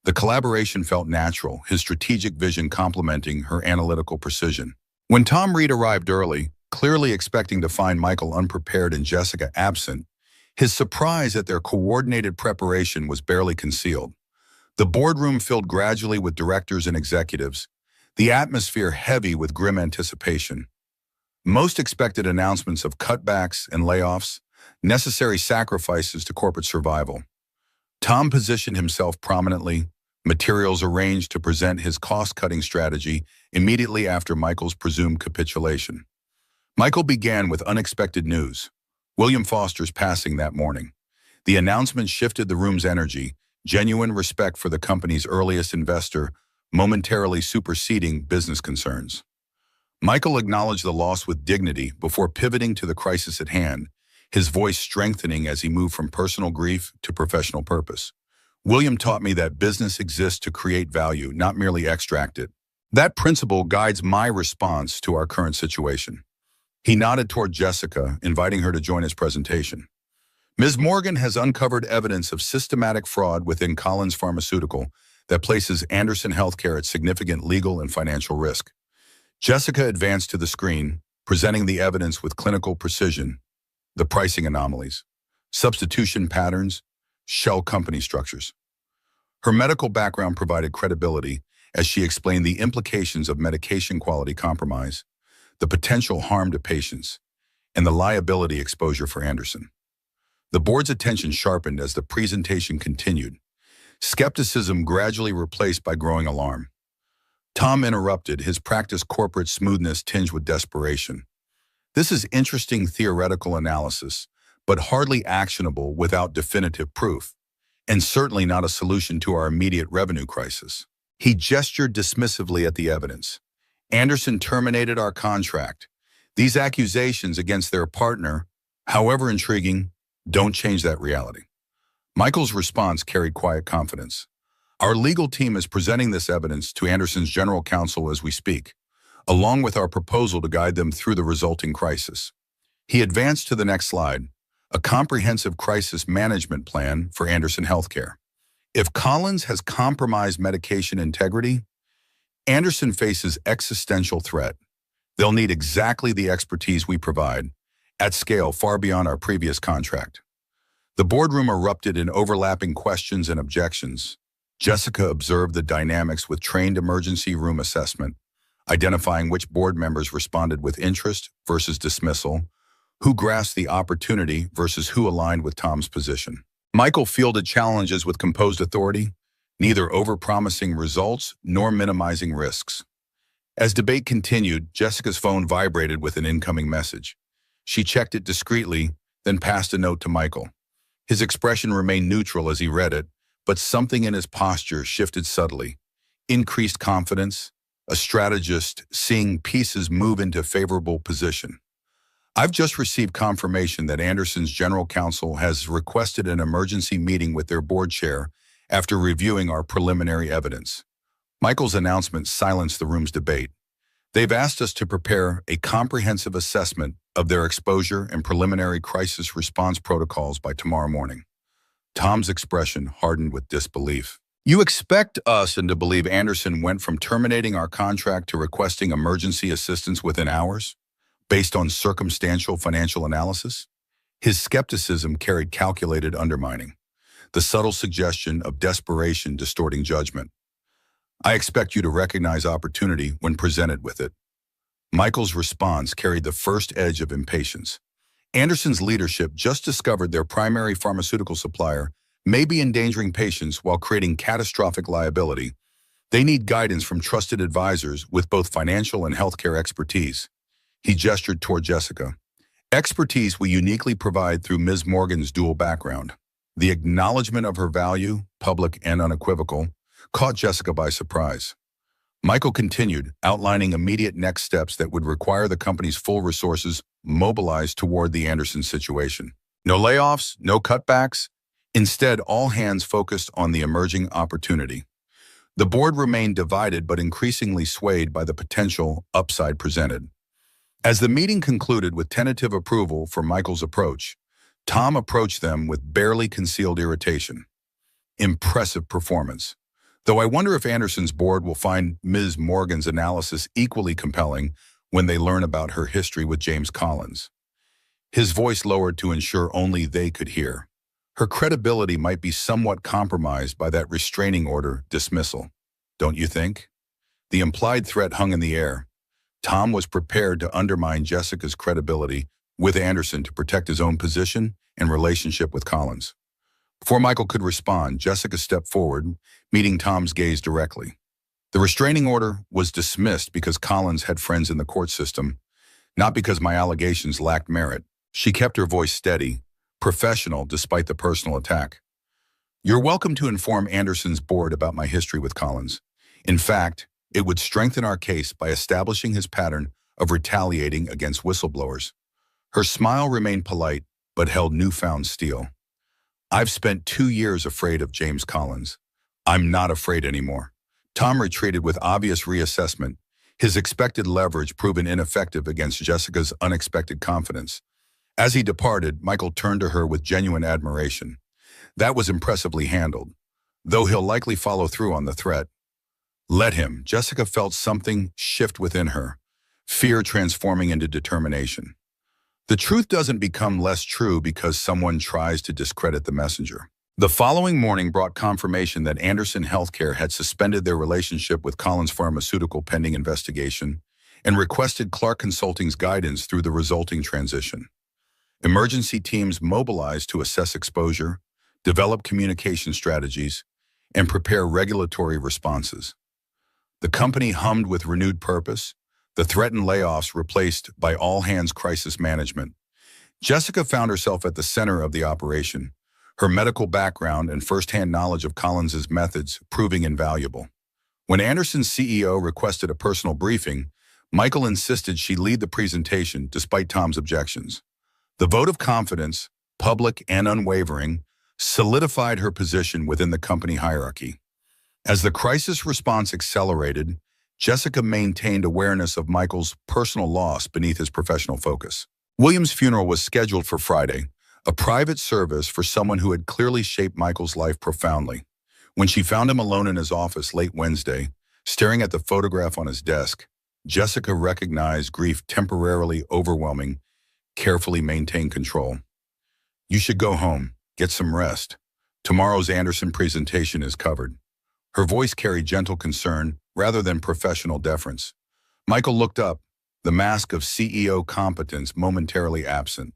Speaker 1: The collaboration felt natural, his strategic vision complementing her analytical precision. When Tom Reed arrived early, clearly expecting to find Michael unprepared and Jessica absent, his surprise at their coordinated preparation was barely concealed. The boardroom filled gradually with directors and executives, the atmosphere heavy with grim anticipation. Most expected announcements of cutbacks and layoffs, necessary sacrifices to corporate survival. Tom positioned himself prominently, materials arranged to present his cost-cutting strategy immediately after Michael's presumed capitulation. Michael began with unexpected news. William Foster's passing that morning. The announcement shifted the room's energy, genuine respect for the company's earliest investor, momentarily superseding business concerns. Michael acknowledged the loss with dignity before pivoting to the crisis at hand, his voice strengthening as he moved from personal grief to professional purpose. William taught me that business exists to create value, not merely extract it. That principle guides my response to our current situation. He nodded toward Jessica, inviting her to join his presentation. Ms. Morgan has uncovered evidence of systematic fraud within Collins Pharmaceutical that places Anderson Healthcare at significant legal and financial risk. Jessica advanced to the screen, presenting the evidence with clinical precision, the pricing anomalies, substitution patterns, shell company structures. Her medical background provided credibility as she explained the implications of medication quality compromise, the potential harm to patients, and the liability exposure for Anderson. The board's attention sharpened as the presentation continued, skepticism gradually replaced by growing alarm. Tom interrupted, his practiced corporate smoothness tinged with desperation. This is interesting theoretical analysis, but hardly actionable without definitive proof, and certainly not a solution to our immediate revenue crisis. He gestured dismissively at the evidence. Anderson terminated our contract. These accusations against their partner, however intriguing, don't change that reality. Michael's response carried quiet confidence. Our legal team is presenting this evidence to Anderson's general counsel as we speak, along with our proposal to guide them through the resulting crisis. He advanced to the next slide, a comprehensive crisis management plan for Anderson Healthcare. If Collins has compromised medication integrity, Anderson faces existential threat. They'll need exactly the expertise we provide, at scale far beyond our previous contract. The boardroom erupted in overlapping questions and objections. Jessica observed the dynamics with trained emergency room assessment, identifying which board members responded with interest versus dismissal, who grasped the opportunity versus who aligned with Tom's position. Michael fielded challenges with composed authority, neither overpromising results nor minimizing risks. As debate continued, Jessica's phone vibrated with an incoming message. She checked it discreetly, then passed a note to Michael. His expression remained neutral as he read it, but something in his posture shifted subtly. Increased confidence, a strategist seeing pieces move into favorable position. I've just received confirmation that Anderson's general counsel has requested an emergency meeting with their board chair after reviewing our preliminary evidence. Michael's announcement silenced the room's debate. They've asked us to prepare a comprehensive assessment of their exposure and preliminary crisis response protocols by tomorrow morning. Tom's expression hardened with disbelief. You expect us to believe Anderson went from terminating our contract to requesting emergency assistance within hours, based on circumstantial financial analysis? His skepticism carried calculated undermining, the subtle suggestion of desperation distorting judgment. I expect you to recognize opportunity when presented with it. Michael's response carried the first edge of impatience. Anderson's leadership just discovered their primary pharmaceutical supplier may be endangering patients while creating catastrophic liability. They need guidance from trusted advisors with both financial and healthcare expertise. He gestured toward Jessica. Expertise we uniquely provide through Ms. Morgan's dual background. The acknowledgement of her value, public and unequivocal, caught Jessica by surprise. Michael continued, outlining immediate next steps that would require the company's full resources mobilized toward the Anderson situation. No layoffs, no cutbacks. Instead, all hands focused on the emerging opportunity. The board remained divided but increasingly swayed by the potential upside presented. As the meeting concluded with tentative approval for Michael's approach, Tom approached them with barely concealed irritation. Impressive performance. Though I wonder if Anderson's board will find Ms. Morgan's analysis equally compelling when they learn about her history with James Collins. His voice lowered to ensure only they could hear. Her credibility might be somewhat compromised by that restraining order dismissal, don't you think? The implied threat hung in the air. Tom was prepared to undermine Jessica's credibility with Anderson to protect his own position and relationship with Collins. Before Michael could respond, Jessica stepped forward, meeting Tom's gaze directly. The restraining order was dismissed because Collins had friends in the court system, not because my allegations lacked merit. She kept her voice steady, professional despite the personal attack. You're welcome to inform Anderson's board about my history with Collins. In fact, it would strengthen our case by establishing his pattern of retaliating against whistleblowers. Her smile remained polite, but held newfound steel. I've spent 2 years afraid of James Collins. I'm not afraid anymore. Tom retreated with obvious reassessment, his expected leverage proven ineffective against Jessica's unexpected confidence. As he departed, Michael turned to her with genuine admiration. That was impressively handled, though he'll likely follow through on the threat. Let him. Jessica felt something shift within her, fear transforming into determination. The truth doesn't become less true because someone tries to discredit the messenger. The following morning brought confirmation that Anderson Healthcare had suspended their relationship with Collins Pharmaceutical pending investigation and requested Clark Consulting's guidance through the resulting transition. Emergency teams mobilized to assess exposure, develop communication strategies, and prepare regulatory responses. The company hummed with renewed purpose, the threatened layoffs replaced by all-hands crisis management. Jessica found herself at the center of the operation, her medical background and first-hand knowledge of Collins's methods proving invaluable. When Anderson's CEO requested a personal briefing, Michael insisted she lead the presentation despite Tom's objections. The vote of confidence, public and unwavering, solidified her position within the company hierarchy. As the crisis response accelerated, Jessica maintained awareness of Michael's personal loss beneath his professional focus. William's funeral was scheduled for Friday, a private service for someone who had clearly shaped Michael's life profoundly. When she found him alone in his office late Wednesday, staring at the photograph on his desk, Jessica recognized grief temporarily overwhelming, carefully maintained control. You should go home, get some rest. Tomorrow's Anderson presentation is covered. Her voice carried gentle concern rather than professional deference. Michael looked up, the mask of CEO competence momentarily absent.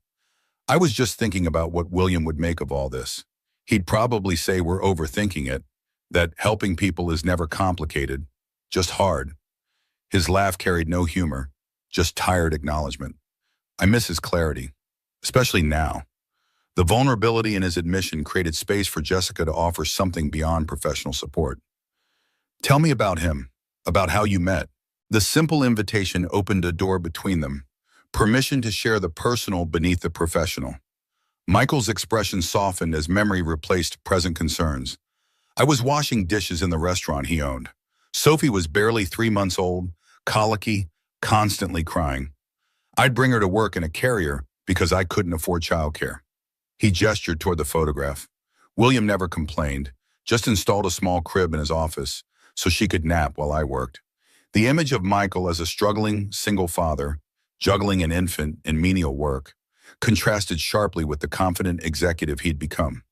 Speaker 1: I was just thinking about what William would make of all this. He'd probably say we're overthinking it, that helping people is never complicated, just hard. His laugh carried no humor, just tired acknowledgement. I miss his clarity, especially now. The vulnerability in his admission created space for Jessica to offer something beyond professional support. Tell me about him, about how you met. The simple invitation opened a door between them, permission to share the personal beneath the professional. Michael's expression softened as memory replaced present concerns. I was washing dishes in the restaurant he owned. Sophie was barely 3 months old, colicky, constantly crying. I'd bring her to work in a carrier because I couldn't afford childcare. He gestured toward the photograph. William never complained, just installed a small crib in his office so she could nap while I worked. The image of Michael as a struggling single father, juggling an infant and menial work, contrasted sharply with the confident executive he'd become.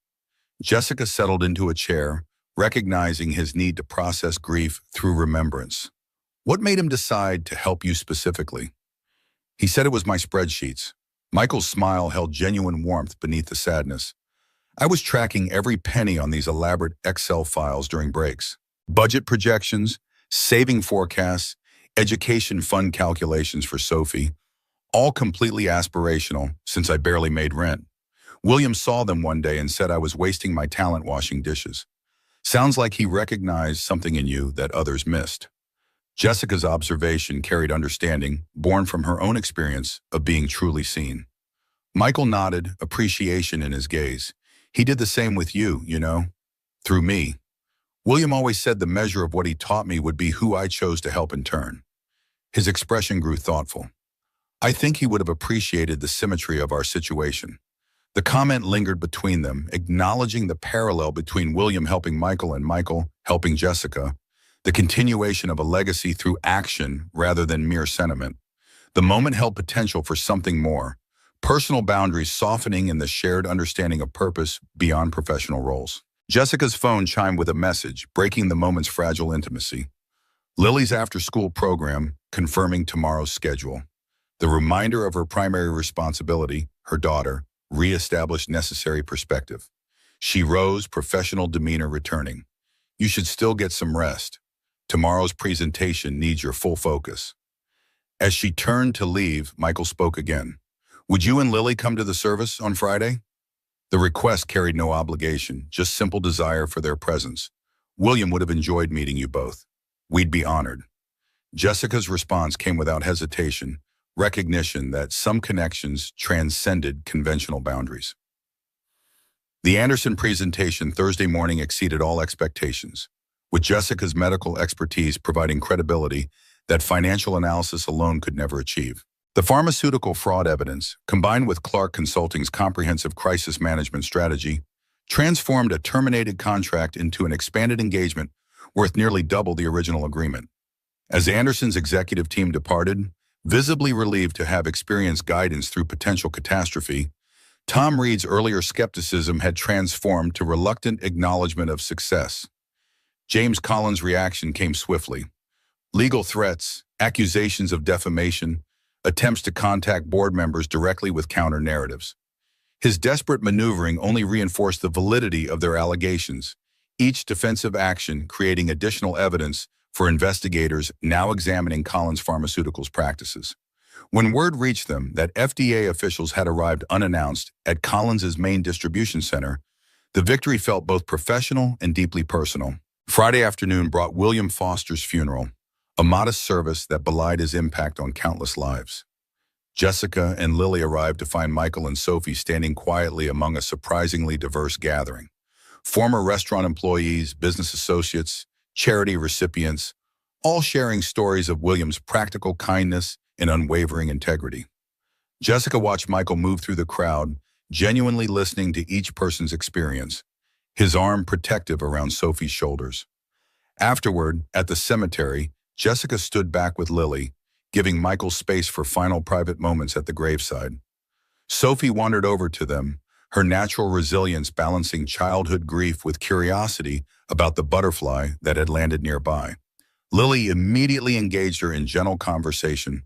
Speaker 1: Jessica settled into a chair, recognizing his need to process grief through remembrance. What made him decide to help you specifically? He said it was my spreadsheets. Michael's smile held genuine warmth beneath the sadness. I was tracking every penny on these elaborate Excel files during breaks. Budget projections, saving forecasts, education fund calculations for Sophie, all completely aspirational since I barely made rent. William saw them one day and said I was wasting my talent washing dishes. Sounds like he recognized something in you that others missed. Jessica's observation carried understanding, born from her own experience of being truly seen. Michael nodded, appreciation in his gaze. He did the same with you, you know, through me. William always said the measure of what he taught me would be who I chose to help in turn. His expression grew thoughtful. I think he would have appreciated the symmetry of our situation. The comment lingered between them, acknowledging the parallel between William helping Michael and Michael helping Jessica, the continuation of a legacy through action rather than mere sentiment. The moment held potential for something more, personal boundaries softening in the shared understanding of purpose beyond professional roles. Jessica's phone chimed with a message, breaking the moment's fragile intimacy. Lily's after-school program, confirming tomorrow's schedule. The reminder of her primary responsibility, her daughter, re-established necessary perspective. She rose, professional demeanor returning. You should still get some rest. Tomorrow's presentation needs your full focus. As she turned to leave, Michael spoke again. Would you and Lily come to the service on Friday? The request carried no obligation, just simple desire for their presence. William would have enjoyed meeting you both. We'd be honored. Jessica's response came without hesitation, recognition that some connections transcended conventional boundaries. The Anderson presentation Thursday morning exceeded all expectations, with Jessica's medical expertise providing credibility that financial analysis alone could never achieve. The pharmaceutical fraud evidence, combined with Clark Consulting's comprehensive crisis management strategy, transformed a terminated contract into an expanded engagement worth nearly double the original agreement. As Anderson's executive team departed, visibly relieved to have experienced guidance through potential catastrophe, Tom Reed's earlier skepticism had transformed to reluctant acknowledgement of success. James Collins' reaction came swiftly. Legal threats, accusations of defamation, attempts to contact board members directly with counter-narratives. His desperate maneuvering only reinforced the validity of their allegations, each defensive action creating additional evidence for investigators now examining Collins Pharmaceuticals' practices. When word reached them that FDA officials had arrived unannounced at Collins' main distribution center, the victory felt both professional and deeply personal. Friday afternoon brought William Foster's funeral, a modest service that belied his impact on countless lives. Jessica and Lily arrived to find Michael and Sophie standing quietly among a surprisingly diverse gathering. Former restaurant employees, business associates, charity recipients, all sharing stories of William's practical kindness and unwavering integrity. Jessica watched Michael move through the crowd, genuinely listening to each person's experience, his arm protective around Sophie's shoulders. Afterward, at the cemetery, Jessica stood back with Lily, giving Michael space for final private moments at the graveside. Sophie wandered over to them, her natural resilience balancing childhood grief with curiosity about the butterfly that had landed nearby. Lily immediately engaged her in gentle conversation,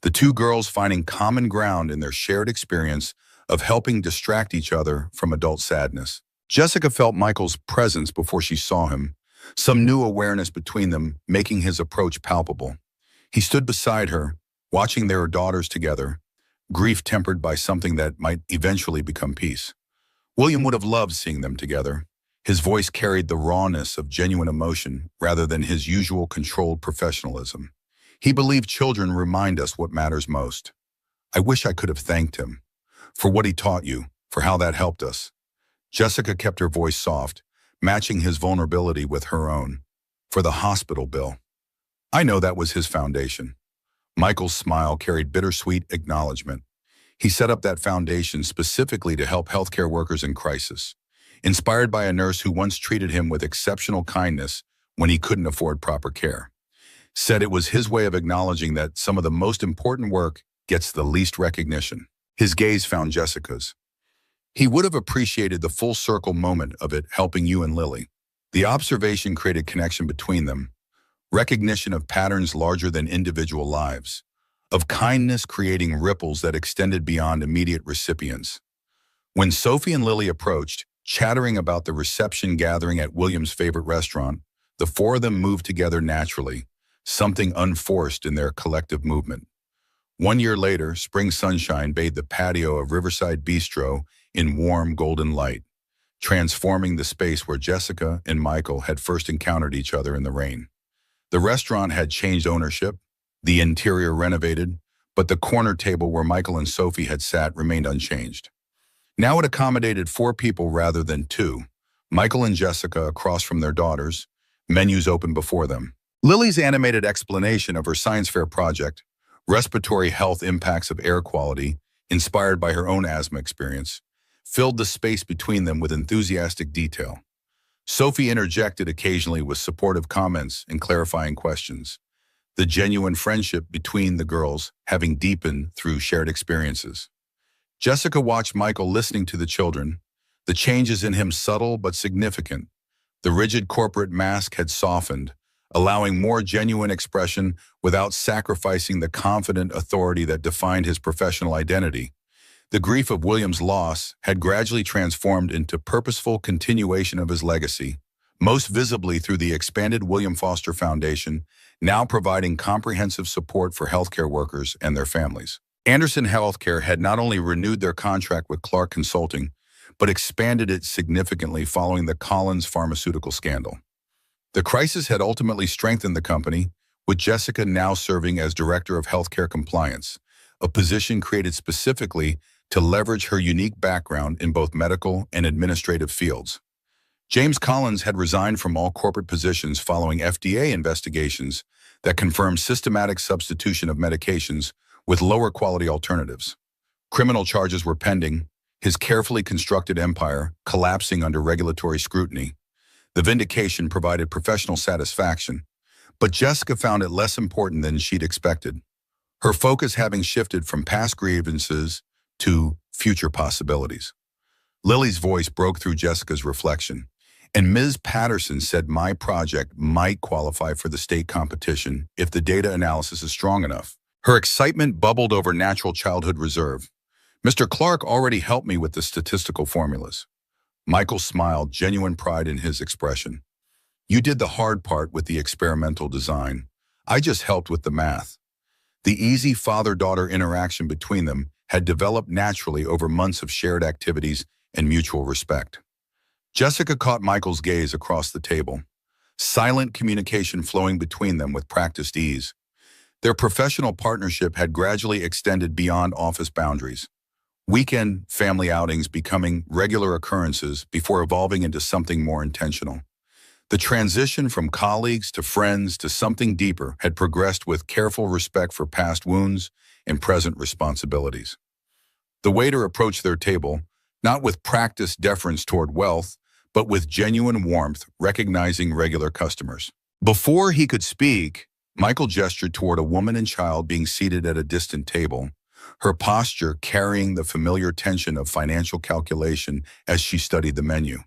Speaker 1: the two girls finding common ground in their shared experience of helping distract each other from adult sadness. Jessica felt Michael's presence before she saw him, some new awareness between them making his approach palpable. He stood beside her, watching their daughters together, grief tempered by something that might eventually become peace. William would have loved seeing them together. His voice carried the rawness of genuine emotion rather than his usual controlled professionalism. He believed children remind us what matters most. I wish I could have thanked him for what he taught you, for how that helped us. Jessica kept her voice soft, matching his vulnerability with her own. For the hospital bill. I know that was his foundation. Michael's smile carried bittersweet acknowledgement. He set up that foundation specifically to help healthcare workers in crisis, inspired by a nurse who once treated him with exceptional kindness when he couldn't afford proper care. Said it was his way of acknowledging that some of the most important work gets the least recognition. His gaze found Jessica's. He would have appreciated the full circle moment of it helping you and Lily. The observation created connection between them, recognition of patterns larger than individual lives, of kindness creating ripples that extended beyond immediate recipients. When Sophie and Lily approached, chattering about the reception gathering at William's favorite restaurant, the four of them moved together naturally, something unforced in their collective movement. 1 year later, spring sunshine bathed the patio of Riverside Bistro in warm golden light, transforming the space where Jessica and Michael had first encountered each other in the rain. The restaurant had changed ownership, the interior renovated, but the corner table where Michael and Sophie had sat remained unchanged. Now it accommodated 4 people rather than 2, Michael and Jessica across from their daughters, menus open before them. Lily's animated explanation of her science fair project, respiratory health impacts of air quality, inspired by her own asthma experience, filled the space between them with enthusiastic detail. Sophie interjected occasionally with supportive comments and clarifying questions, the genuine friendship between the girls having deepened through shared experiences. Jessica watched Michael listening to the children, the changes in him subtle but significant. The rigid corporate mask had softened, allowing more genuine expression without sacrificing the confident authority that defined his professional identity. The grief of William's loss had gradually transformed into purposeful continuation of his legacy, most visibly through the expanded William Foster Foundation, now providing comprehensive support for healthcare workers and their families. Anderson Healthcare had not only renewed their contract with Clark Consulting, but expanded it significantly following the Collins pharmaceutical scandal. The crisis had ultimately strengthened the company, with Jessica now serving as Director of Healthcare Compliance, a position created specifically to leverage her unique background in both medical and administrative fields. James Collins had resigned from all corporate positions following FDA investigations that confirmed systematic substitution of medications with lower quality alternatives. Criminal charges were pending, his carefully constructed empire collapsing under regulatory scrutiny. The vindication provided professional satisfaction, but Jessica found it less important than she'd expected, her focus having shifted from past grievances to future possibilities. Lily's voice broke through Jessica's reflection, and Ms. Patterson said my project might qualify for the state competition if the data analysis is strong enough. Her excitement bubbled over natural childhood reserve. Mr. Clark already helped me with the statistical formulas. Michael smiled, genuine pride in his expression. You did the hard part with the experimental design. I just helped with the math. The easy father-daughter interaction between them had developed naturally over months of shared activities and mutual respect. Jessica caught Michael's gaze across the table, silent communication flowing between them with practiced ease. Their professional partnership had gradually extended beyond office boundaries, weekend family outings becoming regular occurrences before evolving into something more intentional. The transition from colleagues to friends to something deeper had progressed with careful respect for past wounds and present responsibilities. The waiter approached their table, not with practiced deference toward wealth, but with genuine warmth, recognizing regular customers. Before he could speak, Michael gestured toward a woman and child being seated at a distant table, her posture carrying the familiar tension of financial calculation as she studied the menu.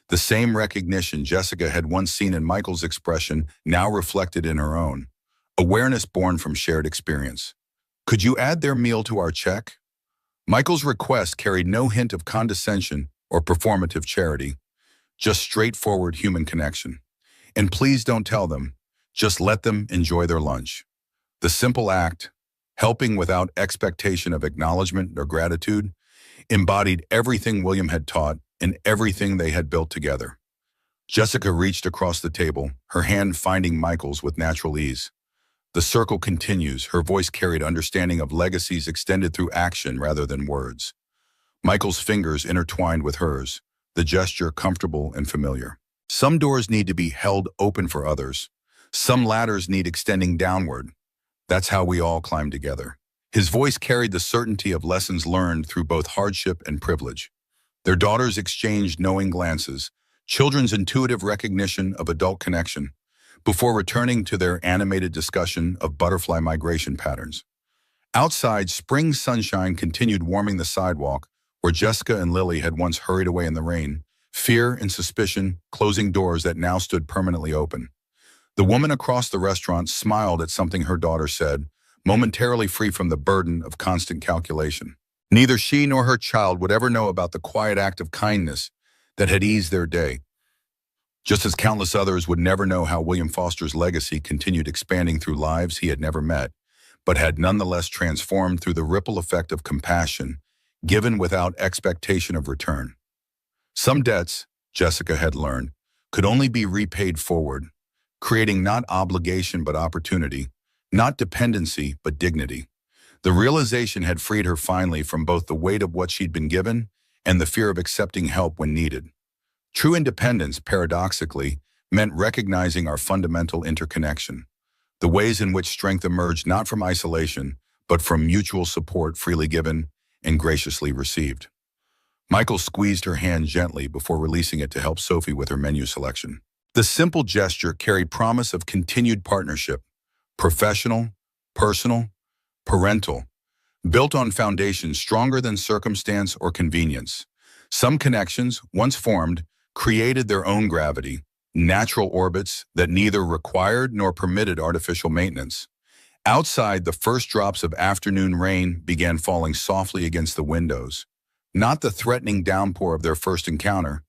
Speaker 1: The same recognition Jessica had once seen in Michael's expression now reflected in her own, awareness born from shared experience. Could you add their meal to our check? Michael's request carried no hint of condescension or performative charity, just straightforward human connection. And please don't tell them, just let them enjoy their lunch. The simple act, helping without expectation of acknowledgement or gratitude, embodied everything William had taught in everything they had built together. Jessica reached across the table, her hand finding Michael's with natural ease. The circle continues, her voice carried understanding of legacies extended through action rather than words. Michael's fingers intertwined with hers, the gesture comfortable and familiar. Some doors need to be held open for others. Some ladders need extending downward. That's how we all climb together. His voice carried the certainty of lessons learned through both hardship and privilege. Their daughters exchanged knowing glances, children's intuitive recognition of adult connection, before returning to their animated discussion of butterfly migration patterns. Outside, spring sunshine continued warming the sidewalk where Jessica and Lily had once hurried away in the rain, fear and suspicion closing doors that now stood permanently open. The woman across the restaurant smiled at something her daughter said, momentarily free from the burden of constant calculation. Neither she nor her child would ever know about the quiet act of kindness that had eased their day, just as countless others would never know how William Foster's legacy continued expanding through lives he had never met, but had nonetheless transformed through the ripple effect of compassion, given without expectation of return. Some debts, Jessica had learned, could only be repaid forward, creating not obligation but opportunity, not dependency but dignity. The realization had freed her finally from both the weight of what she'd been given and the fear of accepting help when needed. True independence, paradoxically, meant recognizing our fundamental interconnection, the ways in which strength emerged not from isolation, but from mutual support freely given and graciously received. Michael squeezed her hand gently before releasing it to help Sophie with her menu selection. The simple gesture carried promise of continued partnership, professional, personal, parental, built on foundations stronger than circumstance or convenience. Some connections, once formed, created their own gravity, natural orbits that neither required nor permitted artificial maintenance. Outside, the first drops of afternoon rain began falling softly against the windows, not the threatening downpour of their first encounter,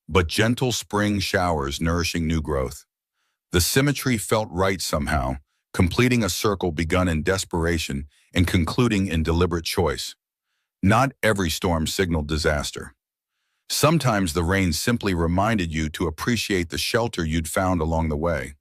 Speaker 1: but gentle spring showers nourishing new growth. The symmetry felt right somehow, completing a circle begun in desperation and concluding in deliberate choice. Not every storm signaled disaster. Sometimes the rain simply reminded you to appreciate the shelter you'd found along the way.